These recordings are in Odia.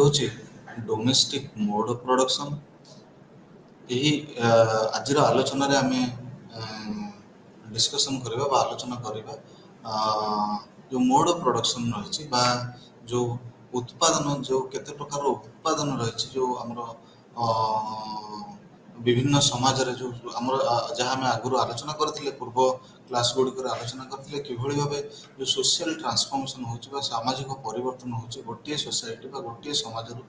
ହେଉଛି ଡୋମେଷ୍ଟିକ୍ ମୋଡ୍ ଅଫ୍ ପ୍ରଡକ୍ସନ୍। ଏହି ଆଜିର ଆଲୋଚନାରେ ଆମେ ଡିସ୍କସନ୍ କରିବା ବା ଆଲୋଚନା କରିବା ଯେଉଁ ମୋଡ୍ ଅଫ୍ ପ୍ରଡକ୍ସନ୍ ରହିଛି ବା ଯେଉଁ ଉତ୍ପାଦନ, ଯେଉଁ କେତେ ପ୍ରକାର ଉତ୍ପାଦନ ରହିଛି, ଯେଉଁ ଆମର ବିଭିନ୍ନ ସମାଜରେ ଯେଉଁ ଆମର ଯାହା ଆମେ ଆଗରୁ ଆଲୋଚନା କରିଥିଲେ, ପୂର୍ବ କ୍ଲାସ୍ ଗୁଡ଼ିକରେ ଆଲୋଚନା କରିଥିଲେ, କିଭଳି ଭାବେ ଯେଉଁ ସୋସିଆଲ ଟ୍ରାନ୍ସଫର୍ମେସନ୍ ହେଉଛି ବା ସାମାଜିକ ପରିବର୍ତ୍ତନ ହେଉଛି ଗୋଟିଏ ସୋସାଇଟି ବା ଗୋଟିଏ ସମାଜରୁ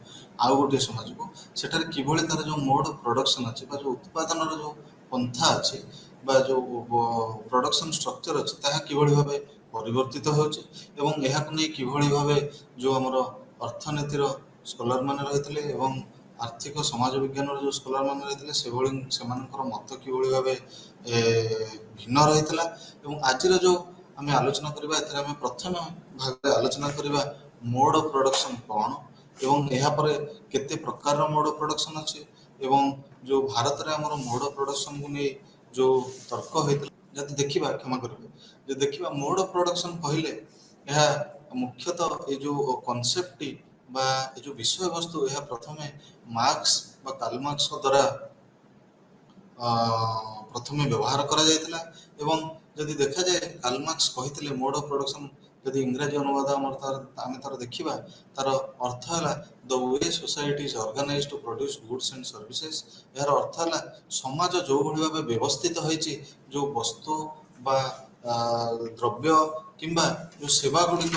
ଆଉ ଗୋଟିଏ ସମାଜକୁ, ସେଠାରେ କିଭଳି ତା'ର ଯେଉଁ ମୋଡ୍ ଅଫ୍ ପ୍ରଡକ୍ସନ୍ ଅଛି ବା ଯେଉଁ ଉତ୍ପାଦନର ଯେଉଁ ପନ୍ଥା ଅଛି ବା ଯେଉଁ ପ୍ରଡକ୍ସନ୍ ଷ୍ଟ୍ରକ୍ଚର ଅଛି ତାହା କିଭଳି ଭାବେ ପରିବର୍ତ୍ତିତ ହେଉଛି ଏବଂ ଏହାକୁ ନେଇ କିଭଳି ଭାବେ ଯେଉଁ ଆମର ଅର୍ଥନୀତିର ସ୍କଲାରମାନେ ରହିଥିଲେ ଏବଂ ଆର୍ଥିକ ସମାଜ ବିଜ୍ଞାନର ଯେଉଁ ସ୍କଲାରମାନେ ରହିଥିଲେ ସେମାନଙ୍କର ମତ କିଭଳି ଭାବେ ଭିନ୍ନ ରହିଥିଲା। ଏବଂ ଆଜିର ଯେଉଁ ଆମେ ଆଲୋଚନା କରିବା, ଏଥିରେ ଆମେ ପ୍ରଥମ ଭାବେ ଆଲୋଚନା କରିବା ମୋଡ୍ ଅଫ୍ ପ୍ରଡକ୍ସନ୍ କ'ଣ ଏବଂ ଏହାପରେ କେତେ ପ୍ରକାରର ମୋଡ୍ ଅଫ୍ ପ୍ରଡକ୍ସନ୍ ଅଛି ଏବଂ ଯେଉଁ ଭାରତରେ ଆମର ମୋଡ୍ ଅଫ୍ ପ୍ରଡକ୍ସନ୍କୁ ନେଇ ଯେଉଁ ତର୍କ ହୋଇଥିଲା, ଯଦି ଦେଖିବା, କ୍ଷମା କରିବେ, ଯଦି ଦେଖିବା ମୋଡ୍ ଅଫ୍ ପ୍ରଡକ୍ସନ୍ କହିଲେ ଏହା ମୁଖ୍ୟତଃ ଏ ଯେଉଁ କନସେପ୍ଟଟି ବା ଏ ଯେଉଁ ବିଷୟବସ୍ତୁ, ଏହା ପ୍ରଥମେ ମାର୍କ୍ସ ବା କାର୍ଲ ମାର୍କ୍ସଙ୍କ ଦ୍ୱାରା ପ୍ରଥମେ ବ୍ୟବହାର କରାଯାଇଥିଲା। ଏବଂ ଯଦି ଦେଖାଯାଏ, କାର୍ଲ ମାର୍କ୍ସ କହିଥିଲେ ମୋଡ୍ ଅଫ୍ ପ୍ରଡକ୍ସନ୍, ଯଦି ଇଂରାଜୀ ଅନୁବାଦ ଆମେ ତାର ଦେଖିବା, ତାର ଅର୍ଥ ହେଲା ଦ we society is organise two produce goods and services. ଏହାର ଅର୍ଥ ହେଲା ସମାଜ ଯେଉଁଭଳି ଭାବେ ବ୍ୟବସ୍ଥିତ ହୋଇଛି, ଯେଉଁ ବସ୍ତୁ ବା ଦ୍ରବ୍ୟ କିମ୍ବା ଯେଉଁ ସେବା ଗୁଡ଼ିକ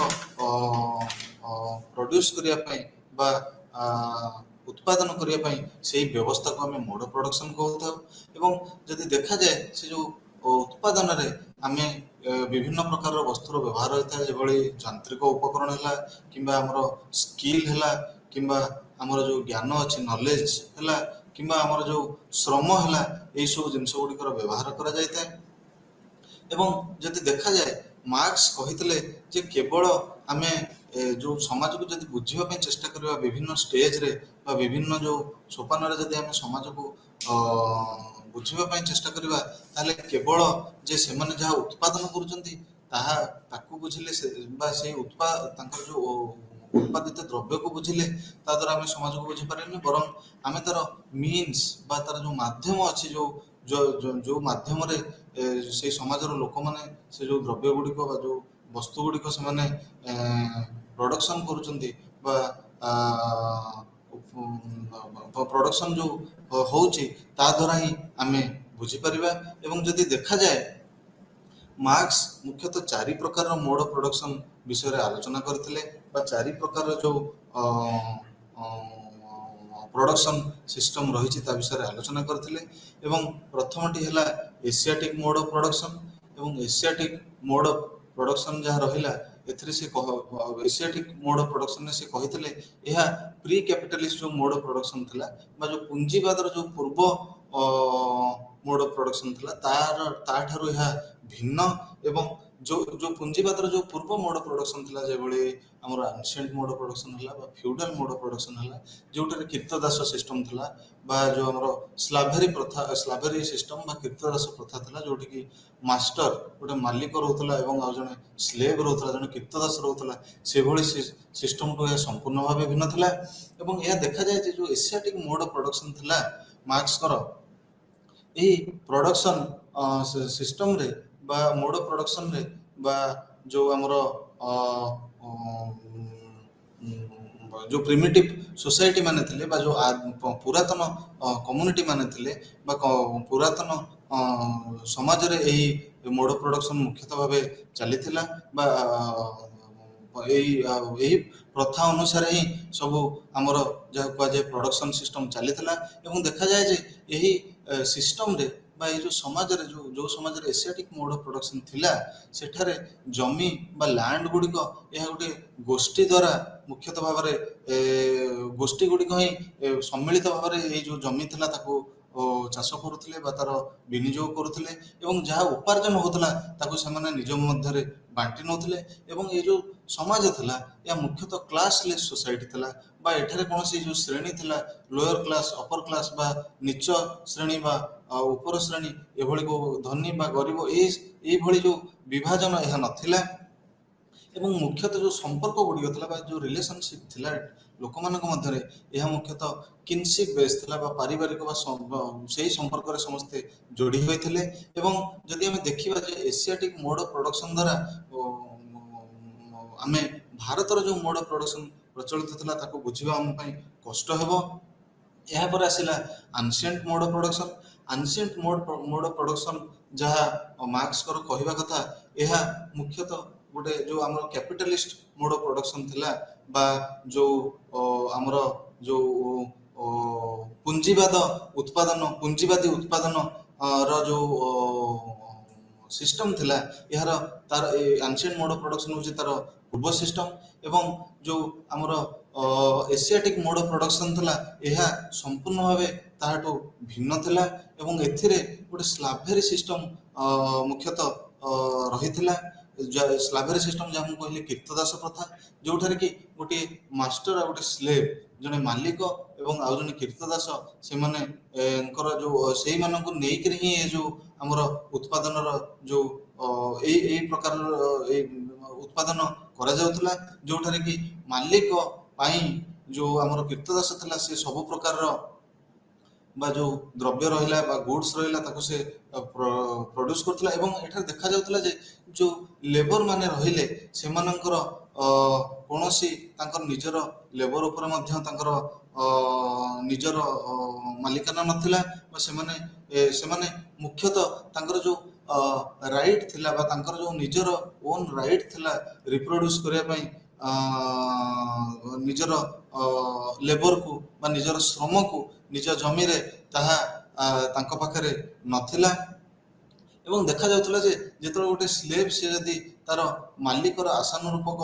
ପ୍ରଡ୍ୟୁସ୍ କରିବା ପାଇଁ ବା ଉତ୍ପାଦନ କରିବା ପାଇଁ ସେହି ବ୍ୟବସ୍ଥାକୁ ଆମେ ମୋଡ୍ ଅଫ୍ ପ୍ରଡକ୍ସନ୍ କହୁଥାଉ। ଏବଂ ଯଦି ଦେଖାଯାଏ, ସେ ଯେଉଁ ଉତ୍ପାଦନରେ ଆମେ ବିଭିନ୍ନ ପ୍ରକାରର ବସ୍ତୁର ବ୍ୟବହାର ହୋଇଥାଏ, ଯେଭଳି ଯାନ୍ତ୍ରିକ ଉପକରଣ ହେଲା କିମ୍ବା ଆମର ସ୍କିଲ୍ ହେଲା କିମ୍ବା ଆମର ଯେଉଁ ଜ୍ଞାନ ଅଛି, ନଲେଜ୍ ହେଲା କିମ୍ବା ଆମର ଯେଉଁ ଶ୍ରମ ହେଲା, ଏହିସବୁ ଜିନିଷ ଗୁଡ଼ିକର ବ୍ୟବହାର କରାଯାଇଥାଏ। ଏବଂ ଯଦି ଦେଖାଯାଏ, ମାର୍କ୍ସ କହିଥିଲେ ଯେ କେବଳ ଆମେ ଯେଉଁ ସମାଜକୁ ଯଦି ବୁଝିବା ପାଇଁ ଚେଷ୍ଟା କରିବା, ବିଭିନ୍ନ ଷ୍ଟେଜ୍ରେ ବା ବିଭିନ୍ନ ଯେଉଁ ସୋପାନରେ ଯଦି ଆମେ ସମାଜକୁ ବୁଝିବା ପାଇଁ ଚେଷ୍ଟା କରିବା, ତାହେଲେ କେବଳ ଯେ ସେମାନେ ଯାହା ଉତ୍ପାଦନ କରୁଛନ୍ତି ତାକୁ ବୁଝିଲେ ବା ସେଇ ତାଙ୍କର ଯେଉଁ ଉତ୍ପାଦିତ ଦ୍ରବ୍ୟକୁ ବୁଝିଲେ ତା ଦ୍ୱାରା ଆମେ ସମାଜକୁ ବୁଝିପାରିବାନି, ବରଂ ଆମେ ତାର ମିନ୍ସ ବା ତାର ଯେଉଁ ମାଧ୍ୟମ ଅଛି, ଯେଉଁ ମାଧ୍ୟମରେ ସେଇ ସମାଜର ଲୋକମାନେ ସେ ଯେଉଁ ଦ୍ରବ୍ୟ ଗୁଡ଼ିକ ବା ଯେଉଁ ବସ୍ତୁ ଗୁଡ଼ିକ ସେମାନେ ପ୍ରଡକ୍ସନ୍ କରୁଛନ୍ତି ବା ପ୍ରଡକ୍ସନ୍ ଯେଉଁ ହେଉଛି ତା ଦ୍ୱାରା ହିଁ ଆମେ ବୁଝିପାରିବା। ଏବଂ ଯଦି ଦେଖାଯାଏ, ମାର୍କ୍ସ ମୁଖ୍ୟତଃ 4 ପ୍ରକାରର ମୋଡ୍ ଅଫ୍ ପ୍ରଡକ୍ସନ୍ ବିଷୟରେ ଆଲୋଚନା କରିଥିଲେ ବା 4 ପ୍ରକାରର ଯେଉଁ ପ୍ରଡକ୍ସନ୍ ସିଷ୍ଟମ୍ ରହିଛି ତା ବିଷୟରେ ଆଲୋଚନା କରିଥିଲେ। ଏବଂ ପ୍ରଥମଟି ହେଲା ଏସିଆଟିକ୍ ମୋଡ୍ ଅଫ୍ ପ୍ରଡକ୍ସନ୍। ଏବଂ ଏସିଆଟିକ୍ ମୋଡ୍ ଅଫ୍ ପ୍ରଡକ୍ସନ୍ ଯାହା ରହିଲା, ଏଥିରେ ସେ ଏସିଆଟିକ୍ ମୋଡ୍ ଅଫ୍ ପ୍ରଡକ୍ସନ୍ରେ ସେ କହିଥିଲେ ଏହା ପ୍ରି କ୍ୟାପିଟାଲିଷ୍ଟ ଯେଉଁ ମୋଡ୍ ଅଫ୍ ପ୍ରଡକ୍ସନ୍ ଥିଲା ବା ଯେଉଁ ପୁଞ୍ଜିବାଦର ଯେଉଁ ପୂର୍ବ ମୋଡ୍ ଅଫ୍ ପ୍ରଡକ୍ସନ୍ ଥିଲା ତାଠାରୁ ଏହା ଭିନ୍ନ। ଏବଂ ଯେଉଁ ପୁଞ୍ଜିବାଦର ଯେଉଁ ପୂର୍ବ ମୋଡ୍ ଅଫ୍ ପ୍ରଡକ୍ସନ୍ ଥିଲା, ଯେଭଳି ଆମର ଆନ୍ସିଏଣ୍ଟ ମୋଡ୍ ଅଫ୍ ପ୍ରଡକ୍ସନ୍ ହେଲା ବା ଫ୍ୟୁଡାଲ ମୋଡ୍ ଅଫ୍ ପ୍ରଡକ୍ସନ୍ ହେଲା, ଯେଉଁଠାରେ କୀର୍ତ୍ତଦାସ ସିଷ୍ଟମ୍ ଥିଲା ବା ଯେଉଁ ଆମର ସ୍ଲାଭେରୀ ସିଷ୍ଟମ୍ ବା କୀର୍ତ୍ତଦାସ ପ୍ରଥା ଥିଲା, ଯେଉଁଠିକି ମାଷ୍ଟର ଗୋଟେ ମାଲିକ ରହୁଥିଲା ଏବଂ ଆଉ ଜଣେ ସ୍ଲେଭ୍ ରହୁଥିଲା, ଜଣେ କୀର୍ତ୍ତଦାସ ରହୁଥିଲା, ସେଭଳି ସିଷ୍ଟମ୍ଠୁ ଏହା ସମ୍ପୂର୍ଣ୍ଣ ଭାବେ ଭିନ୍ନ ଥିଲା। ଏବଂ ଏହା ଦେଖାଯାଏ ଯେ ଯେଉଁ ଏସିଆଟିକ୍ ମୋଡ୍ ଅଫ୍ ପ୍ରଡକ୍ସନ୍ ଥିଲା ମାର୍କ୍ସଙ୍କର, ଏହି ପ୍ରଡକ୍ସନ୍ ସିଷ୍ଟମ୍ରେ ବା ମୋଡ୍ ଅଫ୍ ପ୍ରଡକ୍ସନ୍ରେ ବା ଯେଉଁ ଆମର ଯେଉଁ ପ୍ରିମିଟିଭ୍ ସୋସାଇଟି ମାନେ ଥିଲେ ବା ଯେଉଁ ପୁରାତନ କମ୍ୟୁନିଟି ମାନେ ଥିଲେ ବା ପୁରାତନ ସମାଜରେ ଏହି ମୋଡ୍ ଅଫ୍ ପ୍ରଡକ୍ସନ୍ ମୁଖ୍ୟତଃ ଭାବେ ଚାଲିଥିଲା ବା ଏହି ପ୍ରଥା ଅନୁସାରେ ହିଁ ସବୁ ଆମର ଯାହାକୁ କୁହାଯାଏ ପ୍ରଡକ୍ସନ୍ ସିଷ୍ଟମ୍ ଚାଲିଥିଲା। ଏବଂ ଦେଖାଯାଏ ଯେ ଏହି ସିଷ୍ଟମ୍ରେ ବା ଏଇ ଯେଉଁ ସମାଜରେ ଯେଉଁ ସମାଜରେ ଏସିଆଟିକ୍ ମୋଡ୍ ଅଫ୍ ପ୍ରଡକ୍ସନ୍ ଥିଲା, ସେଠାରେ ଜମି ବା ଲ୍ୟାଣ୍ଡ ଗୁଡ଼ିକ ଏହା ଗୋଟିଏ ଗୋଷ୍ଠୀ ଦ୍ୱାରା ମୁଖ୍ୟତଃ ଭାବରେ ଗୋଷ୍ଠୀ ଗୁଡ଼ିକ ହିଁ ସମ୍ମିଳିତ ଭାବରେ ଏଇ ଯେଉଁ ଜମି ଥିଲା ତାକୁ ଚାଷ କରୁଥିଲେ ବା ତାର ବିନିଯୋଗ କରୁଥିଲେ ଏବଂ ଯାହା ଉପାର୍ଜନ ହେଉଥିଲା ତାକୁ ସେମାନେ ନିଜ ମଧ୍ୟରେ ବାଣ୍ଟି ନେଉଥିଲେ। ଏବଂ ଏ ଯେଉଁ ସମାଜ ଥିଲା, ଏହା ମୁଖ୍ୟତଃ କ୍ଲାସଲେସ୍ ସୋସାଇଟି ଥିଲା ବା ଏଠାରେ କୌଣସି ଯେଉଁ ଶ୍ରେଣୀ ଥିଲା, ଲୋୟର କ୍ଲାସ୍, ଅପର କ୍ଲାସ୍ ବା ନିଚ ଶ୍ରେଣୀ ବା ଉପର ଶ୍ରେଣୀ, ଏଭଳି ଧନୀ ବା ଗରିବ, ଏଇଭଳି ଯେଉଁ ବିଭାଜନ ଏହା ନଥିଲା। ଏବଂ ମୁଖ୍ୟତଃ ଯେଉଁ ସମ୍ପର୍କ ଗୁଡ଼ିକ ଥିଲା ବା ଯେଉଁ ରିଲେସନସିପ୍ ଥିଲା ଲୋକମାନଙ୍କ ମଧ୍ୟରେ, ଏହା ମୁଖ୍ୟତଃ କିନସିପ୍ ବେସ୍ ଥିଲା ବା ପାରିବାରିକ ବା ସେହି ସମ୍ପର୍କରେ ସମସ୍ତେ ଯୋଡ଼ି ହୋଇଥିଲେ। ଏବଂ ଯଦି ଆମେ ଦେଖିବା ଯେ ଏସିଆଟିକ୍ ମୋଡ୍ ଅଫ୍ ପ୍ରଡକ୍ସନ୍ ଦ୍ୱାରା ଆମେ ଭାରତର ଯେଉଁ ମୋଡ୍ ଅଫ୍ ପ୍ରଡକ୍ସନ୍ ପ୍ରଚଳିତ ଥିଲା ତାକୁ ବୁଝିବା ଆମ ପାଇଁ କଷ୍ଟ ହେବ। ଏହାପରେ ଆସିଲା ancient mode of production. Ancient mode of production ଯାହା ମାର୍କ୍ସଙ୍କର କହିବା କଥା, ଏହା ମୁଖ୍ୟତଃ ଗୋଟେ ଯେଉଁ ଆମର କ୍ୟାପିଟାଲିଷ୍ଟ ମୋଡ୍ ଅଫ୍ ପ୍ରଡକ୍ସନ୍ ଥିଲା ବା ଯେଉଁ ଆମର ଯେଉଁ ପୁଞ୍ଜିବାଦ ଉତ୍ପାଦନ, ପୁଞ୍ଜିବାଦୀ ଉତ୍ପାଦନ ର ଯେଉଁ ସିଷ୍ଟମ୍ ଥିଲା, ଏହାର ତାର ଆନସିଏଣ୍ଟ ମୋଡ୍ ଅଫ୍ ପ୍ରଡକ୍ସନ୍ ହେଉଛି ତାର ପୂର୍ବ ସିଷ୍ଟମ୍। ଏବଂ ଯେଉଁ ଆମର ଏସିଆଟିକ୍ ମୋଡ୍ ଅଫ୍ ପ୍ରଡକ୍ସନ୍ ଥିଲା, ଏହା ସମ୍ପୂର୍ଣ୍ଣ ଭାବେ ତାହାଠୁ ଭିନ୍ନ ଥିଲା ଏବଂ ଏଥିରେ ଗୋଟେ ସ୍ଲାଭେରୀ ସିଷ୍ଟମ୍ ମୁଖ୍ୟତଃ ରହିଥିଲା। ସ୍ଲାଭେରୀ ସିଷ୍ଟମ୍ ଯାହା ମୁଁ କହିଲି କୀର୍ତ୍ତଦାସ ପ୍ରଥା, ଯେଉଁଠାରେ କି ଗୋଟିଏ ମାଷ୍ଟର ଆଉ ଗୋଟେ ସ୍ଲେଭ୍, ଜଣେ ମାଲିକ ଏବଂ ଆଉ ଜଣେ କୀର୍ତ୍ତଦାସ, ସେମାନେ ଯେଉଁ ସେଇମାନଙ୍କୁ ନେଇକରି ହିଁ ଏ ଯେଉଁ ଆମର ଉତ୍ପାଦନର ଯେଉଁ ଏଇ ପ୍ରକାରର ଏଇ ଉତ୍ପାଦନ କରାଯାଉଥିଲା, ଯେଉଁଠାରେ କି ମାଲିକ ପାଇଁ ଯେଉଁ ଆମର କୀର୍ତ୍ତଦାସ ଥିଲା ସେ ସବୁ ପ୍ରକାରର ବା ଯେଉଁ ଦ୍ରବ୍ୟ ରହିଲା ବା ଗୁଡ୍ସ ରହିଲା ତାକୁ ସେ ପ୍ରଡ୍ୟୁସ୍ କରୁଥିଲା। ଏବଂ ଏଠାରେ ଦେଖାଯାଉଥିଲା ଯେ ଯେଉଁ ଲେବର ମାନେ ରହିଲେ ସେମାନଙ୍କର କୌଣସି ତାଙ୍କର ନିଜର ଲେବର ଉପରେ ମଧ୍ୟ ତାଙ୍କର ନିଜର ମାଲିକାନା ନଥିଲା ବା ସେମାନେ ମୁଖ୍ୟତଃ ତାଙ୍କର ଯେଉଁ ରାଇଟ୍ ଥିଲା ବା ତାଙ୍କର ଯେଉଁ ନିଜର ଓନ୍ ରାଇଟ୍ ଥିଲା ରିପ୍ରଡ୍ୟୁସ୍ କରିବା ପାଇଁ ନିଜର ଲେବରକୁ ବା ନିଜର ଶ୍ରମକୁ ନିଜ ଜମିରେ, ତାହା ତାଙ୍କ ପାଖରେ ନଥିଲା। ଏବଂ ଦେଖାଯାଉଥିଲା ଯେ ଯେତେବେଳେ ଗୋଟେ ସ୍ଲେଭ୍ ସେ ଯଦି ତାର ମାଲିକର ଆଶାନୁରୂପକ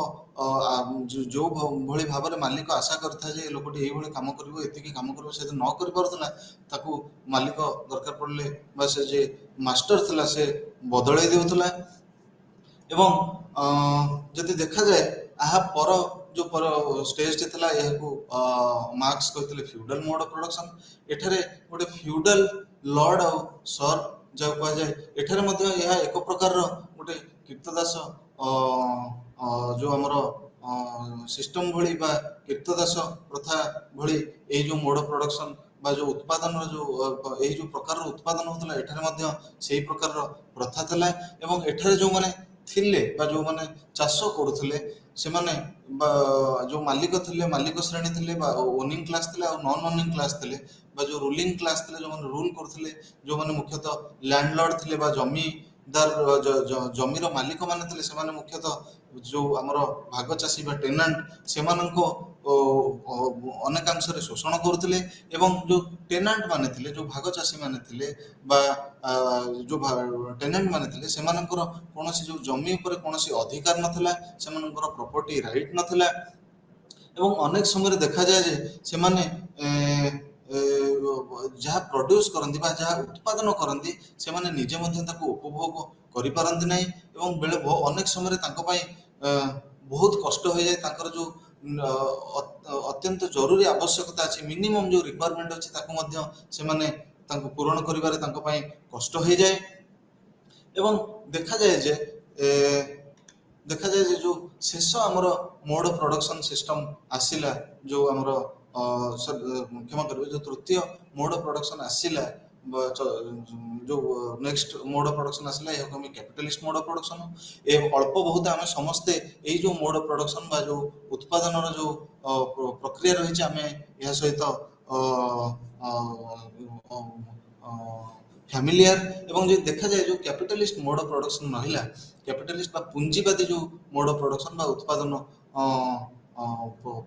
ଯେଉଁ ଭଳି ଭାବରେ ମାଲିକ ଆଶା କରିଥାଏ ଯେ ଲୋକଟି ଏଇଭଳି କାମ କରିବ, ଏତିକି କାମ କରିବ, ସେ ଯଦି ନ କରିପାରୁଥିଲା ତାକୁ ମାଲିକ ଦରକାର ପଡ଼ିଲେ ବା ସେ ଯେ ମାଷ୍ଟର ଥିଲା ସେ ବଦଳାଇ ଦେଉଥିଲା। ଏବଂ ଯଦି ଦେଖାଯାଏ ଏହା ପର ଯେଉଁ ପର ଷ୍ଟେଜ୍ଟି ଥିଲା, ଏହାକୁ ମାର୍କ୍ସ କହିଥିଲେ ଫ୍ୟୁଡାଲ ମୋଡ୍ ଅଫ୍ ପ୍ରଡକ୍ସନ୍। ଏଠାରେ ଗୋଟେ ଫ୍ୟୁଡାଲ ଲର୍ଡ ଆଉ ସର୍ ଯାହାକୁ କୁହାଯାଏ, ଏଠାରେ ମଧ୍ୟ ଏହା ଏକ ପ୍ରକାରର ଗୋଟେ କୀର୍ତ୍ତଦାସ ଯେଉଁ ଆମର ସିଷ୍ଟମ୍ ଭଳି ବା କୀର୍ତ୍ତଦାସ ପ୍ରଥା ଭଳି ଏଇ ଯେଉଁ ମୋଡ୍ ଅଫ୍ ପ୍ରଡକ୍ସନ୍ ବା ଯେଉଁ ଉତ୍ପାଦନର ଯେଉଁ ଏଇ ଯେଉଁ ପ୍ରକାରର ଉତ୍ପାଦନ ହେଉଥିଲା, ଏଠାରେ ମଧ୍ୟ ସେଇ ପ୍ରକାରର ପ୍ରଥା ଥିଲା। ଏବଂ ଏଠାରେ ଯେଉଁମାନେ ଥିଲେ ବା ଯେଉଁମାନେ ଚାଷ କରୁଥିଲେ ସେମାନେ ବା ଯେଉଁ ମାଲିକ ଥିଲେ, ମାଲିକ ଶ୍ରେଣୀ ଥିଲେ ବା ଓନିଂ କ୍ଲାସ୍ ଥିଲେ ଆଉ ନନ୍ ଓନିଂ କ୍ଲାସ୍ ଥିଲେ ବା ଯେଉଁ ରୁଲିଂ କ୍ଲାସ୍ ଥିଲେ, ଯେଉଁମାନେ ରୁଲ୍ କରୁଥିଲେ, ଯେଉଁମାନେ ମୁଖ୍ୟତଃ ଲ୍ୟାଣ୍ଡଲର୍ଡ ଥିଲେ ବା ଜମିର ମାଲିକମାନେ ଥିଲେ, ସେମାନେ ମୁଖ୍ୟତଃ ଯେଉଁ ଆମର ଭାଗ ଚାଷୀ ବା ଟେନାଣ୍ଟ, ସେମାନଙ୍କୁ ଅନେକାଂଶରେ ଶୋଷଣ କରୁଥିଲେ। ଏବଂ ଯେଉଁ ଟେନାଣ୍ଟ ମାନେ ଥିଲେ, ଯେଉଁ ଭାଗ ଚାଷୀ ମାନେ ଥିଲେ ବା ଯେଉଁ ଟେନାଣ୍ଟ ମାନେ ଥିଲେ, ସେମାନଙ୍କର କୌଣସି ଯେଉଁ ଜମି ଉପରେ କୌଣସି ଅଧିକାର ନଥିଲା, ସେମାନଙ୍କର ପ୍ରପର୍ଟି ରାଇଟ୍ ନଥିଲା। ଏବଂ ଅନେକ ସମୟରେ ଦେଖାଯାଏ ଯେ ସେମାନେ ଯାହା ପ୍ରଡ୍ୟୁସ୍ କରନ୍ତି ବା ଯାହା ଉତ୍ପାଦନ କରନ୍ତି, ସେମାନେ ନିଜେ ମଧ୍ୟ ତାକୁ ଉପଭୋଗ କରିପାରନ୍ତି ନାହିଁ। ଏବଂ ଅନେକ ସମୟରେ ତାଙ୍କ ପାଇଁ ବହୁତ କଷ୍ଟ ହୋଇଯାଏ। ତାଙ୍କର ଯେଉଁ ଅତ୍ୟନ୍ତ ଜରୁରୀ ଆବଶ୍ୟକତା ଅଛି, ମିନିମମ୍ ଯେଉଁ ରିକ୍ୱାରମେଣ୍ଟ ଅଛି, ତାକୁ ମଧ୍ୟ ସେମାନେ ତାଙ୍କୁ ପୂରଣ କରିବାରେ ତାଙ୍କ ପାଇଁ କଷ୍ଟ ହୋଇଯାଏ। ଏବଂ ଦେଖାଯାଏ ଯେ ଯେଉଁ ଶେଷ ଆମର ମୋଡ୍ ଅଫ୍ ପ୍ରଡକ୍ସନ୍ ସିଷ୍ଟମ୍ ଆସିଲା, ଯେଉଁ ଆମର କ୍ଷମା କରିବେ, ଯେଉଁ ତୃତୀୟ ମୋଡ୍ ଅଫ୍ ପ୍ରଡକ୍ସନ୍ ଆସିଲା ଯେଉଁ ନେକ୍ସଟ ମୋଡ୍ ଅଫ୍ ପ୍ରଡକ୍ସନ୍ ଆସିଲା, ଏହାକୁ ଆମେ କ୍ୟାପିଟାଲିଷ୍ଟ ମୋଡ୍ ଅଫ୍ ପ୍ରଡକ୍ସନ୍। ଅଳ୍ପ ବହୁତ ଆମେ ସମସ୍ତେ ଏଇ ଯେଉଁ ମୋଡ୍ ଅଫ୍ ପ୍ରଡକ୍ସନ୍ ବା ଯେଉଁ ଉତ୍ପାଦନର ଯେଉଁ ପ୍ରକ୍ରିୟା ରହିଛି, ଆମେ ଏହା ସହିତ ଫ୍ୟାମିଲିଆର। ଏବଂ ଯଦି ଦେଖାଯାଏ ଯେଉଁ କ୍ୟାପିଟାଲିଷ୍ଟ ମୋଡ୍ ଅଫ୍ ପ୍ରଡକ୍ସନ୍ ରହିଲା, କ୍ୟାପିଟାଲିଷ୍ଟ ବା ପୁଞ୍ଜିବାଦୀ ଯେଉଁ ମୋଡ୍ ଅଫ୍ ପ୍ରଡକ୍ସନ୍ ବା ଉତ୍ପାଦନ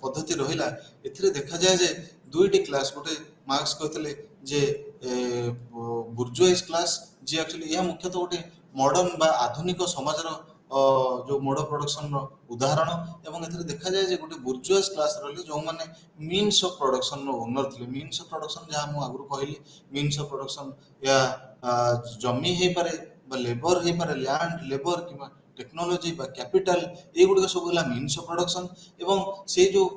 ପଦ୍ଧତି ରହିଲା, ଏଥିରେ ଦେଖାଯାଏ ଯେ ଦୁଇଟି କ୍ଲାସ୍, ଗୋଟେ ମାର୍କ୍ସ କହିଥିଲେ ଯେ ବୁର୍ଜୁଆଇଜ୍ କ୍ଲାସ୍, ଯିଏ ଆକ୍ଚୁଆଲି ଏହା ମୁଖ୍ୟତଃ ଗୋଟେ ମଡର୍ଣ୍ଣ ବା ଆଧୁନିକ ସମାଜର ଯେଉଁ ମୋଡ୍ ଅଫ୍ ପ୍ରଡକ୍ସନ୍ର ଉଦାହରଣ। ଏବଂ ଏଥିରେ ଦେଖାଯାଏ ଯେ ଗୋଟେ ବୁର୍ଜୁଆସ୍ କ୍ଲାସ୍ ରହିଲେ ଯେଉଁମାନେ ମିନ୍ସ ଅଫ୍ ପ୍ରଡକ୍ସନ୍ର ଓନର ଥିଲେ। ମିନ୍ସ ଅଫ୍ ପ୍ରଡକ୍ସନ୍ ଯାହା ମୁଁ ଆଗରୁ କହିଲି, ମିନ୍ସ ଅଫ୍ ପ୍ରଡକ୍ସନ୍ ଏହା ଜମି ହେଇପାରେ ବା ଲେବର ହେଇପାରେ, ଲ୍ୟାଣ୍ଡ ଲେବର କିମ୍ବା ଟେକ୍ନୋଲୋଜି ବା କ୍ୟାପିଟାଲ, ଏଗୁଡ଼ିକ ସବୁ ହେଲା ମିନ୍ସ ଅଫ୍ ପ୍ରଡକ୍ସନ୍। ଏବଂ ସେଇ ଯେଉଁ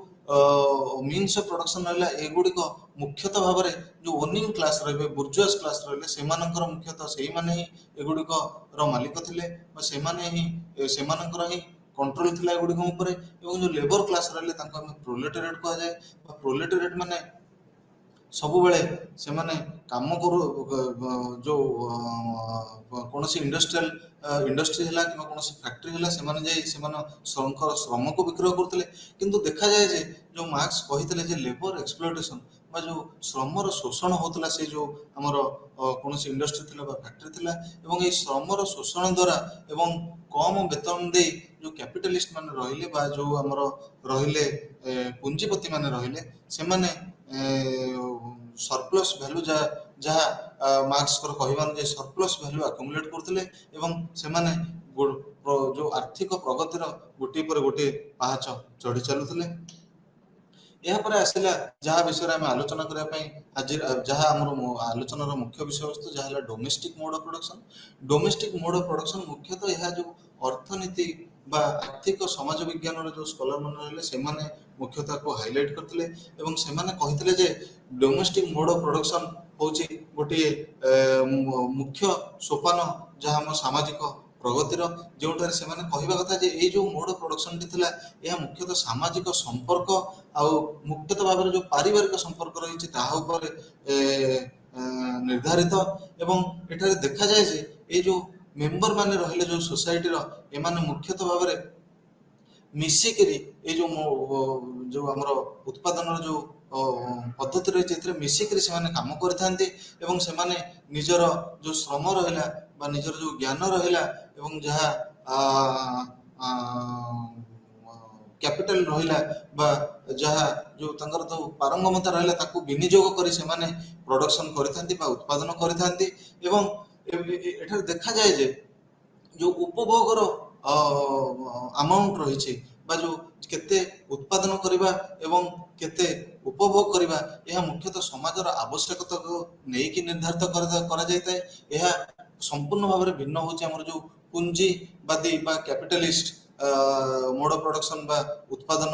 ମିନ୍ସ ଅଫ୍ ପ୍ରଡକ୍ସନ୍ ରହିଲା, ଏଗୁଡ଼ିକ ମୁଖ୍ୟତଃ ଭାବରେ ଯେଉଁ ଓନିଂ କ୍ଲାସ୍ ରହିବେ, ବୁର୍ଜୁଆସ୍ କ୍ଲାସ୍ ରହିଲେ, ସେମାନଙ୍କର ମୁଖ୍ୟତଃ ସେଇମାନେ ହିଁ ଏଗୁଡ଼ିକର ମାଲିକ ଥିଲେ ବା ସେମାନଙ୍କର ହିଁ कंट्रोल थिला एगुडी ऊपर एवं जो लेबर क्लास रहिले तांको हम प्रोलेटेरिएट कहा जाए प्रोलेटेरिएट माने ସବୁବେଳେ ସେମାନେ କାମ କରୁ ଯୋଉ କୌଣସି ଇଣ୍ଡଷ୍ଟ୍ରି ହେଲା କିମ୍ବା କୌଣସି ଫ୍ୟାକ୍ଟ୍ରି ହେଲା ସେମାନେ ଯାଇ ସେମାନେ ଶ୍ରମକୁ ବିକ୍ରୟ କରୁଥିଲେ କିନ୍ତୁ ଦେଖାଯାଏ ଯେ ଯୋଉ ମାର୍କ୍ସ କହିଥିଲେ ଯେ ଲେବର ଏକ୍ସପ୍ଲୋଇଟେସନ ବା ଯୋଉ ଶ୍ରମର ଶୋଷଣ ହଉଥିଲା ସେ ଯୋଉ ଆମର କୌଣସି ଇଣ୍ଡଷ୍ଟ୍ରି ଥିଲା ବା ଫ୍ୟାକ୍ଟ୍ରି ଥିଲା ଏବଂ ଏଇ ଶ୍ରମର ଶୋଷଣ ଦ୍ୱାରା ଏବଂ କମ ବେତନ ଦେଇ ଯୋଉ କ୍ୟାପିଟାଲିଷ୍ଟ ମାନେ ରହିଲେ ବା ଯୋଉ ଆମର ରହିଲେ ପୁଞ୍ଜିପତି ମାନେ ରହିଲେ ସେମାନେ ସରପ୍ଲସ୍ ଭ୍ୟାଲୁ ଯାହା ମାର୍କ୍ସଙ୍କର କହିବା ଅନୁଯାୟୀ ସରପ୍ଲସ୍ ଭ୍ୟାଲୁ ଆକୁମୁଲେଟ୍ କରୁଥିଲେ ଏବଂ ସେମାନେ ଯୋଉ ଆର୍ଥିକ ପ୍ରଗତିର ଗୋଟିଏ ପରେ ଗୋଟିଏ ପାହାଚ ଚଢ଼ି ଚାଲୁଥିଲେ। ଏହାପରେ ଆସିଲା ଯାହା ବିଷୟରେ ଆମେ ଆଲୋଚନା କରିବା ପାଇଁ ଆଜି ଯାହା ଆମର ଆଲୋଚନାର ମୁଖ୍ୟ ବିଷୟବସ୍ତୁ ଯାହା ହେଲା domestic mode of production. Domestic mode of production ମୁଖ୍ୟତଃ ଏହା ଯୋଉ ଅର୍ଥନୀତି ବା ଆର୍ଥିକ ସମାଜ ବିଜ୍ଞାନର ଯୋଉ ସ୍କଲାର ମାନେ ରହିଲେ ସେମାନେ ମୁଖ୍ୟତଃ ତାକୁ ହାଇଲାଇଟ୍ କରିଥିଲେ ଏବଂ ସେମାନେ କହିଥିଲେ ଯେ ଡୋମେଷ୍ଟିକ୍ ମୋଡ୍ ଅଫ୍ ପ୍ରଡକ୍ସନ ହଉଛି ଗୋଟିଏ ମୁଖ୍ୟ ସୋପାନ ଯାହା ଆମ ସାମାଜିକ ପ୍ରଗତିର ଯେଉଁଠାରେ ସେମାନେ କହିବା କଥା ଯେ ଏଇ ଯୋଉ ମୋଡ୍ ଅଫ୍ ପ୍ରଡକ୍ସନଟି ଥିଲା ଏହା ମୁଖ୍ୟତଃ ସାମାଜିକ ସମ୍ପର୍କ ଆଉ ମୁଖ୍ୟତଃ ଭାବରେ ଯୋଉ ପାରିବାରିକ ସମ୍ପର୍କ ରହିଛି ତାହା ଉପରେ ନିର୍ଦ୍ଧାରିତ ଏବଂ ଏଠାରେ ଦେଖାଯାଏ ଯେ ଏଇ ଯୋଉ ମେମ୍ବର ମାନେ ରହିଲେ ଯୋଉ ସୋସାଇଟିର ଏମାନେ ମୁଖ୍ୟତଃ ଭାବରେ ମିଶିକିରି ଏଇ ଯୋଉ ଆମର ଉତ୍ପାଦନର ଯୋଉ ପଦ୍ଧତି ରହିଛି ଏଥିରେ ମିଶିକିରି ସେମାନେ କାମ କରିଥାନ୍ତି ଏବଂ ସେମାନେ ନିଜର ଯୋଉ ଶ୍ରମ ରହିଲା ବା ନିଜର ଯୋଉ ଜ୍ଞାନ ରହିଲା ଏବଂ ଯାହା କ୍ୟାପିଟାଲ ରହିଲା ବା ଯାହା ଯୋଉ ତାଙ୍କର ଯୋଉ ପାରଙ୍ଗମତା ରହିଲା ତାକୁ ବିନିଯୋଗ କରି ସେମାନେ ପ୍ରଡକ୍ସନ କରିଥାନ୍ତି ବା ଉତ୍ପାଦନ କରିଥାନ୍ତି ଏବଂ ଏଠାରେ ଦେଖାଯାଏ ଯେ ଯୋଉ ଉପଭୋଗର ଆମାଉଣ୍ଟ ରହିଛି ବା ଯୋଉ କେତେ ଉତ୍ପାଦନ କରିବା ଏବଂ କେତେ ଉପଭୋଗ କରିବା ଏହା ମୁଖ୍ୟତଃ ସମାଜର ଆବଶ୍ୟକତାକୁ ନେଇକି ନିର୍ଦ୍ଧାରିତ କରାଯାଇଥାଏ। ଏହା ସମ୍ପୂର୍ଣ୍ଣ ଭାବରେ ଭିନ୍ନ ହେଉଛି ଆମର ଯୋଉ ପୁଞ୍ଜିବାଦୀ ବା କ୍ୟାପିଟାଲିଷ୍ଟ ମୋଡ୍ ଅଫ୍ ପ୍ରଡକ୍ସନ ବା ଉତ୍ପାଦନ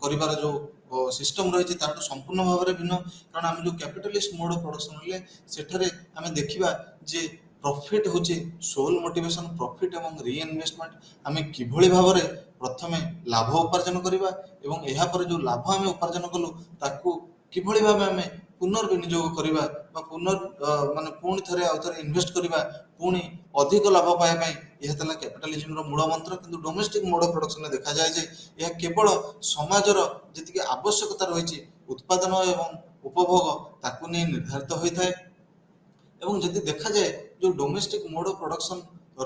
କରିବାର ଯୋଉ ସିଷ୍ଟମ ରହିଛି ତାଠୁ ସମ୍ପୂର୍ଣ୍ଣ ଭାବରେ ଭିନ୍ନ କାରଣ ଆମେ ଯୋଉ କ୍ୟାପିଟାଲିଷ୍ଟ ମୋଡ୍ ଅଫ୍ ପ୍ରଡକ୍ସନ ହେଲେ ସେଠାରେ ଆମେ ଦେଖିବା ଯେ ପ୍ରଫିଟ୍ ହେଉଛି ସୋଲ୍ ମୋଟିଭେସନ ପ୍ରଫିଟ୍ ଏବଂ ରିଇନଭେଷ୍ଟମେଣ୍ଟ ଆମେ କିଭଳି ଭାବରେ ପ୍ରଥମେ ଲାଭ ଉପାର୍ଜନ କରିବା ଏବଂ ଏହାପରେ ଯୋଉ ଲାଭ ଆମେ ଉପାର୍ଜନ କଲୁ ତାକୁ କିଭଳି ଭାବେ ଆମେ ପୁନର୍ବିନିଯୋଗ କରିବା ବା ମାନେ ପୁଣି ଥରେ ଆଉ ଥରେ ଇନଭେଷ୍ଟ କରିବା ପୁଣି ଅଧିକ ଲାଭ ପାଇବା ପାଇଁ ଏହା ଥିଲା କ୍ୟାପିଟାଲିଜିମର ମୂଳ ମନ୍ତ୍ର କିନ୍ତୁ ଡୋମେଷ୍ଟିକ୍ ମୋଡ୍ ଅଫ୍ ପ୍ରଡକ୍ସନରେ ଦେଖାଯାଏ ଯେ ଏହା କେବଳ ସମାଜର ଯେତିକି ଆବଶ୍ୟକତା ରହିଛି ଉତ୍ପାଦନ ଏବଂ ଉପଭୋଗ ତାକୁ ନେଇ ନିର୍ଦ୍ଧାରିତ ହୋଇଥାଏ ଏବଂ ଯଦି ଦେଖାଯାଏ ଯୋଉ ଡୋମେଷ୍ଟିକ୍ ମୋଡ୍ ଅଫ୍ ପ୍ରଡକ୍ସନ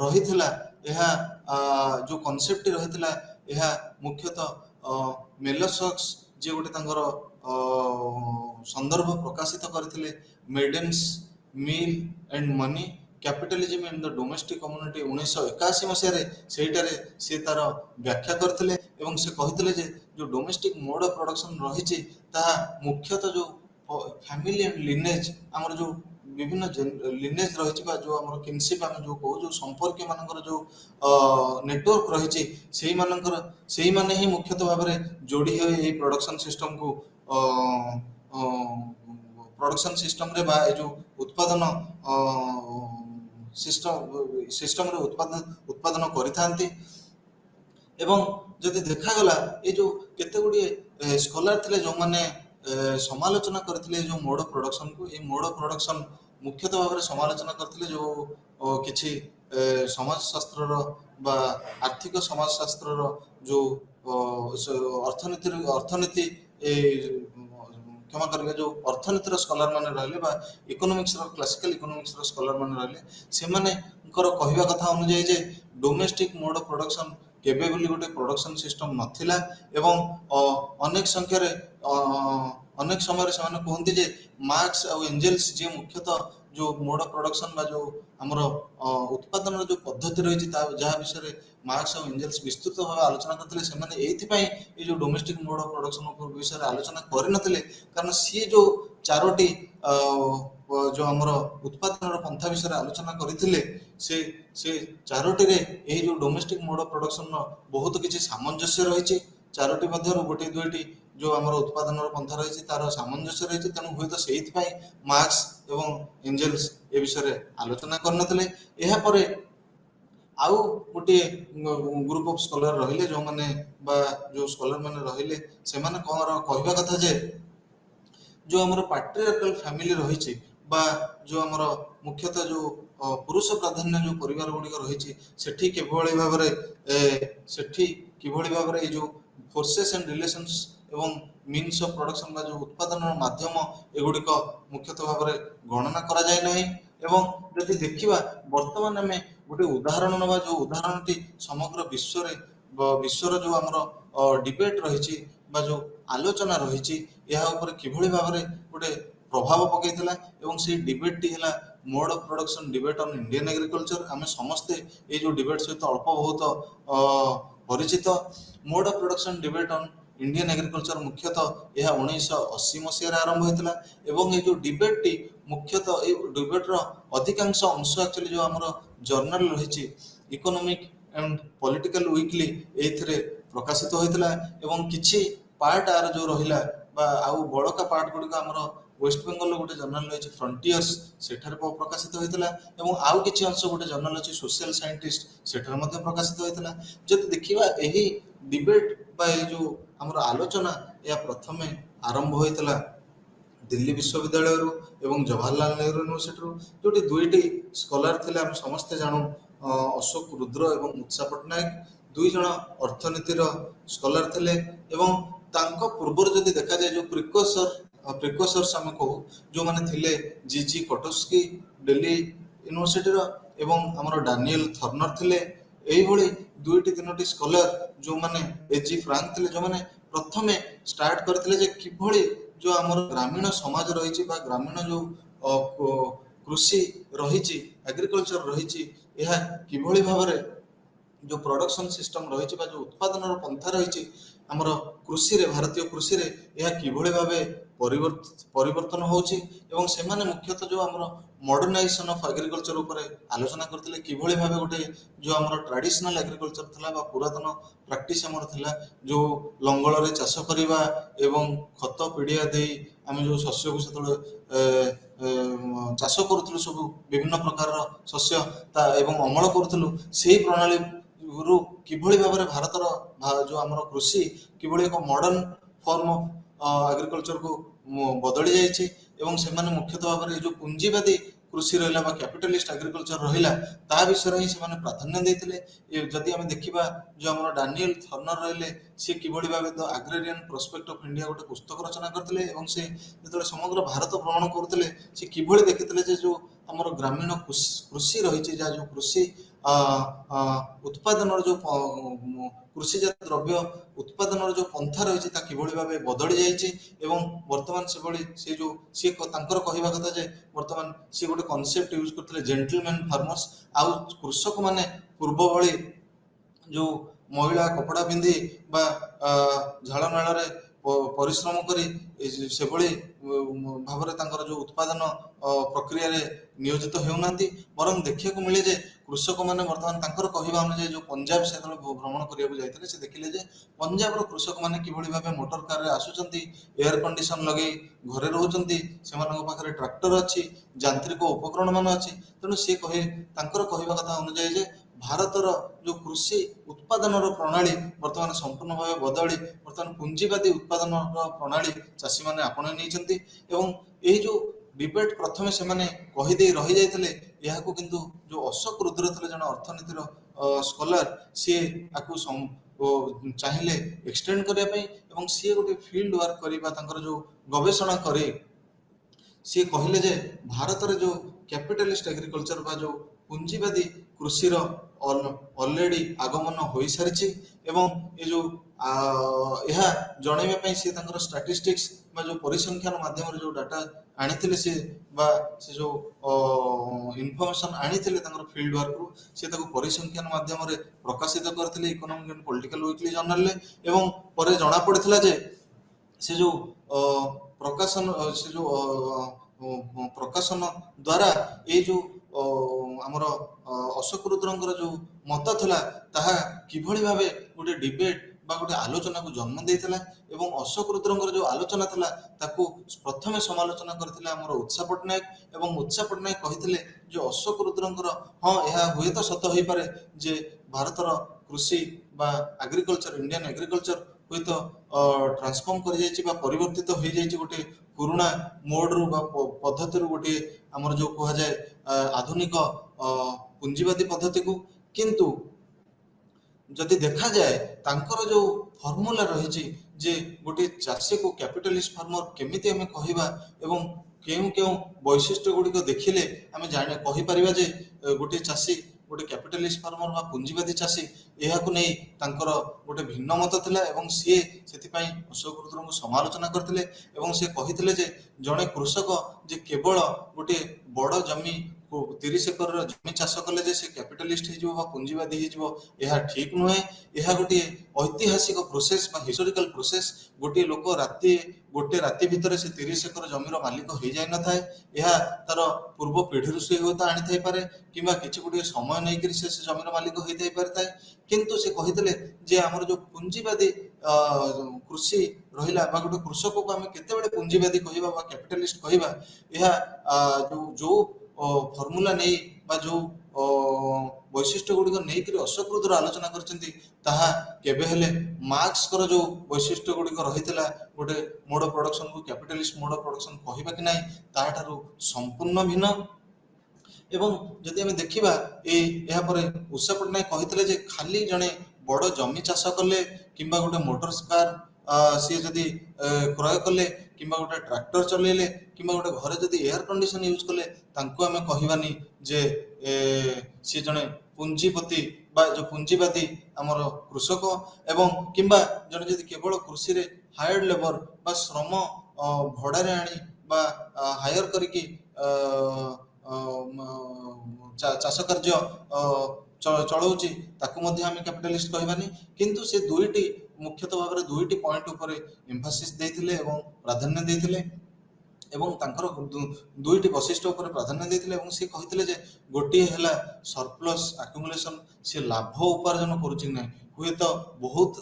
ରହିଥିଲା ଏହା ଯୋଉ କନସେପ୍ଟ ରହିଥିଲା ଏହା ମୁଖ୍ୟତଃ ମେଲୋସକ୍ସ ଯିଏ ଗୋଟେ ତାଙ୍କର ସନ୍ଦର୍ଭ ପ୍ରକାଶିତ କରିଥିଲେ maidens meal and money capitalism in the domestic community 1981 ମସିହାରେ ସେଇଟାରେ ସେ ତାର ବ୍ୟାଖ୍ୟା କରିଥିଲେ ଏବଂ ସେ କହିଥିଲେ ଯେ ଯୋଉ ଡୋମେଷ୍ଟିକ୍ ମୋଡ୍ ଅଫ୍ ପ୍ରଡକ୍ସନ ରହିଛି ତାହା ମୁଖ୍ୟତଃ ଯୋଉ ଫ୍ୟାମିଲି ଆଣ୍ଡ ଲିନେଜ ଆମର ଯୋଉ ବିଭିନ୍ନ ଲିନେଜ ରହିଛି ବା ଯୋଉ ଆମର କିନସିପ୍ ଆମେ ଯୋଉ କହୁ ଯୋଉ ସମ୍ପର୍କୀୟ ମାନଙ୍କର ଯୋଉ ନେଟୱାର୍କ ରହିଛି ସେଇମାନେ ହିଁ ମୁଖ୍ୟତଃ ଭାବରେ ଯୋଡ଼ି ହୋଇ ଏହି ପ୍ରଡକ୍ସନ ସିଷ୍ଟମକୁ ପ୍ରଡକ୍ସନ ସିଷ୍ଟମରେ ବା ଏ ଯୋଉ ଉତ୍ପାଦନ ସିଷ୍ଟମରେ ଉତ୍ପାଦନ କରିଥାନ୍ତି ଏବଂ ଯଦି ଦେଖାଗଲା ଏ ଯୋଉ କେତେ ଗୁଡ଼ିଏ ସ୍କଲାର ଥିଲେ ଯୋଉମାନେ ସମାଲୋଚନା କରିଥିଲେ ଏ ଯୋଉ ମୋଡ୍ ଅଫ୍ ପ୍ରଡକ୍ସନକୁ ଏଇ ମୋଡ୍ ଅଫ୍ ପ୍ରଡକ୍ସନ ମୁଖ୍ୟତଃ ଭାବରେ ସମାଲୋଚନା କରିଥିଲେ ଯୋଉ କିଛି ସମାଜଶାସ୍ତ୍ରର ବା ଆର୍ଥିକ ସମାଜଶାସ୍ତ୍ରର ଯୋଉ ଅର୍ଥନୀତି କ୍ଷମା କରିବେ ଯୋଉ ଅର୍ଥନୀତିର ସ୍କଲାର ମାନେ ରହିଲେ ବା ଇକୋନୋମିକ୍ସର କ୍ଲାସିକାଲ ଇକୋନୋମିକ୍ସର ସ୍କଲାର ମାନେ ରହିଲେ ସେମାନଙ୍କର କହିବା କଥା ଅନୁଯାୟୀ ଯେ ଡୋମେଷ୍ଟିକ୍ ମୋଡ୍ ଅଫ୍ ପ୍ରଡକ୍ସନ କେବେ ବୋଲି ଗୋଟେ ପ୍ରଡକ୍ସନ ସିଷ୍ଟମ ନଥିଲା ଏବଂ ଅନେକ ସମୟରେ ସେମାନେ କୁହନ୍ତି ଯେ ମାର୍କ୍ସ ଆଉ ଏଞ୍ଜେଲ୍ସ ଯିଏ ମୁଖ୍ୟତଃ ଯୋଉ ମୋଡ୍ ଅଫ୍ ପ୍ରଡକ୍ସନ ବା ଯୋଉ ଆମର ଉତ୍ପାଦନର ଯୋଉ ପଦ୍ଧତି ରହିଛି ତା ଯାହା ବିଷୟରେ ମାର୍କ୍ସ ଆଉ ଏଞ୍ଜେଲ୍ସ ବିସ୍ତୃତ ଭାବେ ଆଲୋଚନା କରିଥିଲେ ସେମାନେ ଏଇଥିପାଇଁ ଏଇ ଯୋଉ ଡୋମେଷ୍ଟିକ୍ ମୋଡ୍ ଅଫ୍ ପ୍ରଡକ୍ସନ ବିଷୟରେ ଆଲୋଚନା କରିନଥିଲେ କାରଣ ସିଏ ଯୋଉ ଚାରୋଟି ଯୋଉ ଆମର ଉତ୍ପାଦନର ପନ୍ଥା ବିଷୟରେ ଆଲୋଚନା କରିଥିଲେ ସେ ଚାରୋଟିରେ ଏହି ଯୋଉ ଡୋମେଷ୍ଟିକ୍ ମୋଡ୍ ଅଫ୍ ପ୍ରଡକ୍ସନର ବହୁତ କିଛି ସାମଞ୍ଜସ୍ୟ ରହିଛି ଚାରୋଟି ମଧ୍ୟରୁ ଗୋଟିଏ ଦୁଇଟି ଯୋଉ ଆମର ଉତ୍ପାଦନର ପନ୍ଥା ରହିଛି ତାର ସାମଞ୍ଜସ୍ୟ ରହିଛି ତେଣୁ ହୁଏତ ସେଇଥିପାଇଁ ମାର୍କ୍ସ ଏବଂ ଏଞ୍ଜେଲ୍ସ ଏ ବିଷୟରେ ଆଲୋଚନା କରିନଥିଲେ। ଏହାପରେ ଆଉ ଗୋଟିଏ ଗ୍ରୁପ ଅଫ ସ୍କଲାର ରହିଲେ ଯେଉଁମାନେ ବା ଯେଉଁ ସ୍କଲାର ମାନେ ରହିଲେ ସେମାନେ କଣ କହିବା କଥା ଯେ जो आमर पाट्रियार्काल फैमिली रही जो आमर मुख्यतः जो पुरुष प्राधान्य जो परिवार गुड़िक रही सेठी किभली भाव सेठी किभली भाव जो फोर्सेस एंड रिलेशंस एवं मीन्स ऑफ प्रोडक्शन जो उत्पादन माध्यम एगुड़िक मुख्यतः भाव गणना करा जाए नहीं एवं यदि देखिबा वर्तमान आम गोटे उदाहरण नवा जो उदाहरणटी समग्र विश्वर जो आमर डिबेट रही जो आलोचना रही किभली भाव गोटे प्रभाव पकईला एवं से डिबेट टी है mode of production debate on Indian agriculture आम समस्ते ये जो डिबेट सहित अल्प बहुत परिचित mode of production debate on Indian agriculture मुख्यतः यह 1980 मसीह आरंभ होता है जो डिबेट टी मुख्यतः ये डिबेट्र अधिकांश अंश एक्चुअली जो आम जर्नल रही इकोनॉमिक एंड पॉलिटिकल वीकली ये प्रकाशित होता है किसी पार्ट आर जो रहा आउ बड़का पार्ट गुड़िक आमर वेस्ट बेंगल गोटे जर्नल रही फ्रंटियर्स सेठार प्रकाशित होता है आउ किसी अंश गोटे जर्नल अच्छी सोशल साइंटिस्ट सेठार प्रकाशित होता जब देखा यही डिबेट बा जो आमर आलोचना या प्रथम आरंभ होता दिल्ली विश्वविद्यालय एवं जवाहरलाल नेहरू यूनिवर्सिटी जो दुईटी स्कॉलर थे आम समस्ते जानू अशोक रुद्र एवं उत्सा पट्टनायक दुई जन अर्थनीतिर स्कॉलर थे पूर्व जदि देखा जाए जो प्रिकोसर्स आम कहू जो मैंने थिले जी कटोस्की दिल्ली यूनिवर्सिटी एवं आमर डानियल थर्नर थिले यही दुईटी तीनोटी स्कॉलर जो मैंने एजी फ्रांक थे जो मैंने प्रथम स्टार्ट करते किभली जो आमर ग्रामीण समाज रही ग्रामीण जो कृषि रही एग्रीकल्चर रही किभली भाव जो प्रोडक्शन सिस्टम रही जो उत्पादन पंथा रही आमर कृषि रे भारतीय कृषि रे यह किभली भावे परिवर्तन होची एवं सेमाने मुख्यतः जो आमर मॉडर्नाइजेशन ऑफ एग्रीकल्चर ऊपर आलोचना करथिले किभली भावे गोटे जो आमर ट्रेडिशनल एग्रीकल्चर थिला बा पुरातन प्रैक्टिस आमर थिला जो लंगल रे चाष करिवा एवं खत पिडिया देई आमे जो शस्य को सेतले चाष करूथलु सब विभिन्न प्रकार शस्य एवं अमल करूथलु सेही प्रणाली गुरु किभली भाव में भारतर जो आमर कृषि किभली एक मॉडर्न फॉर्म एग्रीकल्चर को बदली जाइए एवं से मुख्यतः भाव में जो पूंजीवादी कृषि रहा कैपिटलिस्ट एग्रीकल्चर रहा ता विषय ही से प्राधान्य देते जदि आम देखा जो आम डानियल थर्नर रहे सी किभली भाव the agrarian prospect of India गोटे पुस्तक रचना करते से जो समग्र भारत भ्रमण करते सी किभली देखते जो आमर ग्रामीण कृषि रही जो कृषि उत्पादन जो कृषिजात द्रव्य उत्पादन जो पंथा रही किभली भाव बदली जाइए वर्तमान से जो सी कहवा कथा जे वर्तमान सी गोटे कॉन्सेप्ट यूज करते जेंटलमैन फार्मर्स आउ कृषक माने पूर्व भली जो महिला कपड़ा पिंधि बा झाड़ नाल परिश्रम करी से भाव में जो उत्पादन प्रक्रिया नियोजित होना बरं देखा मिले जे कृषक मैंने बर्तमान कहवा अनुसार जो पंजाब से भ्रमण करने जाते से देखिले जे पंजाब कृषक मैंने किभली भाव मोटर कार आसुंच एयर कंडीशन लगे घरे रोचे से ट्रैक्टर अच्छी यांत्रिक उपकरण मान अच्छी तेणु सी कहवा कथा अनुजाई भारतर जो कृषि उत्पादन प्रणाली वर्तमान संपूर्ण भाव बदली वर्तमान पूंजीवादी उत्पादन प्रणाली चाषी मैंने आपण नहीं जो डिबेट प्रथम से कहीदे रही जाते किंतु जो अशोक रुद्र थे जन अर्थनीतिर स्कॉलर सी आपको चाहिए एक्सटेंड करने सी गोटे फील्ड वर्क करवा जो गवेषणा करे सी कहले जे भारत रे जो कैपिटलिस्ट एग्रीकल्चर बा जो पूंजीवादी कृषि ऑलरेडी आगमन हो सारी ये जो यह जनइबा सी स्टैटिस्टिक्स जो परिसंख्यान माध्यम जो डाटा आनी से जो इनफॉरमेशन आनी फील्ड वर्क रू सी परिसंख्यान माध्यम प्रकाशित करते economic and political weekly journal एवं पर जना पड़ता जे से जो प्रकाशन से जो प्रकाशन द्वारा ये जो आमर अशोक रुद्रंकर जो मत था ताहा किभली भावे गोटे डिबेट ବା ଗୋଟେ ଆଲୋଚନାକୁ ଜନ୍ମ ଦେଇଥିଲା ଏବଂ ଅଶୋକ ରୁଦ୍ରଙ୍କର ଯେଉଁ ଆଲୋଚନା ଥିଲା ତାକୁ ପ୍ରଥମେ ସମାଲୋଚନା କରିଥିଲେ ଆମର ଉତ୍ସା ପଟ୍ଟନାୟକ ଏବଂ ଉତ୍ସା ପଟ୍ଟନାୟକ କହିଥିଲେ ଯେ ଅଶୋକ ରୁଦ୍ରଙ୍କର ହଁ ଏହା ହୁଏତ ସତ ହୋଇପାରେ ଯେ ଭାରତର କୃଷି ବା ଆଗ୍ରିକଲଚର ଇଣ୍ଡିଆନ୍ ଏଗ୍ରିକଲଚର ହୁଏତ ଟ୍ରାନ୍ସଫର୍ମ କରିଯାଇଛି ବା ପରିବର୍ତ୍ତିତ ହୋଇଯାଇଛି ଗୋଟେ ପୁରୁଣା ମୋଡରୁ ବା ପଦ୍ଧତିରୁ ଗୋଟିଏ ଆମର ଯେଉଁ କୁହାଯାଏ ଆଧୁନିକ ପୁଞ୍ଜିବାଦୀ ପଦ୍ଧତିକୁ। କିନ୍ତୁ ଯଦି ଦେଖାଯାଏ ତାଙ୍କର ଯେଉଁ ଫର୍ମୁଲା ରହିଛି ଯେ ଗୋଟିଏ ଚାଷୀକୁ କ୍ୟାପିଟାଲିଷ୍ଟ ଫାର୍ମର କେମିତି ଆମେ କହିବା ଏବଂ କେଉଁ କେଉଁ ବୈଶିଷ୍ଟ୍ୟ ଗୁଡ଼ିକ ଦେଖିଲେ ଆମେ କହିପାରିବା ଯେ ଗୋଟିଏ ଚାଷୀ ଗୋଟେ କ୍ୟାପିଟାଲିଷ୍ଟ ଫାର୍ମର ବା ପୁଞ୍ଜିବାଦୀ ଚାଷୀ, ଏହାକୁ ନେଇ ତାଙ୍କର ଗୋଟେ ଭିନ୍ନ ମତ ଥିଲା ଏବଂ ସିଏ ସେଥିପାଇଁ ଅଶୋକ ରୁଦ୍ରଙ୍କୁ ସମାଲୋଚନା କରିଥିଲେ ଏବଂ ସେ କହିଥିଲେ ଯେ ଜଣେ କୃଷକ ଯେ କେବଳ ଗୋଟିଏ ବଡ଼ ଜମି 30 ଏକରର ଜମି ଚାଷ କଲେ ଯେ ସେ କ୍ୟାପିଟାଲିଷ୍ଟ ହେଇଯିବ ବା ପୁଞ୍ଜିବାଦୀ ହେଇଯିବ ଏହା ଠିକ ନୁହେଁ। ଏହା ଗୋଟିଏ ଐତିହାସିକ ପ୍ରୋସେସ ବା ହିଷ୍ଟୋରିକାଲ ପ୍ରୋସେସ। ଗୋଟିଏ ଲୋକ ଗୋଟେ ରାତି ଭିତରେ ସେ 30 ଏକର ଜମିର ମାଲିକ ହେଇଯାଇନଥାଏ। ଏହା ତାର ପୂର୍ବ ପିଢ଼ିରୁ ସେ ହୁଏତ ଆଣିଥାଇପାରେ କିମ୍ବା କିଛି ଗୋଟିଏ ସମୟ ନେଇକରି ସେ ଜମିର ମାଲିକ ହେଇଥାଇ ପାରିଥାଏ। କିନ୍ତୁ ସେ କହିଥିଲେ ଯେ ଆମର ଯେଉଁ ପୁଞ୍ଜିବାଦୀ କୃଷି ରହିଲା ବା ଗୋଟେ କୃଷକକୁ ଆମେ କେତେବେଳେ ପୁଞ୍ଜିବାଦୀ କହିବା ବା କ୍ୟାପିଟାଲିଷ୍ଟ କହିବା, ଏହା ଯୋଉ ଫର୍ମୁଲା ନେଇ ବା ଯେଉଁ ବୈଶିଷ୍ଟ୍ୟ ଗୁଡ଼ିକ ନେଇକରି ଅଶୋକ ରୁଦ୍ର ଆଲୋଚନା କରିଛନ୍ତି ତାହା କେବେ ହେଲେ ମାର୍କ୍ସଙ୍କର ଯେଉଁ ବୈଶିଷ୍ଟ୍ୟ ଗୁଡ଼ିକ ରହିଥିଲା ଗୋଟେ ମୋଡ ପ୍ରଡକ୍ସନକୁ କ୍ୟାପିଟାଲିଷ୍ଟ ମୋଡ ପ୍ରଡକ୍ସନ କହିବା କି ନାହିଁ ତାହାଠାରୁ ସମ୍ପୂର୍ଣ୍ଣ ଭିନ୍ନ। ଏବଂ ଯଦି ଆମେ ଦେଖିବା ଏହାପରେ ଉଷା ପଟ୍ଟନାୟକ କହିଥିଲେ ଯେ ଖାଲି ଜଣେ ବଡ଼ ଜମି ଚାଷ କଲେ କିମ୍ବା ଗୋଟେ ମୋଟର କାର ସିଏ ଯଦି କ୍ରୟ କଲେ କିମ୍ବା ଗୋଟେ ଟ୍ରାକ୍ଟର ଚଲେଇଲେ କିମ୍ବା ଗୋଟେ ଘରେ ଯଦି ଏୟାର କଣ୍ଡିସନ ୟୁଜ୍ କଲେ ତାଙ୍କୁ ଆମେ କହିବାନି ଯେ ସିଏ ଜଣେ ପୁଞ୍ଜିପତି ବା ଯେଉଁ ପୁଞ୍ଜିବାଦୀ ଆମର କୃଷକ। ଏବଂ କିମ୍ବା ଜଣେ ଯଦି କେବଳ କୃଷିରେ ହାୟର୍ଡ ଲେବର ବା ଶ୍ରମ ଭଡ଼ାରେ ଆଣି ବା ହାୟର କରିକି ଚାଷ କାର୍ଯ୍ୟ ଚଳାଉଛି ତାକୁ ମଧ୍ୟ ଆମେ କ୍ୟାପିଟାଲିଷ୍ଟ କହିବାନି। କିନ୍ତୁ ସେ ମୁଖ୍ୟତଃ ଭାବରେ ଦୁଇଟି ପଏଣ୍ଟ ଉପରେ ଏମ୍ଫାସିସ୍ ଦେଇଥିଲେ ଏବଂ ପ୍ରାଧାନ୍ୟ ଦେଇଥିଲେ ଏବଂ ତାଙ୍କର ଦୁଇଟି ବୈଶିଷ୍ଟ୍ୟ ଉପରେ ପ୍ରାଧାନ୍ୟ ଦେଇଥିଲେ ଏବଂ ସେ କହିଥିଲେ ଯେ ଗୋଟିଏ ହେଲା ସରପ୍ଲସ୍ ଆକ୍ୟୁମୁଲେସନ, ସେ ଲାଭ ଉପାର୍ଜନ କରୁଛି କି ନାହିଁ। ହୁଏତ ବହୁତ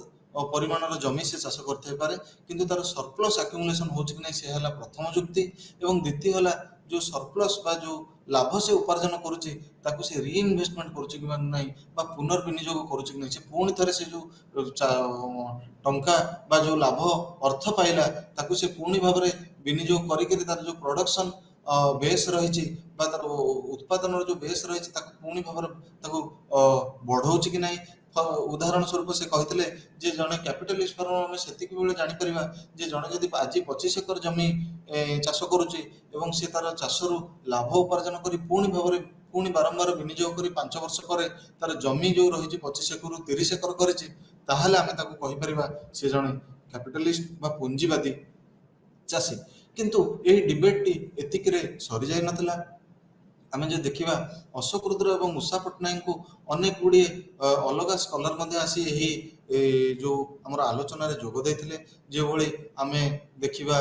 ପରିମାଣର ଜମି ସେ ଚାଷ କରିଥାଇପାରେ କିନ୍ତୁ ତାର ସରପ୍ଲସ୍ ଆକ୍ୟୁମୁଲେସନ ହେଉଛି କି ନାହିଁ ସେ ହେଲା ପ୍ରଥମ ଯୁକ୍ତି। ଏବଂ ଦ୍ୱିତୀୟ ହେଲା ଯେଉଁ ସରପ୍ଲସ୍ ବା ଯେଉଁ ଲାଭ ସେ ଉପାର୍ଜନ କରୁଛି ତାକୁ ସେ ରିଇନଭେଷ୍ଟମେଣ୍ଟ କରୁଛି କି ନାହିଁ ବା ପୁନର୍ବିନିଯୋଗ କରୁଛି କି ନାହିଁ। ସେ ପୁଣି ଥରେ ସେ ଯେଉଁ ଟଙ୍କା ବା ଯେଉଁ ଲାଭ ଅର୍ଥ ପାଇଲା ତାକୁ ସେ ପୁଣି ଭାବରେ ବିନିଯୋଗ କରିକିରି ତାର ଯେଉଁ ପ୍ରଡକ୍ସନ ବେସ୍ ରହିଛି ବା ତାର ଉତ୍ପାଦନର ଯେଉଁ ବେସ୍ ରହିଛି ତାକୁ ପୁଣି ଭାବରେ ତାକୁ ବଢ଼ଉଛି କି ନାହିଁ। ଉଦାହରଣ ସ୍ୱରୂପ ସେ କହିଥିଲେ ଯେ ଜଣେ କ୍ୟାପିଟାଲିଷ୍ଟ ଫାର୍ମର ଆମେ ସେତିକି ବେଳେ ଜାଣିପାରିବା ଯେ ଜଣେ ଯଦି ଆଜି 25 ଏକର ଜମି ଚାଷ କରୁଛି ଏବଂ ସେ ତାର ଚାଷରୁ ଲାଭ ଉପାର୍ଜନ କରି ପୁଣି ବାରମ୍ବାର ବିନିଯୋଗ କରି 5 ବର୍ଷ ପରେ ତାର ଜମି ଯେଉଁ ରହିଛି 25 ଏକରରୁ 30 ଏକର କରିଛି, ତାହେଲେ ଆମେ ତାକୁ କହିପାରିବା ସେ ଜଣେ କ୍ୟାପିଟାଲିଷ୍ଟ ବା ପୁଞ୍ଜିବାଦୀ ଚାଷୀ। କିନ୍ତୁ ଏହି ଡିବେଟଟି ଏତିକିରେ ସରିଯାଇ ନଥିଲା। ଆମେ ଯଦି ଦେଖିବା ଅଶୋକ ରୁଦ୍ର ଏବଂ ଉଷା ପଟ୍ଟନାୟକଙ୍କୁ ଅନେକ ଗୁଡ଼ିଏ ଅଲଗା ସ୍କଲାର ମଧ୍ୟ ଆସି ଏହି ଯେଉଁ ଆମର ଆଲୋଚନାରେ ଯୋଗ ଦେଇଥିଲେ। ଯେଭଳି ଆମେ ଦେଖିବା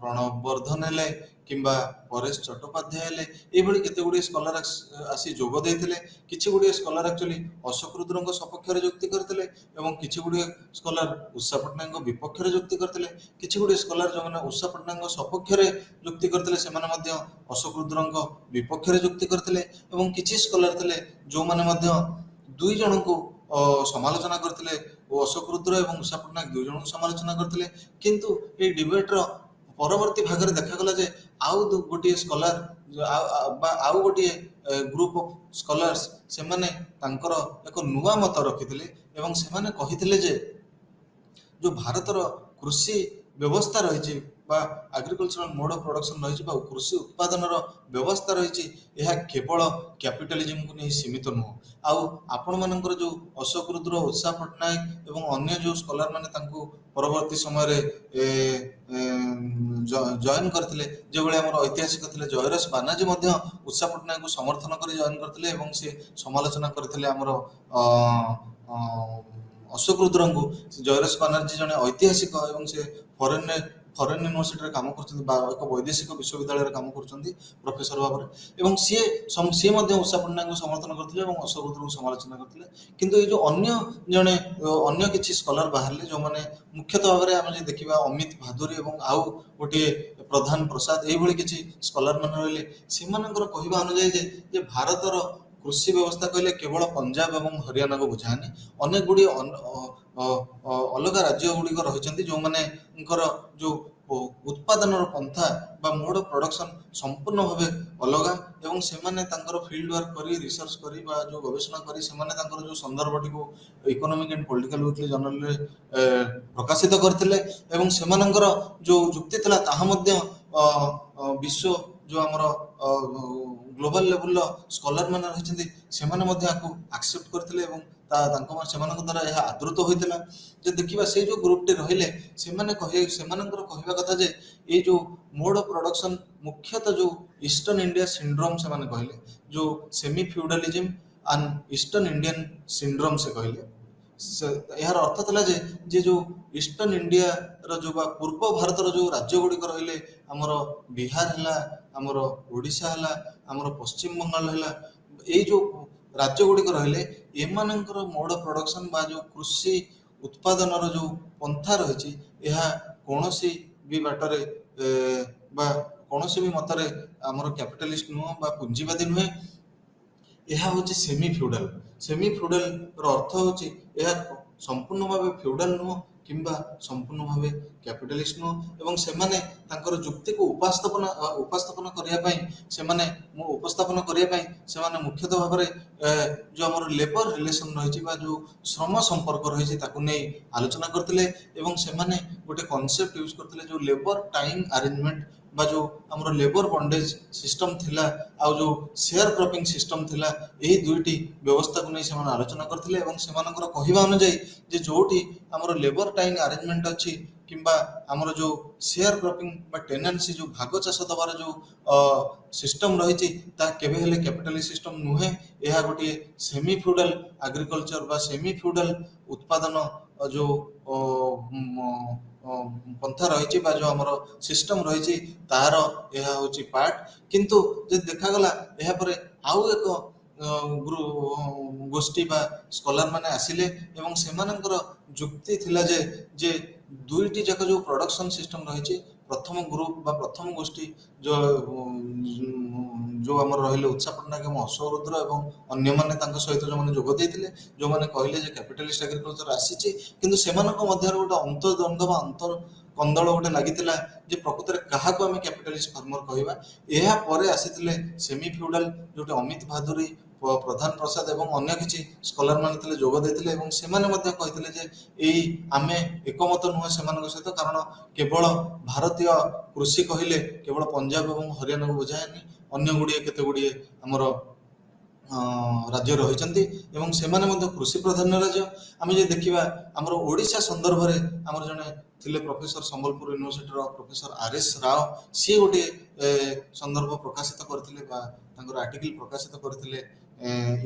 ପ୍ରଣବ ବର୍ଦ୍ଧନ ହେଲେ କିମ୍ବା ପରେଶ ଚଟ୍ଟୋପାଧ୍ୟାୟ ହେଲେ, ଏଇଭଳି କେତେ ଗୁଡ଼ିଏ ସ୍କଲାର ଆସି ଯୋଗ ଦେଇଥିଲେ। କିଛି ଗୁଡ଼ିଏ ସ୍କଲାର ଆକ୍ଚୁଆଲି ଅଶୋକ ରୁଦ୍ରଙ୍କ ସପକ୍ଷରେ ଯୁକ୍ତି କରିଥିଲେ ଏବଂ କିଛି ଗୁଡ଼ିଏ ସ୍କଲାର ଉଷା ପଟ୍ଟନାୟକଙ୍କ ବିପକ୍ଷରେ ଯୁକ୍ତି କରିଥିଲେ। କିଛି ଗୁଡ଼ିଏ ସ୍କଲାର ଯେଉଁମାନେ ଉଷା ପଟ୍ଟନାୟକଙ୍କ ସପକ୍ଷରେ ଯୁକ୍ତି କରିଥିଲେ ସେମାନେ ମଧ୍ୟ ଅଶୋକ ରୁଦ୍ରଙ୍କ ବିପକ୍ଷରେ ଯୁକ୍ତି କରିଥିଲେ ଏବଂ କିଛି ସ୍କଲାର ଥିଲେ ଯେଉଁମାନେ ମଧ୍ୟ ଦୁଇ ଜଣଙ୍କୁ ସମାଲୋଚନା କରିଥିଲେ ଓ ଅଶୋକ ରୁଦ୍ର ଏବଂ ଉଷା ପଟ୍ଟନାୟକ ଦୁଇ ଜଣଙ୍କୁ ସମାଲୋଚନା କରିଥିଲେ। କିନ୍ତୁ ଏହି ଡିବେଟର ପରବର୍ତ୍ତୀ ଭାଗରେ ଦେଖାଗଲା ଯେ ଆଉ ଗୋଟିଏ ସ୍କଲାର ବା ଆଉ ଗୋଟିଏ ଗ୍ରୁପ ଅଫ୍ ସ୍କଲାର୍ସ ସେମାନେ ତାଙ୍କର ଏକ ନୂଆ ମତ ରଖିଥିଲେ ଏବଂ ସେମାନେ କହିଥିଲେ ଯେ ଯେଉଁ ଭାରତର କୃଷି ବ୍ୟବସ୍ଥା ରହିଛି ବା ଆଗ୍ରିକଲଚରାଲ ମୋଡ ଅଫ୍ ପ୍ରଡକ୍ସନ ରହିଛି ବା କୃଷି ଉତ୍ପାଦନର ବ୍ୟବସ୍ଥା ରହିଛି ଏହା କେବଳ କ୍ୟାପିଟାଲିଜିମକୁ ନେଇ ସୀମିତ ନୁହଁ। ଆଉ ଆପଣମାନଙ୍କର ଯେଉଁ ଅଶୋକ ରୁଦ୍ର, ଉଷା ପଟ୍ଟନାୟକ ଏବଂ ଅନ୍ୟ ଯେଉଁ ସ୍କଲାର ମାନେ ତାଙ୍କୁ ପରବର୍ତ୍ତୀ ସମୟରେ ଜଏନ୍ କରିଥିଲେ, ଯେଉଁଭଳି ଆମର ଐତିହାସିକ ଥିଲେ ଜୟରସ ବାନାର୍ଜୀ ମଧ୍ୟ ଉଷା ପଟ୍ଟନାୟକଙ୍କୁ ସମର୍ଥନ କରି ଜଏନ୍ କରିଥିଲେ ଏବଂ ସେ ସମାଲୋଚନା କରିଥିଲେ ଆମର ଅଶୋକ ରୁଦ୍ରଙ୍କୁ। ଜୟରସ ବାନାର୍ଜୀ ଜଣେ ଐତିହାସିକ ଏବଂ ସେ ଫରେନରେ ଫରେନ୍ ୟୁନିଭର୍ସିଟିରେ କାମ କରୁଛନ୍ତି ବା ଏକ ବୈଦେଶିକ ବିଶ୍ୱବିଦ୍ୟାଳୟରେ କାମ କରୁଛନ୍ତି ପ୍ରଫେସର ଭାବରେ ଏବଂ ସିଏ ମଧ୍ୟ ଉଷା ପଟ୍ଟନାୟକଙ୍କୁ ସମର୍ଥନ କରିଥିଲେ ଏବଂ ଅଶୋକ ରୁଦ୍ରଙ୍କୁ ସମାଲୋଚନା କରିଥିଲେ। କିନ୍ତୁ ଏଇ ଯୋଉ ଅନ୍ୟ କିଛି ସ୍କଲାର ବାହାରିଲେ ଯୋଉମାନେ ମୁଖ୍ୟତଃ ଭାବରେ ଆମେ ଯଦି ଦେଖିବା ଅମିତ ଭାଦୁରୀ ଏବଂ ଆଉ ଗୋଟିଏ ପ୍ରଧାନ ପ୍ରସାଦ ଏଇଭଳି କିଛି ସ୍କଲାର ମାନେ ରହିଲେ ସେମାନଙ୍କର କହିବା ଅନୁଯାୟୀ ଯେ ଭାରତର କୃଷି ବ୍ୟବସ୍ଥା କହିଲେ କେବଳ ପଞ୍ଜାବ ଏବଂ ହରିୟାଣାକୁ ବୁଝାଏନି। ଅନେକ ଗୁଡ଼ିଏ ଅଲଗା ରାଜ୍ୟ ଗୁଡ଼ିକ ରହିଛନ୍ତି ଯୋଉମାନଙ୍କର ଯୋଉ ଉତ୍ପାଦନର ପନ୍ଥା ବା ମୋଡ୍ ଅଫ୍ ପ୍ରଡକ୍ସନ ସମ୍ପୂର୍ଣ୍ଣ ଭାବେ ଅଲଗା ଏବଂ ସେମାନେ ତାଙ୍କର ଫିଲ୍ଡ ୱାର୍କ କରି ରିସର୍ଚ୍ଚ କରି ବା ଯୋଉ ଗବେଷଣା କରି ସେମାନେ ତାଙ୍କର ଯୋଉ ସନ୍ଦର୍ଭଟିକୁ ଇକୋନୋମିକ୍ ଆଣ୍ଡ ପଲିଟିକାଲ ୱିକଲି ଜର୍ନାଲରେ ପ୍ରକାଶିତ କରିଥିଲେ ଏବଂ ସେମାନଙ୍କର ଯୋଉ ଯୁକ୍ତି ଥିଲା ତାହା ମଧ୍ୟ ବିଶ୍ୱ ଯୋଉ ଆମର ଗ୍ଲୋବାଲ ଲେଭେଲର ସ୍କଲାର ମାନେ ରହିଛନ୍ତି ସେମାନେ ମଧ୍ୟ ଆକୁ ଆକ୍ସେପ୍ଟ କରିଥିଲେ ଏବଂ ସେମାନଙ୍କ ଦ୍ୱାରା ଏହା ଆଦୃତ ହୋଇଥିଲା। ଯେ ଦେଖିବା ସେଇ ଯୋଉ ଗ୍ରୁପଟି ରହିଲେ ସେମାନଙ୍କର କହିବା କଥା ଯେ ଏଇ ଯୋଉ ମୋଡ୍ ଅଫ୍ ପ୍ରଡକ୍ସନ ମୁଖ୍ୟତଃ ଯୋଉ ଇଷ୍ଟର୍ନ ଇଣ୍ଡିଆ ସିଣ୍ଡ୍ରୋମ୍ ସେମାନେ କହିଲେ, ଯୋଉ ସେମି ଫ୍ୟୁଡାଲିଜିମ୍ ଆଣ୍ଡ ଇଷ୍ଟର୍ନ ଇଣ୍ଡିଆନ ସିଣ୍ଡ୍ରୋମ୍ ସେ କହିଲେ। ଏହାର ଅର୍ଥ ଥିଲା ଯେ ଯୋଉ ଇଷ୍ଟର୍ନ ଇଣ୍ଡିଆର ଯୋଉ ବା ପୂର୍ବ ଭାରତର ଯୋଉ ରାଜ୍ୟ ଗୁଡ଼ିକ ରହିଲେ ଆମର ବିହାର ହେଲା, ଆମର ଓଡ଼ିଶା ହେଲା, ଆମର ପଶ୍ଚିମବଙ୍ଗାଳ ହେଲା, ଏଇ ଯୋଉ ରାଜ୍ୟ ଗୁଡ଼ିକ ରହିଲେ ଏମାନଙ୍କର ମୋଡ୍ ଅଫ୍ ପ୍ରଡକ୍ସନ ବା ଯୋଉ କୃଷି ଉତ୍ପାଦନର ଯୋଉ ପନ୍ଥା ରହିଛି ଏହା କୌଣସି ବି ବାଟରେ ବା କୌଣସି ବି ମତରେ ଆମର କ୍ୟାପିଟାଲିଷ୍ଟ ନୁହଁ ବା ପୁଞ୍ଜିବାଦୀ ନୁହେଁ। ଏହା ହେଉଛି ସେମି ଫ୍ୟୁଡାଲ। ସେମି ଫ୍ୟୁଡାଲର ଅର୍ଥ ହେଉଛି ଏହା ସମ୍ପୂର୍ଣ୍ଣ ଭାବେ ଫ୍ୟୁଡାଲ ନୁହଁ କିମ୍ବା ସମ୍ପୂର୍ଣ୍ଣ ଭାବେ କ୍ୟାପିଟାଲିଷ୍ଟ ନୁହଁ ଏବଂ ସେମାନେ ତାଙ୍କର ଯୁକ୍ତିକୁ ଉପସ୍ଥାପନ କରିବା ପାଇଁ ସେମାନେ ମୁଖ୍ୟତଃ ଭାବରେ ଯୋଉ ଆମର ଲେବର ରିଲେସନ ରହିଛି ବା ଯୋଉ ଶ୍ରମ ସମ୍ପର୍କ ରହିଛି ତାକୁ ନେଇ ଆଲୋଚନା କରିଥିଲେ ଏବଂ ସେମାନେ ଗୋଟେ କନସେପ୍ଟ ୟୁଜ କରିଥିଲେ ଯୋଉ ଲେବର ଟାଇମ ଆରେଞ୍ଜମେଣ୍ଟ ବା ଯୋଉ ଆମର ଲେବର ବଣ୍ଡେଜ ସିଷ୍ଟମ ଥିଲା ଆଉ ଯୋଉ ସେୟାର କ୍ରପିଂ ସିଷ୍ଟମ ଥିଲା ଏହି ଦୁଇଟି ବ୍ୟବସ୍ଥାକୁ ନେଇ ସେମାନେ ଆଲୋଚନା କରିଥିଲେ ଏବଂ ସେମାନଙ୍କର କହିବା ଅନୁଯାୟୀ ଯେ ଯୋଉଠି ଆମର ଲେବର ଟାଇମ ଆରେଞ୍ଜମେଣ୍ଟ ଅଛି କିମ୍ବା ଆମର ଯୋଉ ସେୟାର କ୍ରପିଂ ବା ଟେନାନ୍ସି ଯୋଉ ଭାଗ ଚାଷ ଦବାର ଯୋଉ ସିଷ୍ଟମ ରହିଛି ତାହା କେବେ ହେଲେ କ୍ୟାପିଟାଲିଷ୍ଟ ସିଷ୍ଟମ ନୁହେଁ। ଏହା ଗୋଟିଏ ସେମି ଫ୍ୟୁଡାଲ ଆଗ୍ରିକଲଚର ବା ସେମି ଫ୍ୟୁଡାଲ ଉତ୍ପାଦନ ଯୋଉ ପନ୍ଥା ରହିଛି ବା ଯୋଉ ଆମର ସିଷ୍ଟମ ରହିଛି ତାହାର ଏହା ହେଉଛି ପାର୍ଟ। କିନ୍ତୁ ଯଦି ଦେଖାଗଲା ଏହାପରେ ଆଉ ଏକ ଗୋଷ୍ଠୀ ବା ସ୍କଲାର ମାନେ ଆସିଲେ ଏବଂ ସେମାନଙ୍କର ଯୁକ୍ତି ଥିଲା ଯେ ଦୁଇଟି ଯାକ ଯୋଉ ପ୍ରଡକ୍ସନ ସିଷ୍ଟମ ରହିଛି ପ୍ରଥମ ଗ୍ରୁପ ବା ପ୍ରଥମ ଗୋଷ୍ଠୀ ଯୋଉ ଆମର ରହିଲେ ଉତ୍ସା ପଟ୍ଟନାୟକ ଏବଂ ଅଶୋକ ରୁଦ୍ର ଏବଂ ଅନ୍ୟମାନେ ତାଙ୍କ ସହିତ ଯୋଉମାନେ ଯୋଗ ଦେଇଥିଲେ ଯୋଉମାନେ କହିଲେ ଯେ କ୍ୟାପିଟାଲିଷ୍ଟ ଆଗ୍ରିକଲଚର ଆସିଛି କିନ୍ତୁ ସେମାନଙ୍କ ମଧ୍ୟରେ ଗୋଟେ ଅନ୍ତର୍ଦ୍ୱନ୍ଦ୍ୱ ବା କନ୍ଦଳ ଗୋଟେ ଲାଗିଥିଲା ଯେ ପ୍ରକୃତରେ କାହାକୁ ଆମେ କ୍ୟାପିଟାଲିଷ୍ଟ ଫାର୍ମର କହିବା। ଏହା ପରେ ଆସିଥିଲେ ସେମି ଫ୍ୟୁଡାଲ ଯୋଉଠି ଅମିତ ଭାଦୁରୀ ପ୍ରଧାନ ପ୍ରସାଦ ଏବଂ ଅନ୍ୟ କିଛି ସ୍କଲାର ମାନେ ଥିଲେ ଯୋଗ ଦେଇଥିଲେ ଏବଂ ସେମାନେ ମଧ୍ୟ କହିଥିଲେ ଯେ ଆମେ ଏକମତ ନୁହେଁ ସେମାନଙ୍କ ସହିତ କାରଣ କେବଳ ଭାରତୀୟ କୃଷି କହିଲେ କେବଳ ପଞ୍ଜାବ ଏବଂ ହରିୟାଣାକୁ ବୁଝାଏନି ଅନ୍ୟ କେତେ ଗୁଡ଼ିଏ ଆମର ରାଜ୍ୟ ରହିଛନ୍ତି ଏବଂ ସେମାନେ ମଧ୍ୟ କୃଷି ପ୍ରଧାନ ରାଜ୍ୟ। ଆମେ ଯଦି ଦେଖିବା ଆମର ଓଡ଼ିଶା ସନ୍ଦର୍ଭରେ ଆମର ଜଣେ ଥିଲେ ପ୍ରଫେସର ସମ୍ବଲପୁର ୟୁନିଭର୍ସିଟିର ପ୍ରଫେସର RS ରାଓ ସିଏ ଗୋଟିଏ ସନ୍ଦର୍ଭ ପ୍ରକାଶିତ କରିଥିଲେ ବା ତାଙ୍କର ଆର୍ଟିକଲ ପ୍ରକାଶିତ କରିଥିଲେ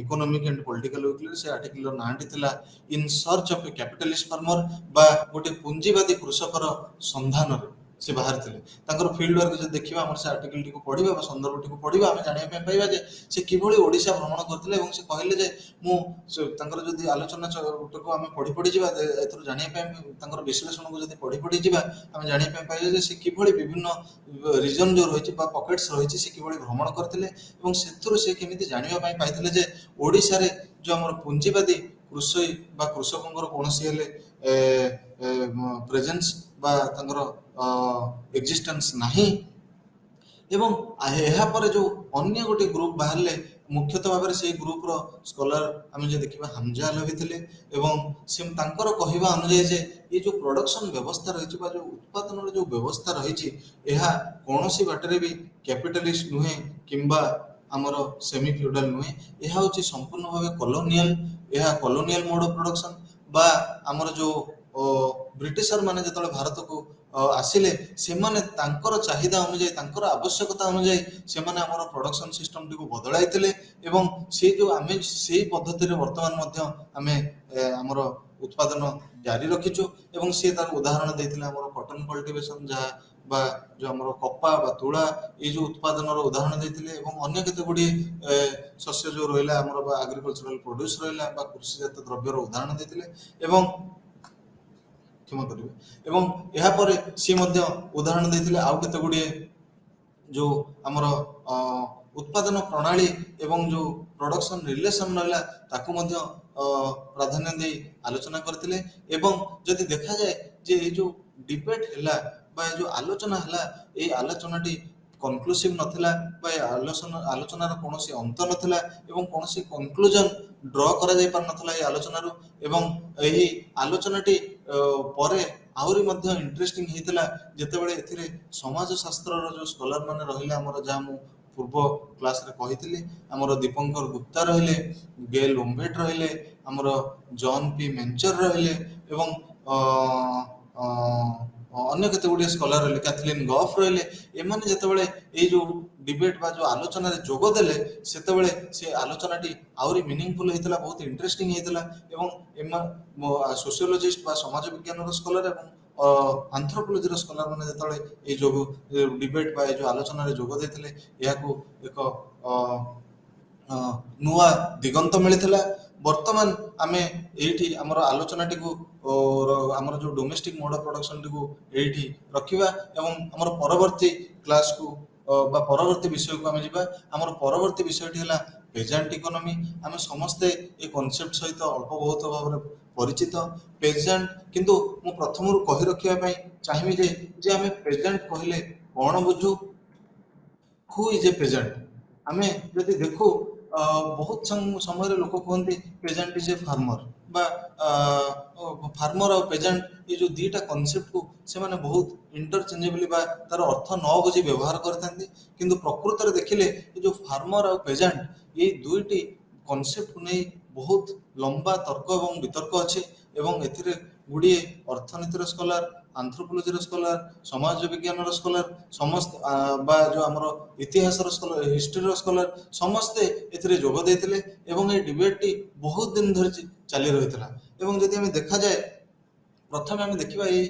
ଇକୋନୋମିକ୍ ଆଣ୍ଡ ପଲିଟିକାଲ ୱିକଲି। ସେ ଆର୍ଟିକଲର ନାଁଟି ଥିଲା in search of a capitalist farmer ବା ଗୋଟେ ପୁଞ୍ଜିବାଦୀ କୃଷକର ସନ୍ଧାନରେ ସେ ବାହାରିଥିଲେ। ତାଙ୍କର ଫିଲ୍ଡ ୱାର୍କ ଯଦି ଦେଖିବା ଆମର ସେ ଆର୍ଟିକଲଟିକୁ ପଢିବା ବା ସନ୍ଦର୍ଭଟିକୁ ପଢିବା ଆମେ ଜାଣିବା ପାଇଁ ପାଇବା ଯେ ସେ କିଭଳି ଓଡ଼ିଶା ଭ୍ରମଣ କରିଥିଲେ ଏବଂ ସେ କହିଲେ ଯେ ତାଙ୍କର ଯଦି ଆଲୋଚନାଟାକୁ ଆମେ ପଢି ଯିବା ଏଥିରୁ ଜାଣିବା ପାଇଁ ତାଙ୍କର ବିଶ୍ଳେଷଣକୁ ଯଦି ପଢି ଯିବା ଆମେ ଜାଣିବା ପାଇଁ ପାଇବା ଯେ ସେ କିଭଳି ବିଭିନ୍ନ ରିଜନ ଯୋଉ ରହିଛି ବା ପକେଟ୍ସ ରହିଛି ସେ କିଭଳି ଭ୍ରମଣ କରିଥିଲେ ଏବଂ ସେଥିରୁ ସେ କେମିତି ଜାଣିବା ପାଇଁ ପାଇଥିଲେ ଯେ ଓଡ଼ିଶାରେ ଯୋଉ ଆମର ପୁଞ୍ଜିବାଦୀ କୃଷି ବା କୃଷକଙ୍କର କୌଣସି ହେଲେ ପ୍ରେଜେନ୍ସ ବା ତାଙ୍କର ଏକ୍ଜିଷ୍ଟେନ୍ସ ନାହିଁ। ଏବଂ ଏହାପରେ ଯୋଉ ଅନ୍ୟ ଗୋଟେ ଗ୍ରୁପ ବାହାରିଲେ ମୁଖ୍ୟତଃ ଭାବରେ ସେଇ ଗ୍ରୁପର ସ୍କଲାର ଆମେ ଯଦି ଦେଖିବା ହାମଜା ଆଲଭି ଥିଲେ ଏବଂ ସେ ତାଙ୍କର କହିବା ଅନୁଯାୟୀ ଯେ ଏ ଯୋଉ ପ୍ରଡକ୍ସନ ବ୍ୟବସ୍ଥା ରହିଛି ବା ଯୋଉ ଉତ୍ପାଦନର ଯୋଉ ବ୍ୟବସ୍ଥା ରହିଛି ଏହା କୌଣସି ବାଟରେ ବି କ୍ୟାପିଟାଲିଷ୍ଟ ନୁହେଁ କିମ୍ବା ଆମର ସେମି ଫ୍ୟୁଡାଲ ନୁହେଁ। ଏହା ହେଉଛି ସମ୍ପୂର୍ଣ୍ଣ ଭାବେ କଲୋନିଆଲ। ଏହା କଲୋନିଆଲ ମୋଡ ଅଫ ପ୍ରଡକ୍ସନ ବା ଆମର ଯୋଉ ବ୍ରିଟିଶର ମାନେ ଯେତେବେଳେ ଭାରତକୁ ଆସିଲେ ସେମାନେ ତାଙ୍କର ଚାହିଦା ଅନୁଯାୟୀ ତାଙ୍କର ଆବଶ୍ୟକତା ଅନୁଯାୟୀ ସେମାନେ ଆମର ପ୍ରଡକ୍ସନ ସିଷ୍ଟମଟିକୁ ବଦଳାଇଥିଲେ ଏବଂ ସେ ଯେଉଁ ଆମେ ସେଇ ପଦ୍ଧତିରେ ବର୍ତ୍ତମାନ ମଧ୍ୟ ଆମେ ଆମର ଉତ୍ପାଦନ ଜାରି ରଖିଛୁ ଏବଂ ସିଏ ତାର ଉଦାହରଣ ଦେଇଥିଲେ ଆମର କଟନ କଲ୍ଟିଭେସନ ଯାହା ବା ଯେଉଁ ଆମର କପା ବା ତୁଳା ଏଇ ଯେଉଁ ଉତ୍ପାଦନର ଉଦାହରଣ ଦେଇଥିଲେ ଏବଂ ଅନ୍ୟ କେତେ ଗୁଡ଼ିଏ ଶସ୍ୟ ଯେଉଁ ରହିଲା ଆମର ବା ଆଗ୍ରିକଲଚରାଲ ପ୍ରଡ୍ୟୁସ୍ ରହିଲା ବା କୃଷିଜାତ ଦ୍ରବ୍ୟର ଉଦାହରଣ ଦେଇଥିଲେ ଏବଂ କ୍ଷମା କରିବେ ଏବଂ ଏହାପରେ ସିଏ ମଧ୍ୟ ଉଦାହରଣ ଦେଇଥିଲେ ଆଉ କେତେ ଗୁଡ଼ିଏ ଯେଉଁ ଆମର ଉତ୍ପାଦନ ପ୍ରଣାଳୀ ଏବଂ ଯେଉଁ ପ୍ରଡକ୍ସନ ରିଲେସନ ରହିଲା ତାକୁ ମଧ୍ୟ ପ୍ରାଧାନ୍ୟ ଦେଇ ଆଲୋଚନା କରିଥିଲେ ଏବଂ ଯଦି ଦେଖାଯାଏ ଯେ ଏଇ ଯେଉଁ ଡିବେଟ୍ ହେଲା ବା ଏ ଯେଉଁ ଆଲୋଚନା ହେଲା ଏଇ ଆଲୋଚନାଟି କନକ୍ଲୁସିଭ ନଥିଲା ବା ଏ ଆଲୋଚନାର କୌଣସି ଅନ୍ତ ନଥିଲା ଏବଂ କୌଣସି କନକ୍ଲୁଜନ ଡ୍ର କରାଯାଇ ପାରୁନଥିଲା ଏହି ଆଲୋଚନାରୁ ଏବଂ ଏହି ଆଲୋଚନାଟି ପରେ ଆହୁରି ମଧ୍ୟ ଇଣ୍ଟରେଷ୍ଟିଂ ହେଇଥିଲା ଯେତେବେଳେ ଏଥିରେ ସମାଜ ଶାସ୍ତ୍ରର ଯେଉଁ ସ୍କଲାର ମାନେ ରହିଲେ ଆମର ଯାହା ମୁଁ ପୂର୍ବ କ୍ଲାସରେ କହିଥିଲି ଆମର ଦୀପଙ୍କର ଗୁପ୍ତା ରହିଲେ, ଗେଲ୍ ଓମ୍ବେଟ ରହିଲେ, ଆମର ଜନ୍ ପି ମେଞ୍ଚର ରହିଲେ ଏବଂ ଅନ୍ୟ କେତେ ଗୁଡ଼ିଏ ସ୍କଲାର ରହିଲେ, କ୍ୟାଥଲିନ୍ ଗଫ୍ ରହିଲେ। ଏମାନେ ଯେତେବେଳେ ଏଇ ଯେଉଁ ଡିବେଟ୍ ବା ଯେଉଁ ଆଲୋଚନାରେ ଯୋଗ ଦେଲେ ସେତେବେଳେ ସେ ଆଲୋଚନାଟି ଆହୁରି ମିନିଂଫୁଲ୍ ହେଇଥିଲା, ବହୁତ ଇଣ୍ଟରେଷ୍ଟିଂ ହେଇଥିଲା ଏବଂ ସୋସିଓଲୋଜିଷ୍ଟ ବା ସମାଜ ବିଜ୍ଞାନର ସ୍କଲାର ଏବଂ ଆନ୍ଥ୍ରୋପୋଲୋଜିର ସ୍କଲାର ମାନେ ଯେତେବେଳେ ଏଇ ଯୋଗ ଡିବେଟ୍ ବା ଏଇ ଯେଉଁ ଆଲୋଚନାରେ ଯୋଗ ଦେଇଥିଲେ ଏହାକୁ ଏକ ନୂଆ ଦିଗନ୍ତ ମିଳିଥିଲା। ବର୍ତ୍ତମାନ ଆମେ ଏଇଠି ଆମର ଆଲୋଚନାଟିକୁ ଆମର ଯେଉଁ ଡୋମେଷ୍ଟିକ୍ ମୋଡ୍ ଅଫ୍ ପ୍ରଡକ୍ସନଟିକୁ ଏଇଠି ରଖିବା ଏବଂ ଆମର ପରବର୍ତ୍ତୀ କ୍ଲାସକୁ ବା ପରବର୍ତ୍ତୀ ବିଷୟକୁ ଆମେ ଯିବା। ଆମର ପରବର୍ତ୍ତୀ ବିଷୟଟି ହେଲା ପେଜାଣ୍ଟ ଇକୋନୋମି। ଆମେ ସମସ୍ତେ ଏ କନସେପ୍ଟ ସହିତ ଅଳ୍ପ ବହୁତ ଭାବରେ ପରିଚିତ। ପେଜାଣ୍ଟ କିନ୍ତୁ ମୁଁ ପ୍ରଥମରୁ କହି ରଖିବା ପାଇଁ ଚାହିଁବି ଯେ ଆମେ ପେଜାଣ୍ଟ କହିଲେ କ'ଣ ବୁଝୁ? Who is a peasant? ଆମେ ଯଦି ଦେଖୁ ବହୁତ ସମୟରେ ଲୋକ କୁହନ୍ତି ପେଜାଣ୍ଟ ଇଜ୍ ଏ ଫାର୍ମର ବା ଫାର୍ମର ଆଉ ପେଜାଣ୍ଟ ଏ ଯେଉଁ ଦୁଇଟା କନସେପ୍ଟକୁ ସେମାନେ ବହୁତ ଇଣ୍ଟରଚେଞ୍ଜେବଲି ବା ତାର ଅର୍ଥ ନ ବୁଝି ବ୍ୟବହାର କରିଥାନ୍ତି କିନ୍ତୁ ପ୍ରକୃତରେ ଦେଖିଲେ ଏ ଯେଉଁ ଫାର୍ମର ଆଉ ପେଜାଣ୍ଟ ଏଇ ଦୁଇଟି କନସେପ୍ଟକୁ ନେଇ ବହୁତ ଲମ୍ବା ତର୍କ ଏବଂ ବିତର୍କ ଅଛି ଏବଂ ଏଥିରେ ଗୁଡ଼ିଏ ଅର୍ଥନୀତିର ସ୍କଲାର, ଆନ୍ଥ୍ରୋପୋଲୋଜିର ସ୍କଲାର, ସମାଜ ବିଜ୍ଞାନର ସ୍କଲାର ସମସ୍ତ ବା ଯେଉଁ ଆମର ଇତିହାସର ସ୍କଲାର, ହିଷ୍ଟ୍ରିର ସ୍କଲାର ସମସ୍ତେ ଏଥିରେ ଯୋଗ ଦେଇଥିଲେ ଏବଂ এই ଡିବେଟଟି ବହୁତ ଦିନ ଧରି ଚାଲି ରହିଥିଲା ଏବଂ ଯଦି ଆମେ ଦେଖାଯାଏ ପ୍ରଥମେ ଆମେ ଦେଖିବା ଏଇ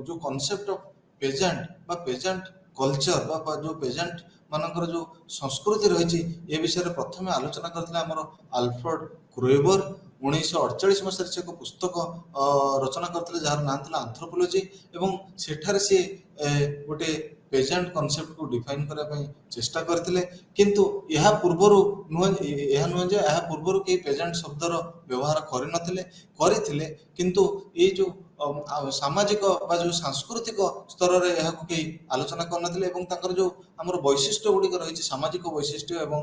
ଯେଉଁ କନସେପ୍ଟ ଅଫ ପେଜାଣ୍ଟ ବା ପେଜାଣ୍ଟ କଲଚର ବା ଯେଉଁ ପେଜାଣ୍ଟ ମାନଙ୍କର ଯେଉଁ ସଂସ୍କୃତି ରହିଛି ଏ ବିଷୟରେ ପ୍ରଥମେ ଆଲୋଚନା କରିଥିଲେ ଆମର ଆଲଫ୍ରେଡ କ୍ରୋଏବର 1948 ମସିହାରେ ସେ ଏକ ପୁସ୍ତକ ରଚନା କରିଥିଲେ ଯାହାର ନାଁ ଥିଲା ଆନ୍ଥ୍ରୋପୋଲୋଜି ଏବଂ ସେଠାରେ ସିଏ ଗୋଟେ ପେଜାଣ୍ଟ କନସେପ୍ଟକୁ ଡିଫାଇନ୍ କରିବା ପାଇଁ ଚେଷ୍ଟା କରିଥିଲେ କିନ୍ତୁ ଏହା ପୂର୍ବରୁ ଏହା ନୁହେଁ ଯେ ଏହା ପୂର୍ବରୁ କେହି ପେଜାଣ୍ଟ ଶବ୍ଦର ବ୍ୟବହାର କରିନଥିଲେ, କରିଥିଲେ କିନ୍ତୁ ଏଇ ଯେଉଁ ସାମାଜିକ ବା ଯେଉଁ ସାଂସ୍କୃତିକ ସ୍ତରରେ ଏହାକୁ କେହି ଆଲୋଚନା କରିନଥିଲେ ଏବଂ ତାଙ୍କର ଯେଉଁ ଆମର ବୈଶିଷ୍ଟ୍ୟ ଗୁଡ଼ିକ ରହିଛି ସାମାଜିକ ବୈଶିଷ୍ଟ୍ୟ ଏବଂ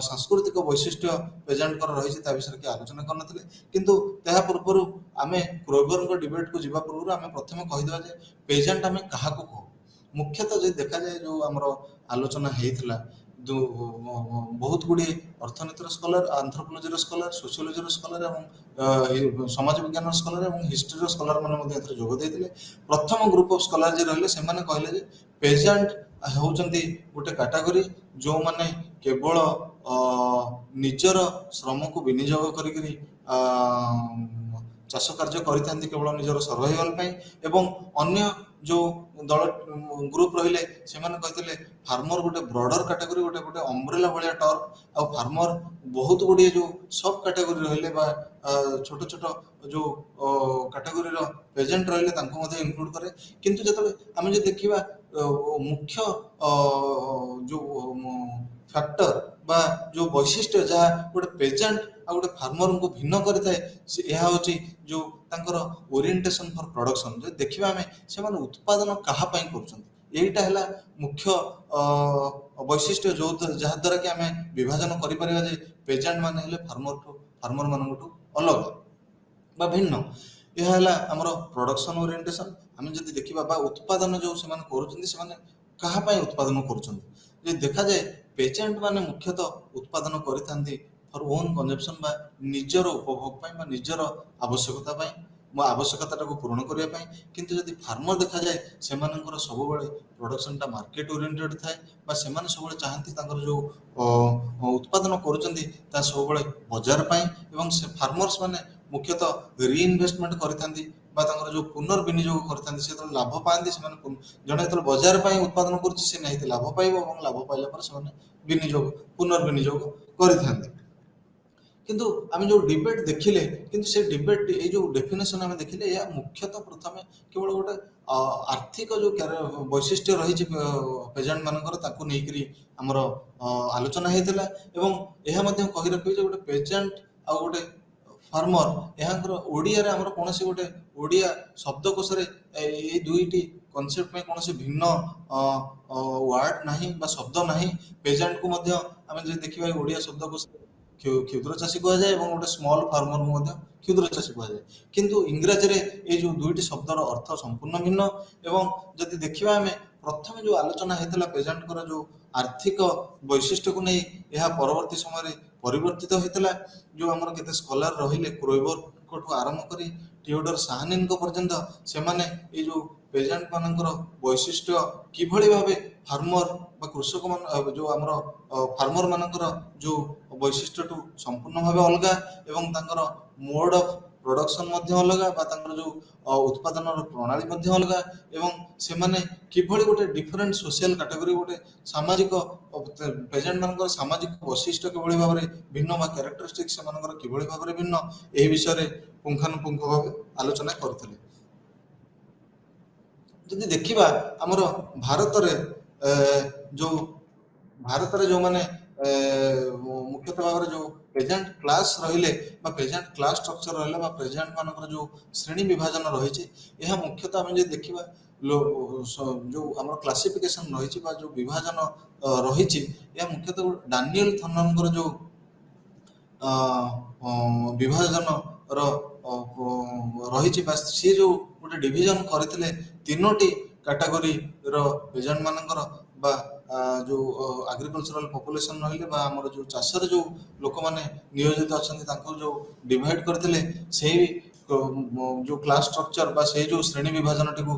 ସାଂସ୍କୃତିକ ବୈଶିଷ୍ଟ୍ୟ ପେଜାଣ୍ଟଙ୍କର ରହିଛି ତା ବିଷୟରେ କେହି ଆଲୋଚନା କରିନଥିଲେ କିନ୍ତୁ ଏହା ପୂର୍ବରୁ ଆମେ କ୍ରୋଏବରଙ୍କ ଡିବେଟକୁ ଯିବା ପୂର୍ବରୁ ଆମେ ପ୍ରଥମେ କହିଦେବା ଯେ ପେଜାଣ୍ଟ ଆମେ କାହାକୁ କହୁ। ମୁଖ୍ୟତଃ ଯଦି ଦେଖାଯାଏ ଯେଉଁ ଆମର ଆଲୋଚନା ହେଇଥିଲା ବହୁତ ଗୁଡ଼ିଏ ଅର୍ଥନୀତିର ସ୍କଲାର, ଆନ୍ଥ୍ରୋପୋଲୋଜିର ସ୍କଲାର, ସୋସିଓଲୋଜିର ସ୍କଲାର ଏବଂ ସମାଜ ବିଜ୍ଞାନର ସ୍କଲାର ଏବଂ ହିଷ୍ଟ୍ରିର ସ୍କଲାର ମାନେ ମଧ୍ୟ ଏଥିରେ ଯୋଗ ଦେଇଥିଲେ। ପ୍ରଥମ ଗ୍ରୁପ ଅଫ୍ ସ୍କଲାର ଯିଏ ରହିଲେ ସେମାନେ କହିଲେ ଯେ ପେଜାଣ୍ଟ ହେଉଛନ୍ତି ଗୋଟେ କାଟାଗୋରୀ ଯେଉଁମାନେ କେବଳ ନିଜର ଶ୍ରମକୁ ବିନିଯୋଗ କରିକିରି ଚାଷ କାର୍ଯ୍ୟ କରିଥାନ୍ତି କେବଳ ନିଜର ସର୍ଭାଇଭାଲ ପାଇଁ ଏବଂ ଅନ୍ୟ ଯେଉଁ ଦଳ ଗ୍ରୁପ ରହିଲେ ସେମାନେ କହିଥିଲେ ଫାର୍ମର ଗୋଟେ ବ୍ରଡର କାଟାଗୋରୀ, ଗୋଟେ ଅମ୍ବ୍ରେଲା ଭଳିଆ ଟର୍ମ ଆଉ ଫାର୍ମର ବହୁତ ଗୁଡ଼ିଏ ଯେଉଁ ସବ୍ କାଟାଗୋରୀ ରହିଲେ ବା ଛୋଟ ଛୋଟ ଯେଉଁ କାଟାଗୋରୀର ପେଜେଣ୍ଟ ରହିଲେ ତାଙ୍କୁ ମଧ୍ୟ ଇନକ୍ଲୁଡ କରେ କିନ୍ତୁ ଯେତେବେଳେ ଆମେ ଯଦି ଦେଖିବା ମୁଖ୍ୟ ଯେଉଁ ଫ୍ୟାକ୍ଟର ବା ଯେଉଁ ବୈଶିଷ୍ଟ୍ୟ ଯାହା ଗୋଟେ ପେଜେଣ୍ଟ ଆଉ ଗୋଟେ ଫାର୍ମରଙ୍କୁ ଭିନ୍ନ କରିଥାଏ ଏହା ହେଉଛି ଯେଉଁ ତାଙ୍କର ଓରିଏଣ୍ଟେସନ ଫର ପ୍ରଡକ୍ସନ। ଯଦି ଦେଖିବା ଆମେ ସେମାନେ ଉତ୍ପାଦନ କାହା ପାଇଁ କରୁଛନ୍ତି ଏଇଟା ହେଲା ମୁଖ୍ୟ ବୈଶିଷ୍ଟ୍ୟ ଯାହାଦ୍ୱାରା କି ଆମେ ବିଭାଜନ କରିପାରିବା ଯେ ପେଜେଣ୍ଟ ମାନେ ହେଲେ ଫାର୍ମର ମାନଙ୍କଠୁ ଅଲଗା ବା ଭିନ୍ନ। ଏହା ହେଲା ଆମର ପ୍ରଡକ୍ସନ ଓରିଏଣ୍ଟେସନ। ଆମେ ଯଦି ଦେଖିବା ବା ଉତ୍ପାଦନ ଯେଉଁ ସେମାନେ କରୁଛନ୍ତି ସେମାନେ କାହା ପାଇଁ ଉତ୍ପାଦନ କରୁଛନ୍ତି ଯଦି ଦେଖାଯାଏ ପେଜେଣ୍ଟ ମାନେ ମୁଖ୍ୟତଃ ଉତ୍ପାଦନ କରିଥାନ୍ତି ଫର ଓନ୍ କନଜମ୍ପସନ ବା ନିଜର ଉପଭୋଗ ପାଇଁ ବା ନିଜର ଆବଶ୍ୟକତା ପାଇଁ ଆବଶ୍ୟକତାଟାକୁ ପୂରଣ କରିବା ପାଇଁ। କିନ୍ତୁ ଯଦି ଫାର୍ମର ଦେଖାଯାଏ ସେମାନଙ୍କର ସବୁବେଳେ ପ୍ରଡକ୍ସନଟା ମାର୍କେଟ ଓରିଏଣ୍ଟେଡ୍ ଥାଏ ବା ସେମାନେ ସବୁବେଳେ ଚାହାନ୍ତି ତାଙ୍କର ଯେଉଁ ଉତ୍ପାଦନ କରୁଛନ୍ତି ତାହା ସବୁବେଳେ ବଜାର ପାଇଁ। ଏବଂ ସେ ଫାର୍ମର୍ସ ମାନେ ମୁଖ୍ୟତଃ ରିଇନଭେଷ୍ଟମେଣ୍ଟ କରିଥାନ୍ତି ବା ତାଙ୍କର ଯେଉଁ ପୁନର୍ବିନିଯୋଗ କରିଥାନ୍ତି। ସେ ଯେତେବେଳେ ଲାଭ ପାଆନ୍ତି ସେମାନେ ଜଣେ ଯେତେବେଳେ ବଜାର ପାଇଁ ଉତ୍ପାଦନ କରୁଛି ସେ ନିହାତି ଲାଭ ପାଇବ ଏବଂ ଲାଭ ପାଇଲା ପରେ ସେମାନେ ବିନିଯୋଗ ପୁନର୍ବିନିଯୋଗ କରିଥାନ୍ତି। କିନ୍ତୁ ଆମେ ଯେଉଁ ଡିବେଟ୍ ଦେଖିଲେ, କିନ୍ତୁ ସେ ଡିବେଟ୍ ଏଇ ଯେଉଁ ଡେଫିନେସନ୍ ଆମେ ଦେଖିଲେ ଏହା ମୁଖ୍ୟତଃ ପ୍ରଥମେ କେବଳ ଗୋଟେ ଆର୍ଥିକ ଯେଉଁ ବୈଶିଷ୍ଟ୍ୟ ରହିଛି ପେଜେଣ୍ଟ ମାନଙ୍କର ତାକୁ ନେଇକରି ଆମର ଆଲୋଚନା ହେଇଥିଲା। ଏବଂ ଏହା ମଧ୍ୟ କହି ରଖିବି ଯେ ଗୋଟେ ପେଜେଣ୍ଟ ଆଉ ଗୋଟେ ଫାର୍ମର ଏହାଙ୍କର ଓଡ଼ିଆରେ ଆମର କୌଣସି ଗୋଟେ ଓଡ଼ିଆ ଶବ୍ଦକୋଷରେ ଏଇ ଦୁଇଟି କନସେପ୍ଟ ପାଇଁ କୌଣସି ଭିନ୍ନ ୱାର୍ଡ ନାହିଁ ବା ଶବ୍ଦ ନାହିଁ। ପେଜେଣ୍ଟକୁ ମଧ୍ୟ ଆମେ ଯଦି ଦେଖିବା ଏଇ ଓଡ଼ିଆ ଶବ୍ଦକୋଷରେ କ୍ଷୁଦ୍ର ଚାଷୀ କୁହାଯାଏ ଏବଂ ଗୋଟେ ସ୍ମଲ୍ ଫାର୍ମରକୁ ମଧ୍ୟ କ୍ଷୁଦ୍ର ଚାଷୀ କୁହାଯାଏ। କିନ୍ତୁ ଇଂରାଜୀରେ ଏଇ ଯେଉଁ ଦୁଇଟି ଶବ୍ଦର ଅର୍ଥ ସମ୍ପୂର୍ଣ୍ଣ ଭିନ୍ନ। ଏବଂ ଯଦି ଦେଖିବା ଆମେ ପ୍ରଥମେ ଯେଉଁ ଆଲୋଚନା ହେଇଥିଲା ପେଜେଣ୍ଟଙ୍କର ଯେଉଁ ଆର୍ଥିକ ବୈଶିଷ୍ଟ୍ୟକୁ ନେଇ, ଏହା ପରବର୍ତ୍ତୀ ସମୟରେ ପରିବର୍ତ୍ତିତ ହୋଇଥିଲା। ଯେଉଁ ଆମର କେତେ ସ୍କଲାର ରହିଲେ କ୍ରୋଇବରଙ୍କଠୁ ଆରମ୍ଭ କରି ଟିଓଡର ସାହାନିଙ୍କ ପର୍ଯ୍ୟନ୍ତ, ସେମାନେ ଏଇ ଯେଉଁ ପେଜେଣ୍ଟ ମାନଙ୍କର ବୈଶିଷ୍ଟ୍ୟ କିଭଳି ଭାବେ ଫାର୍ମର ବା କୃଷକ ଯେଉଁ ଆମର ଫାର୍ମର ମାନଙ୍କର ଯେଉଁ ବୈଶିଷ୍ଟ୍ୟଠୁ ସମ୍ପୂର୍ଣ୍ଣ ଭାବେ ଅଲଗା ଏବଂ ତାଙ୍କର ମୋଡ ଅଫ୍ ପ୍ରଡକ୍ସନ ମଧ୍ୟ ଅଲଗା ବା ତାଙ୍କର ଯେଉଁ ଉତ୍ପାଦନର ପ୍ରଣାଳୀ ମଧ୍ୟ ଅଲଗା। ଏବଂ ସେମାନେ କିଭଳି ଗୋଟେ ଡିଫରେଣ୍ଟ ସୋସିଆଲ କାଟେଗୋରୀ, ଗୋଟେ ସାମାଜିକ ପେଜେଣ୍ଟ ମାନଙ୍କର ସାମାଜିକ ବୈଶିଷ୍ଟ୍ୟ କିଭଳି ଭାବରେ ଭିନ୍ନ ବା କ୍ୟାରେକ୍ଟରିଷ୍ଟିକ ସେମାନଙ୍କର କିଭଳି ଭାବରେ ଭିନ୍ନ, ଏହି ବିଷୟରେ ପୁଙ୍ଖାନୁପୁଙ୍ଖ ଭାବେ ଆଲୋଚନା କରିଥିଲେ। ଯଦି ଦେଖିବା ଆମର ଭାରତରେ ଯେଉଁ ଯେଉଁମାନେ ମୁଖ୍ୟତଃ ଭାବରେ ଯେଉଁ ପେଜେଣ୍ଟ କ୍ଲାସ ରହିଲେ ବା ପେଜେଣ୍ଟ କ୍ଲାସ ଷ୍ଟ୍ରକ୍ଚର ରହିଲେ ବା ପେଜେଣ୍ଟ ମାନଙ୍କର ଯେଉଁ ଶ୍ରେଣୀ ବିଭାଜନ ରହିଛି, ଏହା ମୁଖ୍ୟତଃ ଆମେ ଯଦି ଦେଖିବା ଯେଉଁ ଆମର କ୍ଲାସିଫିକେସନ ରହିଛି ବା ଯେଉଁ ବିଭାଜନ ରହିଛି, ଏହା ମୁଖ୍ୟତଃ ଡାନିଏଲ ଥର୍ନରଙ୍କର ଯେଉଁ ବିଭାଜନର ରହିଛି ବା ସିଏ ଯେଉଁ ଗୋଟେ ଡିଭିଜନ କରିଥିଲେ ତିନୋଟି କାଟାଗୋରୀର ପେଜେଣ୍ଟ ମାନଙ୍କର ବା ଯେଉଁ ଆଗ୍ରିକଲଚରାଲ ପପୁଲେସନ ରହିଲେ ବା ଆମର ଯେଉଁ ଚାଷରେ ଯେଉଁ ଲୋକମାନେ ନିୟୋଜିତ ଅଛନ୍ତି ତାଙ୍କୁ ଯେଉଁ ଡିଭାଇଡ କରିଥିଲେ, ସେଇ ଯେଉଁ କ୍ଲାସ ଷ୍ଟ୍ରକ୍ଚର ବା ସେଇ ଯେଉଁ ଶ୍ରେଣୀ ବିଭାଜନଟିକୁ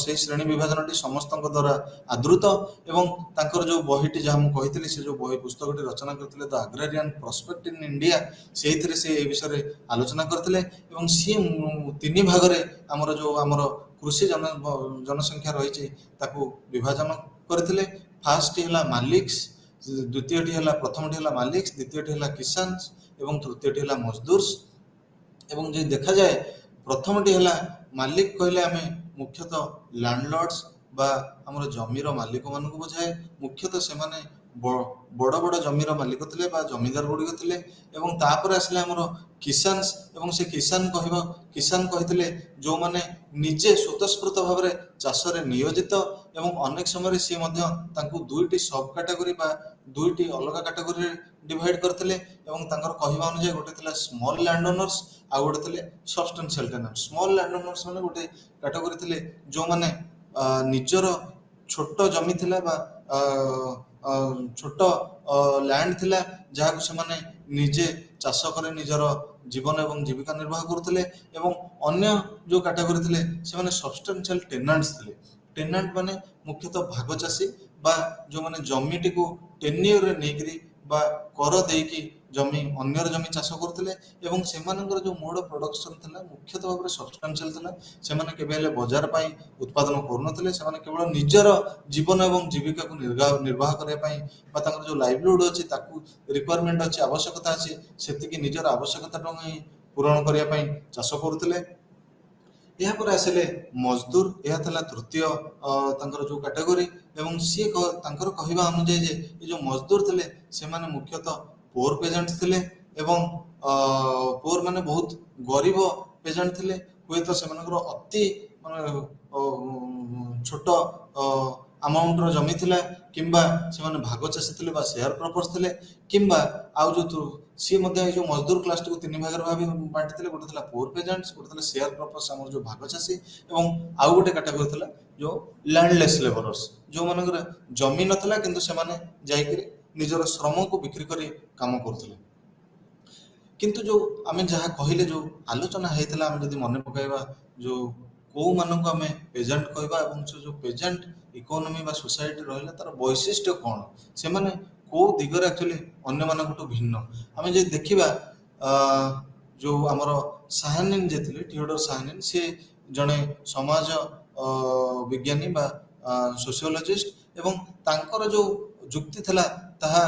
ସେଇ ଶ୍ରେଣୀ ବିଭାଜନଟି ସମସ୍ତଙ୍କ ଦ୍ୱାରା ଆଦୃତ। ଏବଂ ତାଙ୍କର ଯେଉଁ ବହିଟି ଯାହା ମୁଁ କହିଥିଲି, ସେ ଯେଉଁ ବହି ପୁସ୍ତକଟି ରଚନା କରିଥିଲେ ଦ ଆଗ୍ରାରିଆନ ପ୍ରସ୍ପେକ୍ଟ ଇନ୍ ଇଣ୍ଡିଆ, ସେଇଥିରେ ସେ ଏ ବିଷୟରେ ଆଲୋଚନା କରିଥିଲେ। ଏବଂ ସିଏ ତିନି ଭାଗରେ ଆମର କୃଷି ଜନସଂଖ୍ୟା ରହିଛି ତାକୁ ବିଭାଜନ କରିଥିଲେ। ଫାର୍ଷ୍ଟଟି ହେଲା ମାଲିକ୍ସ, ପ୍ରଥମଟି ହେଲା ମାଲିକ୍ସ, ଦ୍ୱିତୀୟଟି ହେଲା କିସାନ୍ସ ଏବଂ ତୃତୀୟଟି ହେଲା ମଜଦୁର୍ସ। ଏବଂ ଯଦି ଦେଖାଯାଏ ପ୍ରଥମଟି ହେଲା ମାଲିକ କହିଲେ ଆମେ ମୁଖ୍ୟତଃ ଲ୍ୟାଣ୍ଡଲର୍ଡସ ବା ଆମର ଜମିର ମାଲିକମାନଙ୍କୁ ବୁଝାଏ। ମୁଖ୍ୟତଃ ସେମାନେ ବଡ଼ ବଡ଼ ଜମିର ମାଲିକ ଥିଲେ ବା ଜମିଦାର ଗୁଡ଼ିକ ଥିଲେ। ଏବଂ ତାପରେ ଆସିଲେ ଆମର କିସାନ୍ସ, ଏବଂ ସେ କିସାନ କହିଥିଲେ ଯେଉଁମାନେ ନିଜେ ସ୍ୱତଃସ୍ଫୂର୍ତ୍ତ ଭାବରେ ଚାଷରେ ନିୟୋଜିତ ଏବଂ ଅନେକ ସମୟରେ ସିଏ ମଧ୍ୟ ତାଙ୍କୁ ଦୁଇଟି ସବ୍ କାଟାଗୋରୀ ବା ଦୁଇଟି ଅଲଗା କାଟାଗୋରୀରେ ଡିଭାଇଡ କରିଥିଲେ। ଏବଂ ତାଙ୍କର କହିବା ଅନୁଯାୟୀ ଗୋଟେ ଥିଲା ସ୍ମଲ୍ ଲ୍ୟାଣ୍ଡ ଓନର୍ସ ଆଉ ଗୋଟେ ଥିଲେ ସବଷ୍ଟାନ୍ସିଆଲ ଟେନାଣ୍ଟ। ସ୍ମଲ୍ ଲ୍ୟାଣ୍ଡ ଓନର୍ସ ମାନେ ଗୋଟେ କାଟାଗୋରୀ ଥିଲେ ଯେଉଁମାନେ ନିଜର ଛୋଟ ଜମି ଥିଲା ବା ଛୋଟ ଲ୍ୟାଣ୍ଡ ଥିଲା ଯାହାକୁ ସେମାନେ ନିଜେ ଚାଷ କରି ନିଜର ଜୀବନ ଏବଂ ଜୀବିକା ନିର୍ବାହ କରୁଥିଲେ। ଏବଂ ଅନ୍ୟ ଯେଉଁ କାଟାଗୋରୀ ଥିଲେ ସେମାନେ ସବଷ୍ଟାନ୍ସିଆଲ ଟେନାଣ୍ଟସ ଥିଲେ। ଟେନାଣ୍ଟ ମାନେ ମୁଖ୍ୟତଃ ଭାଗ ଚାଷୀ ବା ଯେଉଁମାନେ ଜମିଟିକୁ ଟେନ୍ୟୁରରେ ନେଇକରି ବା କର ଦେଇକି ଅନ୍ୟର ଜମି ଚାଷ କରୁଥିଲେ। ଏବଂ ସେମାନଙ୍କର ଯେଉଁ ମୋଡ ଅଫ ପ୍ରଡକ୍ସନ ଥିଲା ମୁଖ୍ୟତଃ ଭାବରେ ସବଷ୍ଟାନ୍ସିଆଲ ଥିଲା। ସେମାନେ କେବେ ହେଲେ ବଜାର ପାଇଁ ଉତ୍ପାଦନ କରୁନଥିଲେ, ସେମାନେ କେବଳ ନିଜର ଜୀବନ ଏବଂ ଜୀବିକାକୁ ନିର୍ବାହ କରିବା ପାଇଁ ବା ତାଙ୍କର ଯେଉଁ ଲାଇଭଲିହୁଡ ଅଛି ତାକୁ ରିକ୍ୱାରମେଣ୍ଟ ଅଛି, ଆବଶ୍ୟକତା ଅଛି, ସେତିକି ନିଜର ଆବଶ୍ୟକତାକୁ ହିଁ ପୂରଣ କରିବା ପାଇଁ ଚାଷ କରୁଥିଲେ। ଏହାପରେ ଆସିଲେ ମଜଦୁର, ଏହା ଥିଲା ତୃତୀୟ ତାଙ୍କର ଯେଉଁ କାଟାଗୋରୀ। ଏବଂ ସିଏ ତାଙ୍କର କହିବା ଅନୁଯାୟୀ ଯେ ଏ ଯେଉଁ ମଜଦୁର ଥିଲେ ସେମାନେ ମୁଖ୍ୟତଃ ପୋର ପେଜେଣ୍ଟ ଥିଲେ ଏବଂ ପୋର ମାନେ ବହୁତ ଗରିବ ପେଜେଣ୍ଟ ଥିଲେ। ହୁଏତ ସେମାନଙ୍କର ଅତି ଛୋଟ ଆମାଉଣ୍ଟର ଜମି ଥିଲା, କିମ୍ବା ସେମାନେ ଭାଗ ଚାଷୀ ଥିଲେ ବା ସେୟାର କ୍ରପର୍ସ ଥିଲେ, କିମ୍ବା ଆଉ ସିଏ ମଧ୍ୟ ଏଇ ଯେଉଁ ମଜଦୁର କ୍ଲାସଟିକୁ ତିନି ଭାଗରେ ବାଣ୍ଟିଥିଲେ। ଗୋଟେ ଥିଲା ପୋର ପେଜେଣ୍ଟସ, ଗୋଟେ ଥିଲା ସେୟାର କ୍ରପର୍ସ ଆମର ଯେଉଁ ଭାଗ ଚାଷୀ, ଏବଂ ଆଉ ଗୋଟେ କାଟାଗୋରୀ ଥିଲା ଯେଉଁ ଲ୍ୟାଣ୍ଡଲେସ୍ ଲେବରର୍ସ, ଯେଉଁମାନଙ୍କର ଜମି ନଥିଲା କିନ୍ତୁ ସେମାନେ ଯାଇକରି ନିଜର ଶ୍ରମକୁ ବିକ୍ରି କରି କାମ କରୁଥିଲେ। କିନ୍ତୁ ଯୋଉ ଆମେ ଯାହା କହିଲେ ଯୋଉ ଆଲୋଚନା ହେଇଥିଲା ଆମେ ଯଦି ମନେ ପକାଇବା ଯୋଉ କୋଉମାନଙ୍କୁ ଆମେ ପେଜେଣ୍ଟ କହିବା ଏବଂ ସେ ଯୋଉ ପେଜେଣ୍ଟ ଇକୋନୋମି ବା ସୋସାଇଟି ରହିଲା ତାର ବୈଶିଷ୍ଟ୍ୟ କଣ, ସେମାନେ କୋଉ ଦିଗରେ ଆକ୍ଚୁଆଲି ଅନ୍ୟମାନଙ୍କଠୁ ଭିନ୍ନ। ଆମେ ଯଦି ଦେଖିବା ଅ, ଯୋଉ ଆମର ସାହାନିନ୍ ଯେ ଥିଲେ ଟିଓଡର ସାହାନିନ୍, ସେ ଜଣେ ସମାଜ ବିଜ୍ଞାନୀ ବା ସୋସିଓଲୋଜିଷ୍ଟ ଏବଂ ତାଙ୍କର ଯୋଉ ଯୁକ୍ତି ଥିଲା ତାହା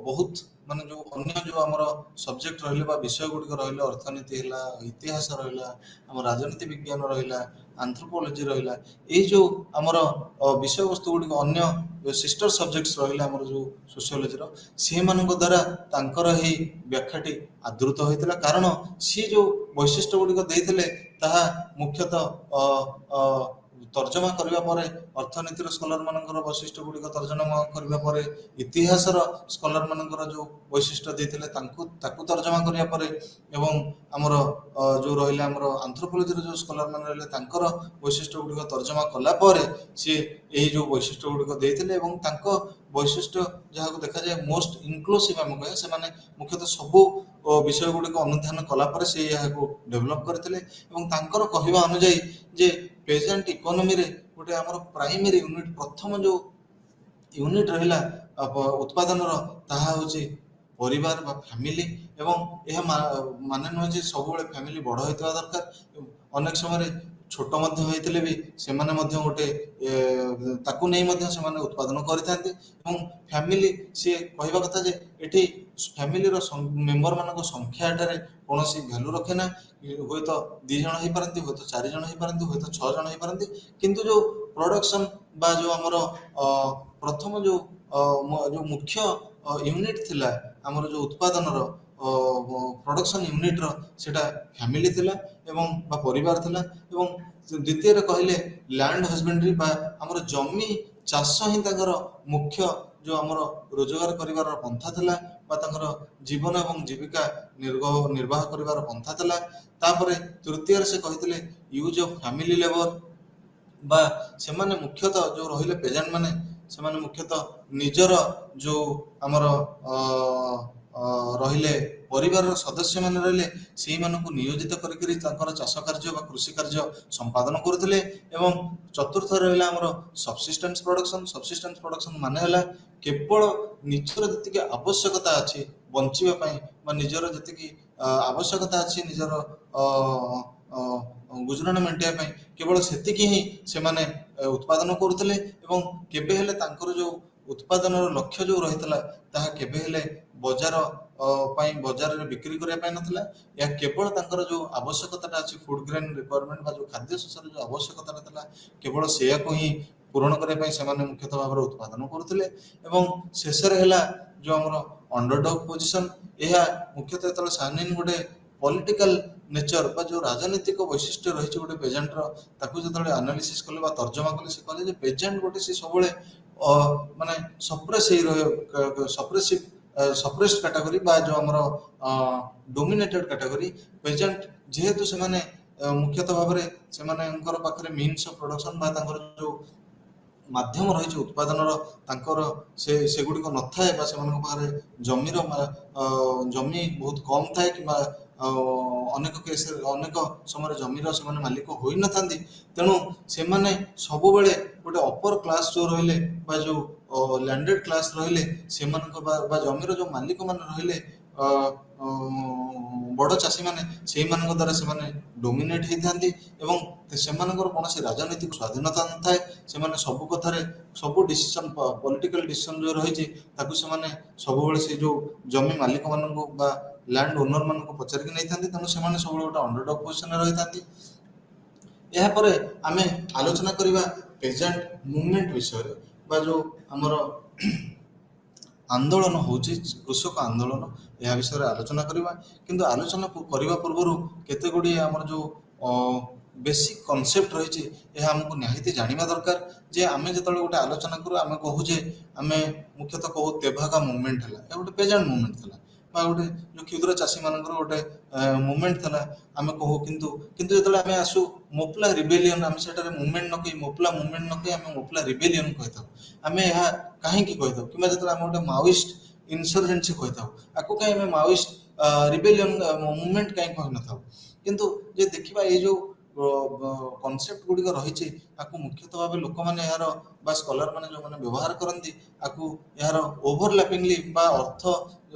ବହୁତ ମାନେ ଯୋଉ ଅନ୍ୟ ଯୋଉ ଆମର ସବଜେକ୍ଟ ରହିଲେ ବା ବିଷୟ ଗୁଡ଼ିକ ରହିଲେ, ଅର୍ଥନୀତି ହେଲା, ଇତିହାସ ରହିଲା, ଆମ ରାଜନୀତି ବିଜ୍ଞାନ ରହିଲା, ଆନ୍ଥ୍ରୋପୋଲୋଜି ରହିଲା, ଏଇ ଯୋଉ ଆମର ବିଷୟବସ୍ତୁ ଗୁଡ଼ିକ ଅନ୍ୟ ସିଷ୍ଟର ସବଜେକ୍ଟସ୍ ରହିଲା ଆମର ଯୋଉ ସୋସିଓଲୋଜିର, ସେମାନଙ୍କ ଦ୍ୱାରା ତାଙ୍କର ଏହି ବ୍ୟାଖ୍ୟାଟି ଆଦୃତ ହୋଇଥିଲା। କାରଣ ସିଏ ଯୋଉ ବୈଶିଷ୍ଟ୍ୟ ଗୁଡ଼ିକ ଦେଇଥିଲେ ତାହା ମୁଖ୍ୟତଃ ଅ, ଅ, ତର୍ଜମା କରିବା ପରେ ଅର୍ଥନୀତିର ସ୍କଲାର ମାନଙ୍କର ବୈଶିଷ୍ଟ୍ୟ ଗୁଡ଼ିକ ତର୍ଜମା କରିବା ପରେ, ଇତିହାସର ସ୍କଲାର ମାନଙ୍କର ଯୋଉ ବୈଶିଷ୍ଟ୍ୟ ଦେଇଥିଲେ ତାକୁ ତର୍ଜମା କରିବା ପରେ, ଏବଂ ଆମର ଯୋଉ ରହିଲେ ଆମର ଆନ୍ଥ୍ରୋପୋଲୋଜିର ଯୋଉ ସ୍କଲାର ମାନେ ରହିଲେ ତାଙ୍କର ବୈଶିଷ୍ଟ୍ୟ ଗୁଡ଼ିକ ତର୍ଜମା କଲା ପରେ ସିଏ ଏହି ଯୋଉ ବୈଶିଷ୍ଟ୍ୟ ଗୁଡ଼ିକ ଦେଇଥିଲେ। ଏବଂ ତାଙ୍କ ବୈଶିଷ୍ଟ୍ୟ ଯାହାକୁ ଦେଖାଯାଏ ମୋଷ୍ଟ ଇନକ୍ଲୁସିଭ୍ ଆମେ କହିବା, ସେମାନେ ମୁଖ୍ୟତଃ ସବୁ ବିଷୟ ଗୁଡ଼ିକ ଅନୁଧ୍ୟାନ କଲା ପରେ ସେ ଏହାକୁ ଡେଭଲପ୍ କରିଥିଲେ। ଏବଂ ତାଙ୍କର କହିବା ଅନୁଯାୟୀ ଯେ ପେଜେଣ୍ଟ ଇକୋନୋମିରେ ଗୋଟେ ଆମର ପ୍ରାଇମେରୀ ୟୁନିଟ୍, ପ୍ରଥମ ଯୋଉ ୟୁନିଟ୍ ରହିଲା ଉତ୍ପାଦନର, ତାହା ହେଉଛି ପରିବାର ବା ଫ୍ୟାମିଲି। ଏବଂ ଏହା ମାନେ ନୁହେଁ ଯେ ସବୁବେଳେ ଫ୍ୟାମିଲି ବଡ଼ ହୋଇଥିବା ଦରକାର, ଅନେକ ସମୟରେ ଛୋଟ ମଧ୍ୟ ହୋଇଥିଲେ ବି ସେମାନେ ମଧ୍ୟ ଗୋଟେ ତାକୁ ନେଇ ମଧ୍ୟ ସେମାନେ ଉତ୍ପାଦନ କରିଥାନ୍ତି। ଏବଂ ଫ୍ୟାମିଲି ସିଏ କହିବା କଥା ଯେ ଏଠି ଫ୍ୟାମିଲିର ମେମ୍ବର ମାନଙ୍କ ସଂଖ୍ୟା ଏଠାରେ କୌଣସି ଭ୍ୟାଲୁ ରଖେ ନା, ହୁଏତ 2 ଜଣ ହେଇପାରନ୍ତି, ହୁଏତ 4 ଜଣ ହେଇପାରନ୍ତି, ହୁଏତ 6 ଜଣ ହେଇପାରନ୍ତି, କିନ୍ତୁ ଯୋଉ ପ୍ରଡକ୍ସନ ବା ଯୋଉ ଆମର ପ୍ରଥମ ଯୋଉ ଯୋଉ ମୁଖ୍ୟ ୟୁନିଟ୍ ଥିଲା ଆମର ଯୋଉ ଉତ୍ପାଦନର ପ୍ରଡକ୍ସନ ୟୁନିଟ୍ର, ସେଟା ଫ୍ୟାମିଲି ଥିଲା ଏବଂ ବା ପରିବାର ଥିଲା। ଏବଂ ଦ୍ୱିତୀୟରେ କହିଲେ ଲ୍ୟାଣ୍ଡ ହଜବେଣ୍ଡରୀ ବା ଆମର ଜମି ଚାଷ ହିଁ ତାଙ୍କର ମୁଖ୍ୟ ଯୋଉ ଆମର ରୋଜଗାର କରିବାର ପନ୍ଥା ଥିଲା ବା ତାଙ୍କର ଜୀବନ ଏବଂ ଜୀବିକା ନିର୍ବାହ କରିବାର ପନ୍ଥା ଥିଲା। ତାପରେ ତୃତୀୟରେ ସେ କହିଥିଲେ ୟୁଜ୍ ଅଫ୍ ଫ୍ୟାମିଲି ଲେବର, ବା ସେମାନେ ମୁଖ୍ୟତଃ ଯୋଉ ରହିଲେ ପେଜେଣ୍ଟ ମାନେ, ସେମାନେ ମୁଖ୍ୟତଃ ନିଜର ଯୋଉ ଆମର ରହିଲେ ପରିବାରର ସଦସ୍ୟମାନେ ରହିଲେ ସେଇମାନଙ୍କୁ ନିୟୋଜିତ କରିକିରି ତାଙ୍କର ଚାଷ କାର୍ଯ୍ୟ ବା କୃଷି କାର୍ଯ୍ୟ ସମ୍ପାଦନ କରୁଥିଲେ। ଏବଂ ଚତୁର୍ଥ ରହିଲା ଆମର ସବସିଷ୍ଟେନ୍ସ ପ୍ରଡକ୍ସନ। ସବସିଷ୍ଟେନ୍ସ ପ୍ରଡକ୍ସନ ମାନେ ହେଲା କେବଳ ନିଜର ଯେତିକି ଆବଶ୍ୟକତା ଅଛି ବଞ୍ଚିବା ପାଇଁ ବା ନିଜର ଯେତିକି ଆବଶ୍ୟକତା ଅଛି ନିଜର ଗୁଜୁରାଣ ମେଣ୍ଟିବା ପାଇଁ, କେବଳ ସେତିକି ହିଁ ସେମାନେ ଉତ୍ପାଦନ କରୁଥିଲେ। ଏବଂ କେବେ ହେଲେ ତାଙ୍କର ଯୋଉ ଉତ୍ପାଦନର ଲକ୍ଷ୍ୟ ଯୋଉ ରହିଥିଲା ତାହା କେବେ ହେଲେ ବଜାର ପାଇଁ ବଜାରରେ ବିକ୍ରି କରିବା ପାଇଁ ନଥିଲା। ଏହା କେବଳ ତାଙ୍କର ଯୋଉ ଆବଶ୍ୟକତାଟା ଅଛି ଫୁଡ୍ ଗ୍ରେନ୍ ରିକ୍ୱାରମେଣ୍ଟ ବା ଯୋଉ ଖାଦ୍ୟ ଶସ୍ୟର ଯୋଉ ଆବଶ୍ୟକତାଟା ଥିଲା, କେବଳ ସେଇଆକୁ ହିଁ ପୂରଣ କରିବା ପାଇଁ ସେମାନେ ମୁଖ୍ୟତଃ ଭାବରେ ଉତ୍ପାଦନ କରୁଥିଲେ। ଏବଂ ଶେଷରେ ହେଲା ଯୋଉ ଆମର ଅଣ୍ଡରଡଗ୍ ପୋଜିସନ। ଏହା ମୁଖ୍ୟତଃ ଯେତେବେଳେ ସାହାନିନ୍ ଗୋଟେ ପଲିଟିକାଲ ନେଚର ବା ଯୋଉ ରାଜନୈତିକ ବୈଶିଷ୍ଟ୍ୟ ରହିଛି ଗୋଟେ ପେଜେଣ୍ଟର, ତାକୁ ଯେତେବେଳେ ଆନାଲିସିସ୍ କଲେ ବା ତର୍ଜମା କଲେ, ସେ କହିଲେ ଯେ ପେଜେଣ୍ଟ ଗୋଟେ ସେ ସବୁବେଳେ ମାନେ ସପ୍ରେସ୍ଡ କ୍ୟାଟାଗୋରୀ ବା ଯୋଉ ଆମର ଡୋମିନେଟେଡ୍ କ୍ୟାଟାଗୋରୀ ପେଜେଣ୍ଟ, ଯେହେତୁ ସେମାନେ ମୁଖ୍ୟତଃ ଭାବରେ ସେମାନଙ୍କର ପାଖରେ ମିନ୍ସ ଅଫ ପ୍ରଡକ୍ସନ ବା ତାଙ୍କର ଯୋଉ ମାଧ୍ୟମ ରହିଛି ଉତ୍ପାଦନର, ତାଙ୍କର ସେଗୁଡ଼ିକ ନଥାଏ ବା ସେମାନଙ୍କ ପାଖରେ ଜମି ବହୁତ କମ୍ ଥାଏ କିମ୍ବା ଅନେକ କେସରେ ଅନେକ ସମୟରେ ଜମିର ସେମାନେ ମାଲିକ ହୋଇନଥାନ୍ତି। ତେଣୁ ସେମାନେ ସବୁବେଳେ ଗୋଟେ ଅପର କ୍ଲାସ ଯୋଉ ରହିଲେ ବା ଯୋଉ ଲ୍ୟାଣ୍ଡେଡ୍ କ୍ଲାସ ରହିଲେ, ସେମାନଙ୍କ ବା ଜମିର ଯୋଉ ମାଲିକ ମାନେ ରହିଲେ ବଡ଼ ଚାଷୀମାନେ, ସେଇମାନଙ୍କ ଦ୍ୱାରା ସେମାନେ ଡୋମିନେଟ୍ ହେଇଥାନ୍ତି। ଏବଂ ସେମାନଙ୍କର କୌଣସି ରାଜନୈତିକ ସ୍ୱାଧୀନତା ନଥାଏ। ସେମାନେ ସବୁ କଥାରେ ସବୁ ଡିସିସନ ପଲିଟିକାଲ ଡିସିସନ ଯୋଉ ରହିଛି ତାକୁ ସେମାନେ ସବୁବେଳେ ସେ ଯୋଉ ଜମି ମାଲିକ ମାନଙ୍କୁ ବା ଲ୍ୟାଣ୍ଡ ଓନର ମାନଙ୍କୁ ପଚାରିକି ନେଇଥାନ୍ତି। ତେଣୁ ସେମାନେ ସବୁବେଳେ ଗୋଟେ ଅଣ୍ଡରଡଗ୍ ପୋଜିସନରେ ରହିଥାନ୍ତି। ଏହାପରେ ଆମେ ଆଲୋଚନା କରିବା ପେଜେଣ୍ଟ ମୁଭମେଣ୍ଟ ବିଷୟରେ ବା ଯୋଉ ଆମର ଆନ୍ଦୋଳନ ହେଉଛି କୃଷକ ଆନ୍ଦୋଳନ, ଏହା ବିଷୟରେ ଆଲୋଚନା କରିବା। କିନ୍ତୁ ଆଲୋଚନା କରିବା ପୂର୍ବରୁ କେତେ ଗୁଡ଼ିଏ ଆମର ଯୋଉ ବେସିକ୍ କନସେପ୍ଟ ରହିଛି ଏହା ଆମକୁ ନିହାତି ଜାଣିବା ଦରକାର। ଯେ ଆମେ ଯେତେବେଳେ ଗୋଟେ ଆଲୋଚନା କରୁ ଆମେ କହୁ ଯେ ଆମେ ମୁଖ୍ୟତଃ କହୁ ତେଭାଗା ମୁଭମେଣ୍ଟ ହେଲା, ଏହା ଗୋଟେ ପେଜେଣ୍ଟ ମୁଭମେଣ୍ଟ ଥିଲା ବା ଗୋଟେ ଯୋଉ କ୍ଷୁଦ୍ର ଚାଷୀ ମାନଙ୍କର ଗୋଟେ ମୁଭମେଣ୍ଟ ଥିଲା ଆମେ କହୁ। କିନ୍ତୁ ଯେତେବେଳେ ଆମେ ଆସୁ ମୋପ୍ଲା ରିବେଲିୟନ, ଆମେ ସେଠାରେ ମୁଭମେଣ୍ଟ ନ କହି ମୋପ୍ଲା ମୁଭମେଣ୍ଟ ନ କହି ଆମେ ମୋପ୍ଲା ରିବେଲିୟନ କହିଥାଉ। ଆମେ ଏହା କାହିଁକି କହିଥାଉ, କିମ୍ବା ଯେତେବେଳେ ଆମେ ଗୋଟେ ମାଓଇଷ୍ଟ ଇନସର୍ଜେନ୍ସି କହିଥାଉ, ଆକୁ କାହିଁ ଆମେ ମାଓଇଷ୍ଟ ରିବେଲିୟନ ମୁଭମେଣ୍ଟ କାହିଁ କହିନଥାଉ। କିନ୍ତୁ ଯେ ଦେଖିବା ଏଇ ଯୋଉ କନସେପ୍ଟ ଗୁଡ଼ିକ ରହିଛି ଆକୁ ମୁଖ୍ୟତଃ ଭାବେ ଲୋକମାନେ ଏହାର ବା ସ୍କଲାର ମାନେ ଯେଉଁମାନେ ବ୍ୟବହାର କରନ୍ତି ଆକୁ ଏହାର ଓଭରଲାପିଂଲି ବା ଅର୍ଥ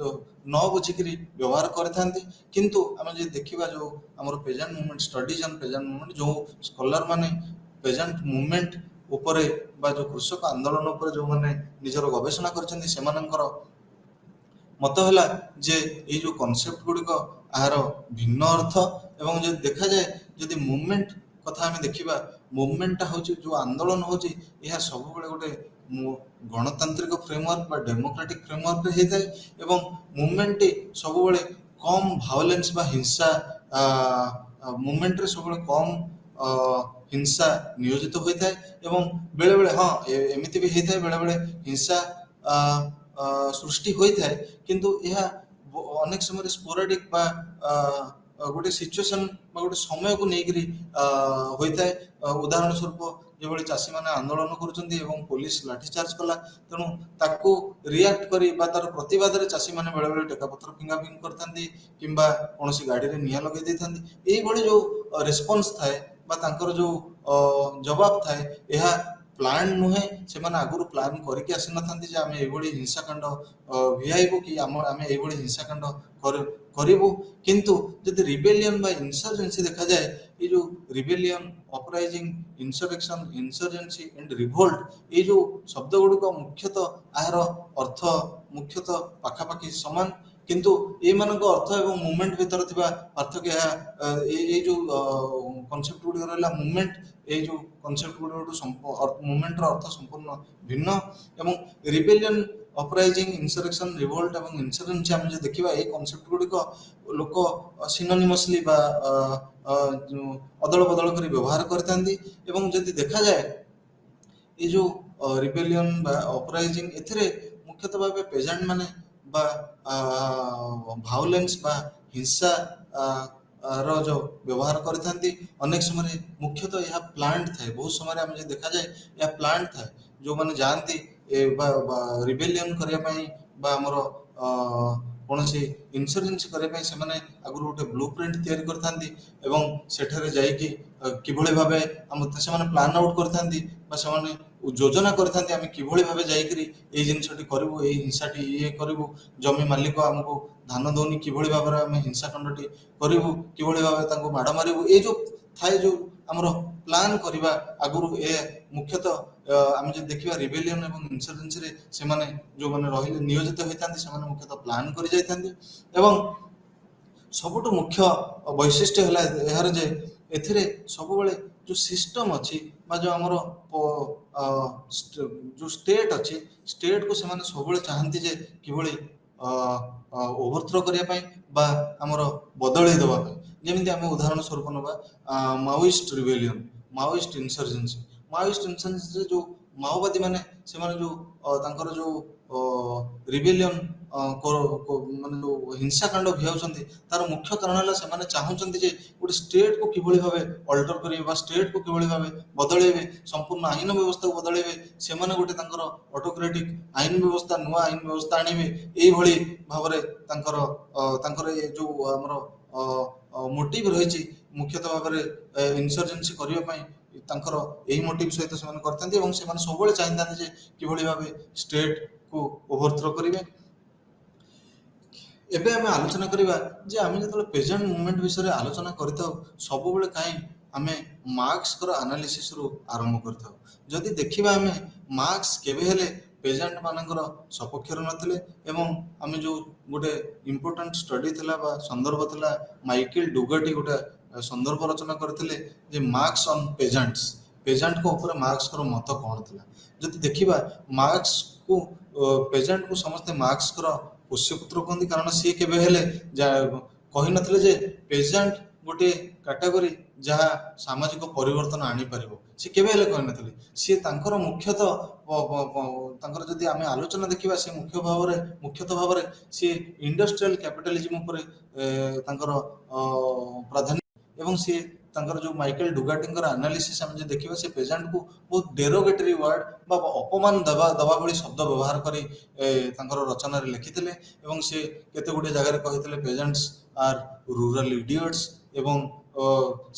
ନ ବୁଝିକିରି ବ୍ୟବହାର କରିଥାନ୍ତି। କିନ୍ତୁ ଆମେ ଯଦି ଦେଖିବା ଯେଉଁ ଆମର pageant movement studies on pageant movement ଯେଉଁ ସ୍କଲାର ମାନେ ପେଜେଣ୍ଟ ମୁଭମେଣ୍ଟ ଉପରେ ବା ଯେଉଁ କୃଷକ ଆନ୍ଦୋଳନ ଉପରେ ଯେଉଁମାନେ ନିଜର ଗବେଷଣା କରିଛନ୍ତି ସେମାନଙ୍କର ମତ ହେଲା ଯେ ଏଇ ଯେଉଁ କନସେପ୍ଟ ଗୁଡ଼ିକ ଏହାର ଭିନ୍ନ ଅର୍ଥ ଏବଂ ଯଦି ଦେଖାଯାଏ ଯଦି ମୁଭମେଣ୍ଟ କଥା ଆମେ ଦେଖିବା ମୁଭମେଣ୍ଟଟା ହେଉଛି ଯେଉଁ ଆନ୍ଦୋଳନ ହେଉଛି ଏହା ସବୁବେଳେ ଗୋଟେ ଗଣତାନ୍ତ୍ରିକ ଫ୍ରେମୱାର୍କ ବା ଡେମୋକ୍ରାଟିକ ଫ୍ରେମୱାର୍କରେ ହେଇଥାଏ ଏବଂ ମୁଭମେଣ୍ଟଟି ସବୁବେଳେ କମ୍ ଭାଓଲେନ୍ସ ବା ହିଂସା ମୁଭମେଣ୍ଟରେ ସବୁବେଳେ କମ୍ ହିଂସା ନିୟୋଜିତ ହୋଇଥାଏ ଏବଂ ବେଳେବେଳେ ହଁ ଏମିତି ବି ହେଇଥାଏ ବେଳେବେଳେ ହିଂସା ସୃଷ୍ଟି ହୋଇଥାଏ କିନ୍ତୁ ଏହା ଅନେକ ସମୟରେ ସ୍ପୋରାଡିକ୍ ବା ଗୋଟେ ସିଚୁଏସନ୍ ବା ଗୋଟେ ସମୟକୁ ନେଇକରି ହୋଇଥାଏ। ଉଦାହରଣ ସ୍ୱରୂପ ଯେଭଳି ଚାଷୀମାନେ ଆନ୍ଦୋଳନ କରୁଛନ୍ତି ଏବଂ ପୋଲିସ ଲାଠିଚାର୍ଜ କଲା ତେଣୁ ତାକୁ ରିଆକ୍ଟ କରି ବା ତାର ପ୍ରତିବାଦରେ ଚାଷୀମାନେ ବେଳେବେଳେ ଟେକାପଥର ଫିଙ୍ଗାଫିଙ୍ଗି କରିଥାନ୍ତି କିମ୍ବା କୌଣସି ଗାଡ଼ିରେ ନିଆଁ ଲଗାଇ ଦେଇଥାନ୍ତି। ଏଇଭଳି ଯେଉଁ ରେସ୍ପନ୍ସ ଥାଏ ବା ତାଙ୍କର ଯେଉଁ ଜବାବ ଥାଏ ଏହା ପ୍ଲାନ୍ ନୁହେଁ। ସେମାନେ ଆଗରୁ ପ୍ଲାନ୍ କରିକି ଆସିନଥାନ୍ତି ଯେ ଆମେ ଏଇଭଳି ହିଂସାକାଣ୍ଡ ଭିଆଇବୁ କି ଆମେ ଏଇଭଳି ହିଂସାକାଣ୍ଡ କରିବୁ। କିନ୍ତୁ ଯଦି ରିବେଲିୟନ ବା ଇନସର୍ଜେନ୍ସି ଦେଖାଯାଏ ଏଇ ଯେଉଁ rebellion uprising insurgency and Revolt ଏଇ ଯେଉଁ ଶବ୍ଦ ଗୁଡ଼ିକ ମୁଖ୍ୟତଃ ଏହାର ଅର୍ଥ ମୁଖ୍ୟତଃ ପାଖାପାଖି ସମାନ କିନ୍ତୁ ଏଇମାନଙ୍କ ଅର୍ଥ ଏବଂ ମୁଭମେଣ୍ଟ ଭିତରେ ଥିବା ପାର୍ଥକ୍ୟ ଏହା ଏଇ ଯେଉଁ କନସେପ୍ଟ ଗୁଡ଼ିକ ରହିଲା ମୁଭମେଣ୍ଟ ଏଇ ଯେଉଁ କନସେପ୍ଟ ଗୁଡ଼ିକଠୁ ମୁଭମେଣ୍ଟର ଅର୍ଥ ସମ୍ପୂର୍ଣ୍ଣ ଭିନ୍ନ ଏବଂ ରିବେଲିୟନ ଅପରାଇଜିଂ ଇନସରେକ୍ସନ ରିଭୋଲ୍ଟ ଏବଂ ଇନସରେନ୍ସି ଆମେ ଯଦି ଦେଖିବା ଏଇ କନସେପ୍ଟ ଗୁଡ଼ିକ ଲୋକ ସିନୋନିମସଲି ବା ଅଦଳ ବଦଳ କରି ବ୍ୟବହାର କରିଥାନ୍ତି ଏବଂ ଯଦି ଦେଖାଯାଏ ଏଇ ଯେଉଁ ରିବେଲିୟନ ବା ଅପରାଇଜିଂ ଏଥିରେ ମୁଖ୍ୟତଃ ଭାବେ ପେଜେଣ୍ଟ ମାନେ ବା ଭାଓଲେନ୍ସ ବା ହିଂସା ର ଯେଉଁ ବ୍ୟବହାର କରିଥାନ୍ତି ଅନେକ ସମୟରେ ମୁଖ୍ୟତଃ ଏହା ପ୍ଲାଣ୍ଟ ଥାଏ। ବହୁତ ସମୟରେ ଆମେ ଯଦି ଦେଖାଯାଏ ଏହା ପ୍ଲାଣ୍ଟ ଥାଏ ଯେଉଁମାନେ ଯାଆନ୍ତି ବା ରିବେଲିୟନ କରିବା ପାଇଁ ବା ଆମର କୌଣସି ଇନସର୍ଜେନ୍ସି କରିବା ପାଇଁ ସେମାନେ ଆଗରୁ ଗୋଟେ ବ୍ଲୁ ପ୍ରିଣ୍ଟ ତିଆରି କରିଥାନ୍ତି ଏବଂ ସେଠାରେ ଯାଇକି କିଭଳି ଭାବେ ସେମାନେ ପ୍ଲାନ୍ ଆଉଟ୍ କରିଥାନ୍ତି ବା ସେମାନେ ଯୋଜନା କରିଥାନ୍ତି ଆମେ କିଭଳି ଭାବେ ଯାଇକରି ଏଇ ଜିନିଷଟି କରିବୁ ଏଇ ହିଂସାଟି ଇଏ କରିବୁ ଜମି ମାଲିକ ଆମକୁ ଧାନ ଦଉନି କିଭଳି ଭାବରେ ଆମେ ହିଂସାକାଣ୍ଡଟି କରିବୁ କିଭଳି ଭାବେ ତାଙ୍କୁ ମାଡ଼ ମାରିବୁ ଏଇ ଯେଉଁ ଥାଏ ଯେଉଁ ଆମର ପ୍ଲାନ୍ କରିବା ଆଗରୁ ଏ ମୁଖ୍ୟତଃ ଆମେ ଯଦି ଦେଖିବା ରିବେଲିୟନ ଏବଂ ଇନସର୍ଜେନ୍ସିରେ ସେମାନେ ଯେଉଁମାନେ ରହିଲେ ନିୟୋଜିତ ହୋଇଥାନ୍ତି ସେମାନେ ମୁଖ୍ୟତଃ ପ୍ଲାନ୍ କରି ଯାଇଥାନ୍ତି ଏବଂ ସବୁଠୁ ମୁଖ୍ୟ ବୈଶିଷ୍ଟ୍ୟ ହେଲା ଏହାର ଯେ ଏଥିରେ ସବୁବେଳେ ଯେଉଁ ସିଷ୍ଟମ ଅଛି ବା ଯେଉଁ ଆମର ଯେଉଁ ଷ୍ଟେଟ୍ ଅଛି ଷ୍ଟେଟ୍କୁ ସେମାନେ ସବୁବେଳେ ଚାହାନ୍ତି ଯେ କିଭଳି ଓଭରଥ୍ରୋ କରିବା ପାଇଁ ବା ଆମର ବଦଳେଇ ଦେବା ପାଇଁ। ଯେମିତି ଆମେ ଉଦାହରଣ ସ୍ୱରୂପ ନେବା ମାଓଇଷ୍ଟ ରିବେଲିୟନ ମାଓଇଷ୍ଟ ଇନସର୍ଜେନ୍ସିରେ ଯେଉଁ ମାଓବାଦୀ ମାନେ ସେମାନେ ଯେଉଁ ତାଙ୍କର ଯେଉଁ ରିବେଲିୟନ ମାନେ ଯେଉଁ ହିଂସାକାଣ୍ଡ ଭିଆଉଛନ୍ତି ତାର ମୁଖ୍ୟ କାରଣ ହେଲା ସେମାନେ ଚାହୁଁଛନ୍ତି ଯେ ଗୋଟେ ଷ୍ଟେଟ୍କୁ କିଭଳି ଭାବେ ଅଲ୍ଟର କରିବେ ବା ଷ୍ଟେଟ୍କୁ କିଭଳି ଭାବେ ବଦଳେଇବେ ସମ୍ପୂର୍ଣ୍ଣ ଆଇନ ବ୍ୟବସ୍ଥାକୁ ବଦଳେଇବେ ସେମାନେ ଗୋଟେ ତାଙ୍କର ଅଟୋକ୍ରାଟିକ ଆଇନ ବ୍ୟବସ୍ଥା ନୂଆ ଆଇନ ବ୍ୟବସ୍ଥା ଆଣିବେ ଏଇଭଳି ଭାବରେ ତାଙ୍କର ଏ ଯେଉଁ ଆମର ମୋଟିଭ ରହିଛି ମୁଖ୍ୟତଃ ଭାବରେ ଇନସର୍ଜେନ୍ସି କରିବା ପାଇଁ ତାଙ୍କର ଏହି ମୋଟିଭ ସହିତ ସେମାନେ କରିଥାନ୍ତି ଏବଂ ସେମାନେ ସବୁବେଳେ ଚାହିଁଥାନ୍ତି ଯେ କିଭଳି ଭାବେ ଷ୍ଟେଟ୍କୁ ଓଭରଥ୍ରୋ କରିବେ। ଏବେ ଆମେ ଆଲୋଚନା କରିବା ଯେ ଆମେ ଯେତେବେଳେ ପେଜେଣ୍ଟ ମୁଭମେଣ୍ଟ ବିଷୟରେ ଆଲୋଚନା କରିଥାଉ ସବୁବେଳେ କାହିଁ ଆମେ ମାର୍କ୍ସଙ୍କର ଆନାଲିସିସ୍ରୁ ଆରମ୍ଭ କରିଥାଉ। ଯଦି ଦେଖିବା ଆମେ ମାର୍କ୍ସ କେବେ ହେଲେ ପେଜେଣ୍ଟ ମାନଙ୍କର ସପକ୍ଷରେ ନଥିଲେ ଏବଂ ଆମେ ଯେଉଁ ଗୋଟେ ଇମ୍ପୋର୍ଟାଣ୍ଟ ଷ୍ଟଡି ଥିଲା ବା ସନ୍ଦର୍ଭ ଥିଲା ମାଇକେଲ ଡୁଗର୍ଟି ଗୋଟେ ସନ୍ଦର୍ଭ ରଚନା କରିଥିଲେ ଯେ ମାର୍କ୍ସ ଅନ୍ ପେଜେଣ୍ଟଙ୍କ ଉପରେ ମାର୍କ୍ସଙ୍କର ମତ କ'ଣ ଥିଲା। ଯଦି ଦେଖିବା ମାର୍କ୍ସକୁ ପେଜେଣ୍ଟକୁ ସମସ୍ତେ ମାର୍କ୍ସଙ୍କର ପୋଷ୍ୟପୁତ୍ର କୁହନ୍ତି କାରଣ ସିଏ କେବେ ହେଲେ କହିନଥିଲେ ଯେ ପେଜେଣ୍ଟ ଗୋଟିଏ କାଟାଗୋରୀ ଯାହା ସାମାଜିକ ପରିବର୍ତ୍ତନ ଆଣିପାରିବ ସେ କେବେ ହେଲେ କହିନଥିଲେ। ସିଏ ତାଙ୍କର ମୁଖ୍ୟତଃ ତାଙ୍କର ଯଦି ଆମେ ଆଲୋଚନା ଦେଖିବା ସେ ମୁଖ୍ୟତଃ ଭାବରେ ସିଏ ଇଣ୍ଡଷ୍ଟ୍ରିଆଲ କ୍ୟାପିଟାଲିଜିମ୍ ଉପରେ ତାଙ୍କର ପ୍ରାଧାନ୍ୟ ଏବଂ ସିଏ ତାଙ୍କର ଯୋଉ ମାଇକେଲ ଡୁଗାଟିଙ୍କର ଆନାଲିସିସ୍ ଆମେ ଯଦି ଦେଖିବା ସେ ପେଜାଣ୍ଟକୁ ବହୁତ ଡେରୋଗେଟରୀ ୱାର୍ଡ ବା ଅପମାନ ଦେବା ଭଳି ଶବ୍ଦ ବ୍ୟବହାର କରି ତାଙ୍କର ରଚନାରେ ଲେଖିଥିଲେ ଏବଂ ସେ କେତେ ଗୁଡ଼ିଏ ଜାଗାରେ କହିଥିଲେ ପେଜାଣ୍ଟସ୍ ଆର୍ ରୁରାଲ ଇଡିଅଟ୍ସ ଏବଂ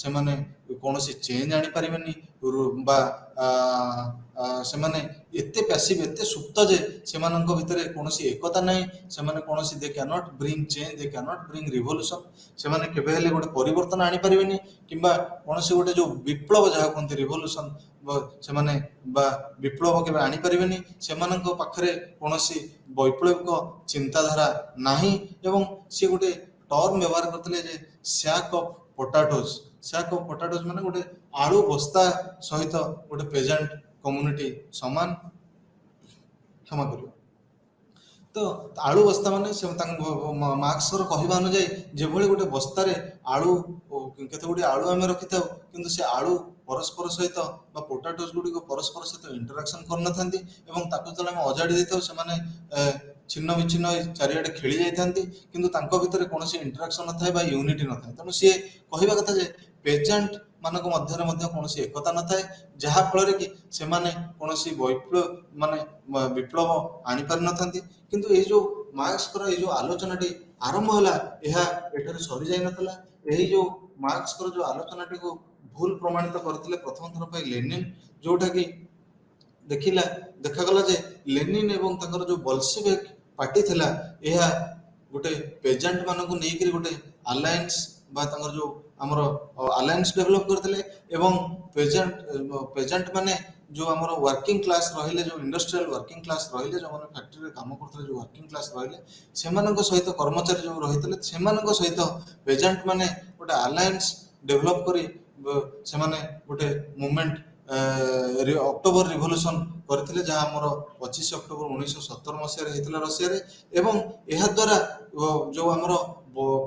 ସେମାନେ କୌଣସି ଚେଞ୍ଜ ଆଣିପାରିବେନି ବା ସେମାନେ ଏତେ ପ୍ୟାସିଭ ଏତେ ସୁପ୍ତ ଯେ ସେମାନଙ୍କ ଭିତରେ କୌଣସି ଏକତା ନାହିଁ, ସେମାନେ କୌଣସି they can't bring change, they can't bring revolution, ସେମାନେ କେବେ ହେଲେ ଗୋଟେ ପରିବର୍ତ୍ତନ ଆଣିପାରିବେନି କିମ୍ବା କୌଣସି ଗୋଟେ ଯୋଉ ବିପ୍ଳବ ଯାହା କୁହନ୍ତି ରିଭଲ୍ୟୁସନ ସେମାନେ ବା ବିପ୍ଳବ କେବେ ଆଣିପାରିବେନି, ସେମାନଙ୍କ ପାଖରେ କୌଣସି ବୈପ୍ଳବିକ ଚିନ୍ତାଧାରା ନାହିଁ ଏବଂ ସେ ଗୋଟେ ଟର୍ମ ବ୍ୟବହାର କରିଥିଲେ ଯେ ସ୍ୟାକ୍ ଅଫ୍ ପଟାଟୋଜ। ସ୍ୟାକ୍ ଅଫ୍ ପଟାଟୋଜ ମାନେ ଗୋଟେ ଆଳୁ ବସ୍ତା ସହିତ ଗୋଟେ ପେଜାଣ୍ଟ କମ୍ୟୁନିଟି ସମାନ, କ୍ଷମା କରିବ। ତ ଆଳୁ ବସ୍ତା ମାନେ ସେ ତାଙ୍କ ମାର୍କ୍ସର କହିବା ଅନୁଯାୟୀ ଯେଭଳି ଗୋଟେ ବସ୍ତାରେ ଆଳୁ କେତେ ଗୁଡ଼ିଏ ଆଳୁ ଆମେ ରଖିଥାଉ କିନ୍ତୁ ସେ ଆଳୁ ପରସ୍ପର ସହିତ ବା ପୋଟାଟୋଜ ଗୁଡ଼ିକ ପରସ୍ପର ସହିତ ଇଣ୍ଟରାକ୍ସନ କରିନଥାନ୍ତି ଏବଂ ତାକୁ ଯେତେବେଳେ ଆମେ ଅଜାଡ଼ି ଦେଇଥାଉ ସେମାନେ ଛିନ୍ନ ବିଚ୍ଛିନ୍ନ ଚାରିଆଡ଼େ ଖେଳି ଯାଇଥାନ୍ତି କିନ୍ତୁ ତାଙ୍କ ଭିତରେ କୌଣସି ଇଣ୍ଟରାକ୍ସନ ନଥାଏ ବା ୟୁନିଟି ନଥାଏ। ତେଣୁ ସିଏ କହିବା କଥା ଯେ ପେଜାଣ୍ଟ ମାନଙ୍କ ମଧ୍ୟରେ ମଧ୍ୟ କୌଣସି ଏକତା ନଥାଏ ଯାହାଫଳରେ କି ସେମାନେ କୌଣସି ବିପ୍ଳବ ଆଣିପାରିନଥାନ୍ତି। କିନ୍ତୁ ଏଇ ଯୋଉ ମାର୍କ୍ସଙ୍କର ଏଇ ଯୋଉ ଆଲୋଚନାଟି ଆରମ୍ଭ ହେଲା ଏହା ଏଠାରେ ସରିଯାଇନଥିଲା। ଏହି ଯୋଉ ମାର୍କ୍ସଙ୍କର ଯୋଉ ଆଲୋଚନାଟିକୁ ଭୁଲ ପ୍ରମାଣିତ କରିଥିଲେ ପ୍ରଥମ ଥର ପାଇଁ ଲେନିନ, ଯୋଉଟା କି ଦେଖାଗଲା ଯେ ଲେନିନ ଏବଂ ତାଙ୍କର ଯୋଉ ବଲସେଭିକ ପାର୍ଟି ଥିଲା ଏହା ଗୋଟେ ପେଜାଣ୍ଟ ମାନଙ୍କୁ ନେଇକରି ଗୋଟେ ଆଲାଏନ୍ସ ବା ତାଙ୍କର ଯୋଉ ଆମର ଆଲାଏନ୍ସ ଡେଭଲପ କରିଥିଲେ ଏବଂ ପେଜାଣ୍ଟ ମାନେ ଯୋଉ ଆମର ୱାର୍କିଂ କ୍ଲାସ ରହିଲେ, ଯୋଉ ଇଣ୍ଡଷ୍ଟ୍ରିଆଲ ୱାର୍କିଂ କ୍ଲାସ ରହିଲେ, ଯୋଉମାନେ ଫ୍ୟାକ୍ଟ୍ରିରେ କାମ କରୁଥିଲେ ଯୋଉ ୱାର୍କିଂ କ୍ଲାସ ରହିଲେ, ସେମାନଙ୍କ ସହିତ କର୍ମଚାରୀ ଯୋଉ ରହିଥିଲେ ସେମାନଙ୍କ ସହିତ ପେଜାଣ୍ଟ ମାନେ ଗୋଟେ ଆଲାଏନ୍ସ ଡେଭଲପ କରି ସେମାନେ ଗୋଟେ ମୁଭମେଣ୍ଟ ଅକ୍ଟୋବର ରିଭଲ୍ୟୁସନ କରିଥିଲେ ଯାହା ଆମର 25 ଅକ୍ଟୋବର 1917 ମସିହାରେ ହେଇଥିଲା ରଷିଆରେ। ଏବଂ ଏହା ଦ୍ୱାରା ଯୋଉ ଆମର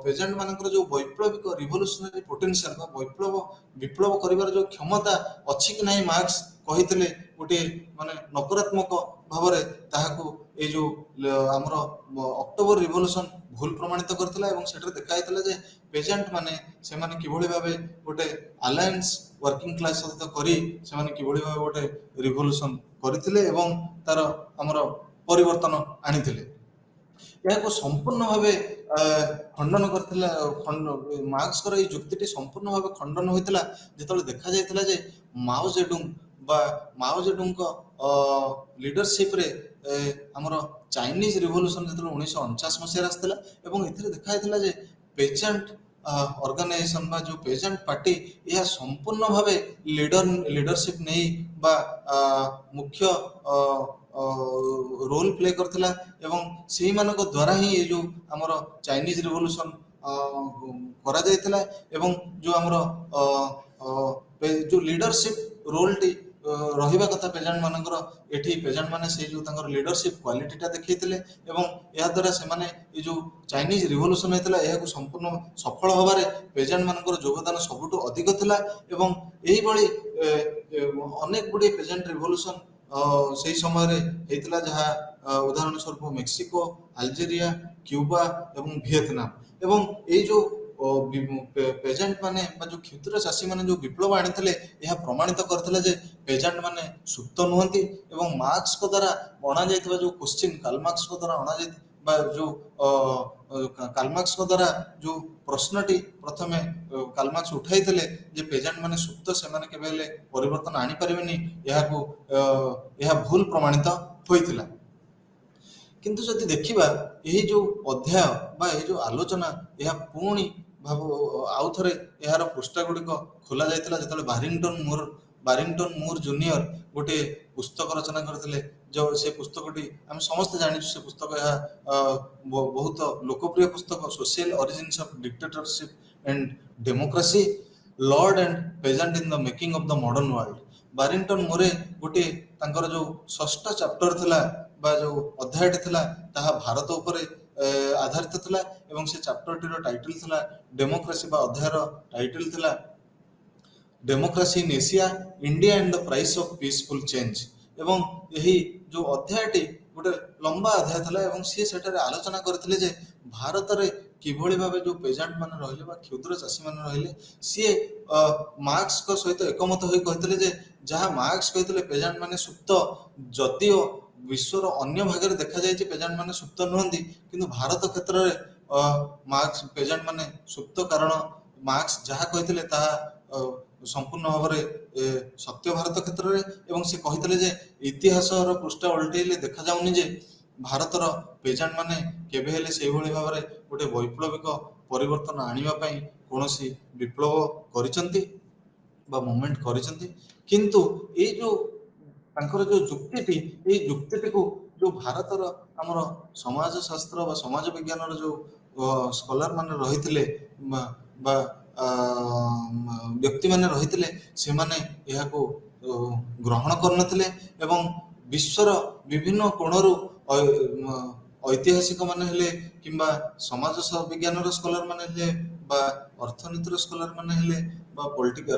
ପେଜାଣ୍ଟ ମାନଙ୍କର ଯୋଉ ବୈପ୍ଳବିକ ରିଭଲ୍ୟୁସନାରୀ ପୋଟେନସିଆଲ ବା ବିପ୍ଳବ କରିବାର ଯୋଉ କ୍ଷମତା ଅଛି କି ନାହିଁ ମାର୍କ୍ସ କହିଥିଲେ ଗୋଟିଏ ମାନେ ନକାରାତ୍ମକ ଭାବରେ ତାହାକୁ ଏଇ ଯୋଉ ଆମର ଅକ୍ଟୋବର ରିଭଲ୍ୟୁସନ ଭୁଲ ପ୍ରମାଣିତ କରିଥିଲା ଏବଂ ସେଠାରେ ଦେଖା ଯାଇଥିଲା ଯେ ପେଜାଣ୍ଟ ମାନେ ସେମାନେ କିଭଳି ଭାବେ ଗୋଟେ ଆଲାଏନ୍ସ ୱାର୍କିଂ କ୍ଲାସ ସହିତ କରି ସେମାନେ କିଭଳି ଭାବେ ଗୋଟେ ରିଭଲ୍ୟୁସନ କରିଥିଲେ ଏବଂ ତାର ଆମର ପରିବର୍ତ୍ତନ ଆଣିଥିଲେ। ଏହାକୁ ସମ୍ପୂର୍ଣ୍ଣ ଭାବେ ଖଣ୍ଡନ କରିଥିଲା। ମାର୍କ୍ସଙ୍କର ଏଇ ଯୁକ୍ତିଟି ସମ୍ପୂର୍ଣ୍ଣ ଭାବେ ଖଣ୍ଡନ ହୋଇଥିଲା ଯେତେବେଳେ ଦେଖାଯାଇଥିଲା ଯେ ମାଓ ଜେଡୁଙ୍କ ଲିଡରସିପରେ ଆମର ଚାଇନିଜ ରିଭଲ୍ୟୁସନ ଯେତେବେଳେ 1949 ମସିହାରେ ଆସିଥିଲା ଏବଂ ଏଥିରେ ଦେଖାଯାଇଥିଲା ଯେ ପେଜାଣ୍ଟ ଅର୍ଗାନାଇଜେସନ ବା ଯୋଉ ପେଜାଣ୍ଟ ପାର୍ଟି ଏହା ସମ୍ପୂର୍ଣ୍ଣ ଭାବେ ଲିଡରସିପ ନେଇ ବା ମୁଖ୍ୟ ରୋଲ ପ୍ଲେ କରିଥିଲା ଏବଂ ସେଇମାନଙ୍କ ଦ୍ୱାରା ହିଁ ଏ ଯୋଉ ଆମର ଚାଇନିଜ ରିଭଲ୍ୟୁସନ କରାଯାଇଥିଲା ଏବଂ ଯୋଉ ଆମର ଯୋଉ ଲିଡରସିପ ରୋଲଟି ରହିବା କଥା ପେଜାଣ୍ଟ ମାନଙ୍କର, ଏଠି ପେଜାଣ୍ଟ ମାନେ ସେଇ ଯୋଉ ତାଙ୍କର ଲିଡରସିପ କ୍ୱାଲିଟିଟା ଦେଖେଇଥିଲେ ଏବଂ ଏହା ଦ୍ୱାରା ସେମାନେ ଏଇ ଯୋଉ ଚାଇନିଜ ରିଭଲ୍ୟୁସନ ହେଇଥିଲା ଏହାକୁ ସମ୍ପୂର୍ଣ୍ଣ ସଫଳ ହବାରେ ପେଜାଣ୍ଟ ମାନଙ୍କର ଯୋଗଦାନ ସବୁଠୁ ଅଧିକ ଥିଲା ଏବଂ ଏଇଭଳି ଅନେକ ଗୁଡ଼ିଏ ପେଜାଣ୍ଟ ରିଭଲ୍ୟୁସନ ସେଇ ସମୟରେ ହେଇଥିଲା ଯାହା ଉଦାହରଣ ସ୍ୱରୂପ ମେକ୍ସିକୋ, ଆଲଜେରିଆ, କ୍ୟୁବା ଏବଂ ଭିଏତନାମ। ଏବଂ ଏଇ ଯୋଉ ପେଜାଣ୍ଟ ମାନେ ବା ଯୋଉ କ୍ଷୁଦ୍ର ଚାଷୀ ମାନେ ଯୋଉ ବିପ୍ଳବ ଆଣିଥିଲେ ଏହା ପ୍ରମାଣିତ କରିଥିଲେ ଯେ ପେଜାଣ୍ଟ ମାନେ ସୁପ୍ତ ନୁହନ୍ତି ଏବଂ ମାର୍କ୍ସଙ୍କ ଦ୍ୱାରା ଅଣାଯାଇଥିବା ଯୋଉ କୋଶ୍ଚିନ୍ କାର୍ଲମାର୍କ୍ସଙ୍କ ଦ୍ୱାରା ଅଣାଯାଇଥିବା ବା ଯୋଉ କାର୍ଲମାର୍କ୍ସଙ୍କ ଦ୍ୱାରା ଯୋଉ ପ୍ରଶ୍ନଟି ପ୍ରଥମେ କାର୍ଲମାର୍କ୍ସ ଉଠାଇଥିଲେ ଯେ ପେଜାଣ୍ଟ ମାନେ ସୁପ୍ତ, ସେମାନେ କେବେ ହେଲେ ପରିବର୍ତ୍ତନ ଆଣିପାରିବେନି, ଏହା ଭୁଲ ପ୍ରମାଣିତ ହୋଇଥିଲା। କିନ୍ତୁ ଯଦି ଦେଖିବା ଏହି ଯୋଉ ଅଧ୍ୟାୟ ବା ଏହି ଯୋଉ ଆଲୋଚନା ଏହା ପୁଣି ଆଉଥରେ ଏହାର ପୃଷ୍ଠା ଗୁଡ଼ିକ ଖୋଲା ଯାଇଥିଲା ଯେତେବେଳେ ବାରିଂଟନ ମୁର ଜୁନିୟର ଗୋଟିଏ ପୁସ୍ତକ ରଚନା କରିଥିଲେ। ଯୋଉ ସେ ପୁସ୍ତକଟି ଆମେ ସମସ୍ତେ ଜାଣିଛୁ, ସେ ପୁସ୍ତକ ଏହା ବହୁତ ଲୋକପ୍ରିୟ ପୁସ୍ତକ, social origins of dictatorship and democracy, lord and peasant in the making of the modern world. Barrington Moore ଗୋଟିଏ ତାଙ୍କର ଯୋଉ ଷଷ୍ଠ ଚାପ୍ଟର ଥିଲା ବା ଯୋଉ ଅଧ୍ୟାୟଟି ଥିଲା ତାହା ଭାରତ ଉପରେ ଆଧାରିତ ଥିଲା ଏବଂ ସେ ଚାପ୍ଟରଟିର ଟାଇଟଲ ଥିଲା ଡେମୋକ୍ରାସି ବା ଅଧ୍ୟାୟର ଟାଇଟଲ ଥିଲା democracy in Asia, India and the price of peaceful change. ଏବଂ ଏହି ଯୋଉ ଅଧ୍ୟାୟଟି ଗୋଟେ ଲମ୍ବା ଅଧ୍ୟାୟ ଥିଲା ଏବଂ ସିଏ ସେଠାରେ ଆଲୋଚନା କରିଥିଲେ ଯେ ଭାରତରେ କିଭଳି ଭାବେ ଯୋଉ ପେଜାଣ୍ଟ ମାନେ ରହିଲେ ବା କ୍ଷୁଦ୍ର ଚାଷୀ ମାନେ ରହିଲେ, ସିଏ ମାର୍କ୍ସଙ୍କ ସହିତ ଏକମତ ହୋଇ କହିଥିଲେ ଯେ ଯାହା ମାର୍କ୍ସ କହିଥିଲେ ପେଜାଣ୍ଟ ମାନେ ସୁପ୍ତ, ଯଦିଓ ବିଶ୍ୱର ଅନ୍ୟ ଭାଗରେ ଦେଖାଯାଇଛି ପେଜାଣ୍ଟ ମାନେ ସୁପ୍ତ ନୁହନ୍ତି, କିନ୍ତୁ ଭାରତ କ୍ଷେତ୍ରରେ ମାର୍କ୍ସ ପେଜାଣ୍ଟ ମାନେ ସୁପ୍ତ, କାରଣ ମାର୍କ୍ସ ଯାହା କହିଥିଲେ ତାହା ସମ୍ପୂର୍ଣ୍ଣ ଭାବରେ ସତ୍ୟ ଭାରତ କ୍ଷେତ୍ରରେ। ଏବଂ ସେ କହିଥିଲେ ଯେ ଇତିହାସର ପୃଷ୍ଠା ଉଲ୍ଟେଇଲେ ଦେଖାଯାଉନି ଯେ ଭାରତର ପେଜାଣ୍ଟ ମାନେ କେବେ ହେଲେ ସେଇଭଳି ଭାବରେ ଗୋଟେ ବୈପ୍ଳବିକ ପରିବର୍ତ୍ତନ ଆଣିବା ପାଇଁ କୌଣସି ବିପ୍ଳବ କରିଛନ୍ତି ବା ମୁଭମେଣ୍ଟ କରିଛନ୍ତି। କିନ୍ତୁ ଏଇ ଯୋଉ ତାଙ୍କର ଯୋଉ ଯୁକ୍ତିଟି, ଏଇ ଯୁକ୍ତିଟିକୁ ଯୋଉ ଭାରତର ଆମର ସମାଜ ଶାସ୍ତ୍ର ବା ସମାଜ ବିଜ୍ଞାନର ଯୋଉ ସ୍କଲାର ମାନେ ରହିଥିଲେ ବା ବ୍ୟକ୍ତିମାନେ ରହିଥିଲେ, ସେମାନେ ଏହାକୁ ଗ୍ରହଣ କରୁନଥିଲେ ଏବଂ ବିଶ୍ୱର ବିଭିନ୍ନ କୋଣରୁ ଐତିହାସିକ ମାନେ ହେଲେ କିମ୍ବା ସମାଜ ବିଜ୍ଞାନର ସ୍କଲାର ମାନେ ହେଲେ ବା ଅର୍ଥନୀତିର ସ୍କଲାର ମାନେ ହେଲେ ବା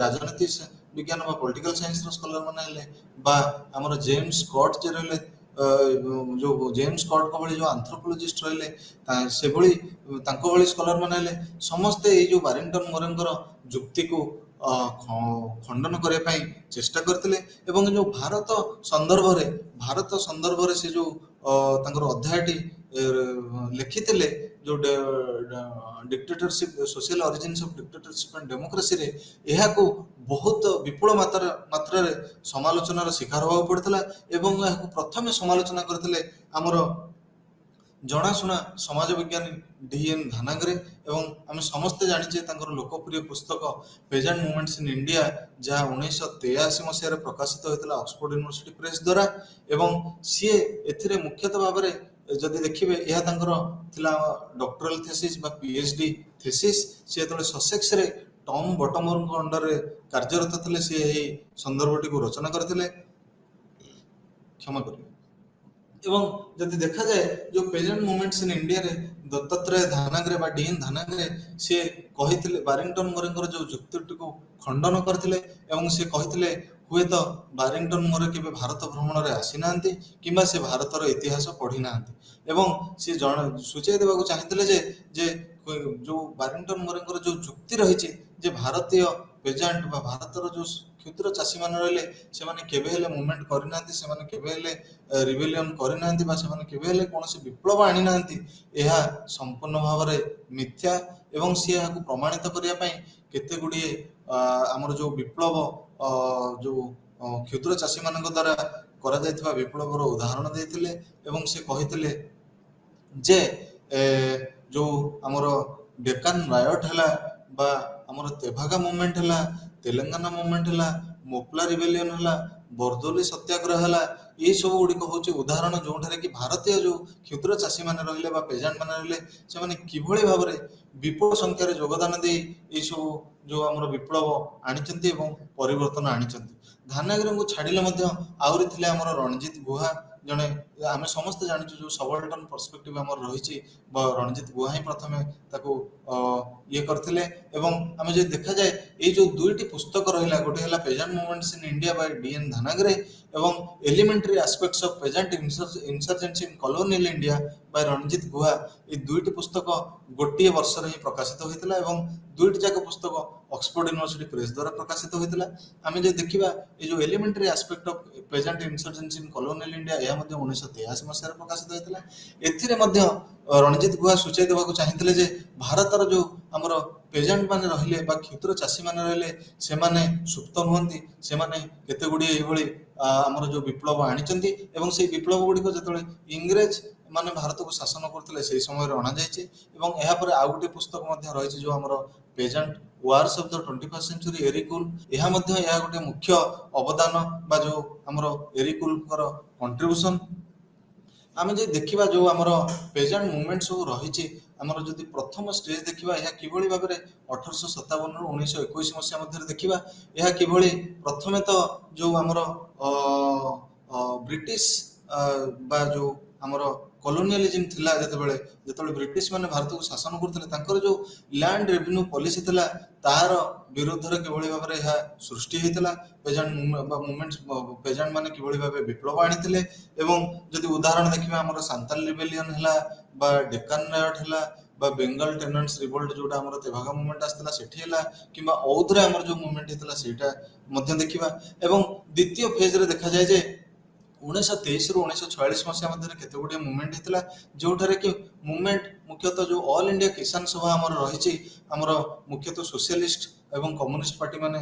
ରାଜନୀତି ବିଜ୍ଞାନ ବା ପଲିଟିକାଲ ସାଇନ୍ସର ସ୍କଲାର ମାନେ ହେଲେ ବା ଆମର ଜେମ୍ସ ସ୍କଟ୍ ଯେ ରହିଲେ, ଯୋଉ ଜେମ୍ସ ସ୍କଟ୍ଙ୍କ ଭଳି ଯୋଉ ଆନ୍ଥ୍ରୋପୋଲୋଜିଷ୍ଟ ରହିଲେ, ସେଭଳି ତାଙ୍କ ଭଳି ସ୍କଲାର ମାନେ ହେଲେ, ସମସ୍ତେ ଏଇ ଯୋଉ ବାରିଂଟନ ମୋରେଙ୍କର ଯୁକ୍ତିକୁ ଖଣ୍ଡନ କରିବା ପାଇଁ ଚେଷ୍ଟା କରିଥିଲେ। ଏବଂ ଯୋଉ ଭାରତ ସନ୍ଦର୍ଭରେ ସେ ଯୋଉ ତାଙ୍କର ଅଧ୍ୟାୟଟି ଲେଖିଥିଲେ, ଯୋଉ ଡିକ୍ଟେଟରସିପ୍, ସୋସିଆଲ ଅରିଜିନ୍ସ ଅଫ୍ ଡିକ୍ଟେଟରସିପ୍ ଆଣ୍ଡ ଡେମୋକ୍ରେସିରେ, ଏହାକୁ ବହୁତ ବିପୁଳ ମାତ୍ରାରେ ସମାଲୋଚନାର ଶିକାର ହେବାକୁ ପଡ଼ିଥିଲା। ଏବଂ ଏହାକୁ ପ୍ରଥମେ ସମାଲୋଚନା କରିଥିଲେ ଆମର ଜଣାଶୁଣା ସମାଜ ବିଜ୍ଞାନୀ ଡି.ଏନ୍. ଧାନାଗ୍ରେ। ଏବଂ ଆମେ ସମସ୍ତେ ଜାଣିଛେ ତାଙ୍କର ଲୋକପ୍ରିୟ ପୁସ୍ତକ ପେଜାଣ୍ଟ ମୁଭମେଣ୍ଟସ୍ ଇନ୍ ଇଣ୍ଡିଆ, ଯାହା 1983 ମସିହାରେ ପ୍ରକାଶିତ ହୋଇଥିଲା ଅକ୍ସଫୋର୍ଡ ୟୁନିଭର୍ସିଟି ପ୍ରେସ୍ ଦ୍ୱାରା। ଏବଂ ସିଏ ଏଥିରେ ମୁଖ୍ୟତଃ ଭାବରେ ଯଦି ଦେଖିବେ, ଏହା ତାଙ୍କର ଥିଲା ଡକ୍ଟରାଲ ଥେସିସ୍ ବା PhD ଥେସିସ୍। ସେ ଯେତେବେଳେ ସସେକ୍ସରେ ଟମ୍ ବଟମରଙ୍କ ଅଣ୍ଡରରେ କାର୍ଯ୍ୟରତ ଥିଲେ, ସେ ଏହି ସନ୍ଦର୍ଭଟିକୁ ରଚନା କରିଥିଲେ, କ୍ଷମା କରିବେ। ଏବଂ ଯଦି ଦେଖାଯାଏ ଯୋଉ ପେଜେଣ୍ଟ ମୁଭମେଣ୍ଟସ୍ ଇନ୍ ଇଣ୍ଡିଆରେ ଦତ୍ତାତ୍ରେୟ ଧାନାଗ୍ରେ ବା ଡି.ଏନ୍. ଧାନାଗ୍ରେ ସିଏ କହିଥିଲେ, ବାରିଂଟନ ମୋରେଙ୍କର ଯୋଉ ଯୁକ୍ତିଟିକୁ ଖଣ୍ଡନ କରିଥିଲେ ଏବଂ ସେ କହିଥିଲେ ହୁଏତ ବାରିଂଟନ ମୋରେ କେବେ ଭାରତ ଭ୍ରମଣରେ ଆସିନାହାନ୍ତି କିମ୍ବା ସେ ଭାରତର ଇତିହାସ ପଢି ନାହାନ୍ତି। ଏବଂ ସେ ସୂଚାଇ ଦେବାକୁ ଚାହିଁଥିଲେ ଯେ ଯୋଉ ବାରିଂଟନ ମୋରେଙ୍କର ଯୋଉ ଯୁକ୍ତି ରହିଛି ଯେ ଭାରତୀୟ ପେଜାଣ୍ଟ ବା ଭାରତର ଯୋଉ କ୍ଷୁଦ୍ର ଚାଷୀମାନେ ରହିଲେ, ସେମାନେ କେବେ ହେଲେ ମୁଭମେଣ୍ଟ କରିନାହାନ୍ତି, ସେମାନେ କେବେ ହେଲେ ରିବେଲିୟନ କରିନାହାନ୍ତି ବା ସେମାନେ କେବେ ହେଲେ କୌଣସି ବିପ୍ଳବ ଆଣିନାହାନ୍ତି, ଏହା ସମ୍ପୂର୍ଣ୍ଣ ଭାବରେ ମିଥ୍ୟା। ଏବଂ ସିଏ ଏହାକୁ ପ୍ରମାଣିତ କରିବା ପାଇଁ କେତେ ଗୁଡ଼ିଏ ଆମର ଯୋଉ ବିପ୍ଳବ ଯୋଉ କ୍ଷୁଦ୍ର ଚାଷୀମାନଙ୍କ ଦ୍ୱାରା କରାଯାଇଥିବା ବିପ୍ଳବର ଉଦାହରଣ ଦେଇଥିଲେ। ଏବଂ ସେ କହିଥିଲେ ଯେ ଯୋଉ ଆମର ଡେକାନ ରାୟଟ ହେଲା ବା ଆମର ତେଭାଗା ମୁଭମେଣ୍ଟ ହେଲା, ତେଲେଙ୍ଗାନା ମୁଭମେଣ୍ଟ ହେଲା, ମୋପଲା ରିବେଲିୟନ ହେଲା, ବର୍ଦୋଲି ସତ୍ୟାଗ୍ରହ ହେଲା, ଏଇ ସବୁ ଗୁଡ଼ିକ ହେଉଛି ଉଦାହରଣ ଯେଉଁଠାରେ କି ଭାରତୀୟ ଯୋଉ କ୍ଷୁଦ୍ର ଚାଷୀମାନେ ରହିଲେ ବା ପେଜାଣ୍ଟ ମାନେ ରହିଲେ, ସେମାନେ କିଭଳି ଭାବରେ ବିପୁଳ ସଂଖ୍ୟାରେ ଯୋଗଦାନ ଦେଇ ଏଇସବୁ ଯୋଉ ଆମର ବିପ୍ଳବ ଆଣିଛନ୍ତି ଏବଂ ପରିବର୍ତ୍ତନ ଆଣିଛନ୍ତି। ଧାନାଗ୍ରେଙ୍କୁ ଛାଡ଼ିଲେ ମଧ୍ୟ ଆହୁରି ଥିଲେ ଆମର ରଣଜିତ ଗୁହା, ଜଣେ ଆମେ ସମସ୍ତେ ଜାଣିଛୁ ଯୋଉ ସବଲଟନ ପର୍ସପେକ୍ଟିଭ ଆମର ରହିଛି, ରଣଜିତ ଗୁହା ହିଁ ପ୍ରଥମେ ତାକୁ ଇଏ କରିଥିଲେ। ଏବଂ ଆମେ ଯଦି ଦେଖାଯାଏ ଏଇ ଯୋଉ ଦୁଇଟି ପୁସ୍ତକ ରହିଲା, ଗୋଟେ ହେଲା peasant movements in India by D N. Dhanagare ଏବଂ elementary aspects of peasant insurgency in colonial India by Ranajit Guha, এই ଦୁଇଟି ପୁସ୍ତକ ଗୋଟିଏ ବର୍ଷରେ ହିଁ ପ୍ରକାଶିତ ହୋଇଥିଲା ଏବଂ ଦୁଇଟି ଯାକ ପୁସ୍ତକ ଅକ୍ସଫୋର୍ଡ ୟୁନିଭର୍ସିଟି ପ୍ରେସ୍ ଦ୍ୱାରା ପ୍ରକାଶିତ ହୋଇଥିଲା। ଆମେ ଯଦି ଦେଖିବା এই ଯୋଉ elementary aspect of peasant insurgency in colonial India, ଏହା ମଧ୍ୟ 1983 ମସିହାରେ ପ୍ରକାଶିତ ହୋଇଥିଲା। ଏଥିରେ ମଧ୍ୟ ରଣଜିତ ଗୁହା ସୂଚାଇ ଦେବାକୁ ଚାହିଁଥିଲେ ଯେ ଭାରତର ଯୋଉ ଆମର ପେଜାଣ୍ଟ ମାନେ ରହିଲେ ବା କ୍ଷୁଦ୍ର ଚାଷୀମାନେ ରହିଲେ, ସେମାନେ ସୁପ୍ତ ନୁହନ୍ତି, ସେମାନେ କେତେ ଗୁଡ଼ିଏ ଏଇଭଳି ଆମର ଯୋଉ ବିପ୍ଳବ ଆଣିଛନ୍ତି ଏବଂ ସେଇ ବିପ୍ଳବ ଗୁଡ଼ିକ ଯେତେବେଳେ ଇଂରେଜ ମାନେ ଭାରତକୁ ଶାସନ କରୁଥିଲେ ସେଇ ସମୟରେ ଅଣାଯାଇଛି। ଏବଂ ଏହାପରେ ଆଉ ଗୋଟିଏ ପୁସ୍ତକ ମଧ୍ୟ ରହିଛି ଯୋଉ ଆମର peasant wars of the 21st century, ଏରିକୁଲ। ଏହା ମଧ୍ୟ ଏହା ଗୋଟେ ମୁଖ୍ୟ ଅବଦାନ ବା ଯୋଉ ଆମର ଏରିକୁଲଙ୍କର କଣ୍ଟ୍ରିବ୍ୟୁସନ। ଆମେ ଯଦି ଦେଖିବା ଯୋଉ ଆମର ପେଜାଣ୍ଟ ମୁଭମେଣ୍ଟ ସବୁ ରହିଛି, ଆମର ଯଦି ପ୍ରଥମ ଷ୍ଟେଜ ଦେଖିବା, ଏହା କିଭଳି ଭାବରେ 1857ରୁ 1921 ମସିହା ମଧ୍ୟରେ ଦେଖିବା, ଏହା କିଭଳି ପ୍ରଥମେ ତ ଯୋଉ ଆମର ବ୍ରିଟିଶ ବା ଯୋଉ ଆମର କଲୋନିଆଲିଜିମ୍ ଥିଲା, ଯେତେବେଳେ ବ୍ରିଟିଶ ମାନେ ଭାରତକୁ ଶାସନ କରୁଥିଲେ, ତାଙ୍କର ଯୋଉ ଲ୍ୟାଣ୍ଡ ରେଭିନ୍ୟୁ ପଲିସି ଥିଲା ତାହାର ବିରୁଦ୍ଧରେ କିଭଳି ଭାବରେ ଏହା ସୃଷ୍ଟି ହେଇଥିଲା। ପେଜାଣ୍ଟ ପେଜାଣ୍ଟ ମାନେ କିଭଳି ଭାବେ ବିପ୍ଳବ ଆଣିଥିଲେ। ଏବଂ ଯଦି ଉଦାହରଣ ଦେଖିବା, ଆମର ସାନ୍ତାଲ ରିବେଲିୟନ ହେଲା ବା ଡେକାନ ରାୟଟ ହେଲା बा बेंगल टेनेंट्स रिवोल्ट जोटा हमर तेभागा मूवमेंट आस्थिला सेठी हला किंबा औधरे हमर जो मूवमेंट हेतला सेटा मध्य देखिबा। एवं द्वितीय फेज रे देखा जाय जे 1923 रु 1946 मसीहा मध्य केते गुडी मूवमेंट हेतला जोठारे कि मूवमेंट मुख्यतः जो ऑल इंडिया किसान सभा हमर रहिछि हमर मुख्यतः सोशलिस्ट एवं कम्युनिस्ट पार्टी माने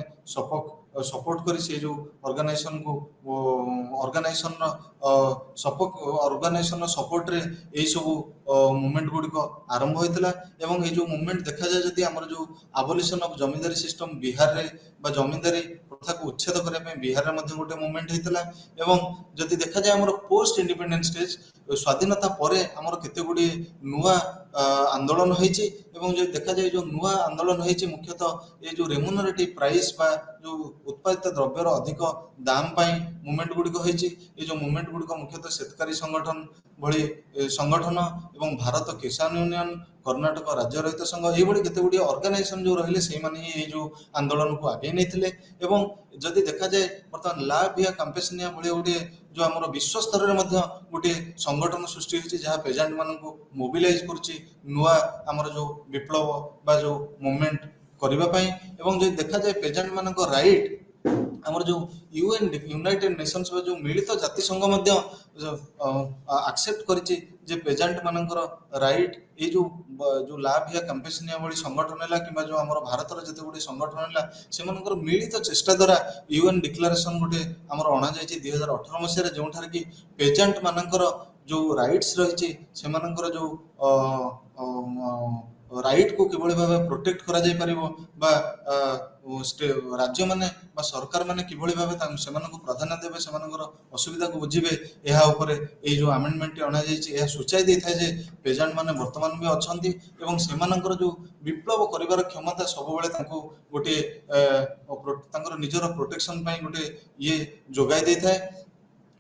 सपोर्ट करी से जो ऑर्गेनाइजेशन को ऑर्गेनाइजेशन सपोर्ट रे एई सब मूवमेंट गुडी को आरंभ होइतला। एवं ए जो मूवमेंट देखा जाय जदि हमर जो abolition of zamindari system Bihar रे बा जमींदारी प्रथा को उच्छेद करने पे बिहार रे मध्य गोटे मूवमेंट हेतला। एवं जदि देखा जाय हमर पोस्ट इंडिपेंडेंस स्टेज स्वाधीनता परे हमर केते गुडी नुआ आंदोलन होइछि। एवं जो देखा जाय जो नुआ आंदोलन होइछि मुख्यतः ये जो रेम्यूनरेटिव प्राइस बा जो उत्पादित द्रव्यर अधिक दाम पाई मूवमेंट गुडी को होइछि। ये जो मूवमेंट गुडी को मुख्यतः शेतकारी संगठन भली संगठन एवं भारत किसान यूनियन कर्नाटक राज्य रहित संघ ये भली केते गुडी ऑर्गेनाइजेशन जो रहिले सेही माने ही जो आंदोलन को आगे नैथिले। एवं जदि देखा जाय वर्तमान ला भिया कैंपेसिनिया भली गोटे जो हमर विश्व स्तर रे मध्य गोटे संगठन सृष्टि होछि जहा पेजेंट मानन को मोबिलाइज करछि नुआ हमर जो विप्लव बा जो मूवमेंट करबा पई। एवं जो देखा जाय पेजेंट मानन को राइट हमर जो यूएन यूनाइटेड नेशंस जो मिलित जाति संघ मध्य एक्सेप्ट करिछि जे पेजेंट मानकर राइट ए जो लाभ या कैंपेसिनिया भली संगठन हला किबा जो हमर भारत रे जते गुडी संगठन हला से मानकर मिलित चेष्टा द्वारा यूएन डिक्लेरेशन गुटे हमर अणा जायछि 2018 मसिया रे जोंठार कि पेजेंट मानकर जो राइट्स रहिछि से मानकर जो राइट को किभଳି भाबे प्रोटेक्ट करा जाय परिबो बा राज्य माने बा सरकार माने किभଳି भाबे सेमानक प्राधान्य देबे सेमानकर असुविधा को बुझिबे एहा ऊपर ए जो अमेंडमेंट अणा जायछि एहा सूचाई देथाय जे पेजेंट माने वर्तमान भी अछंती एवं सेमानकर जो विप्लव करिवार क्षमता सब बेले तांको गोटे तांकर निजर प्रोटेक्शन पई गोटे ये जोगाई देथाय।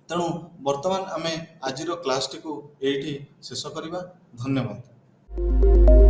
तेणु वर्तमान आमे आजिरो क्लास टी को एठी शेष करिबा। धन्यवाद।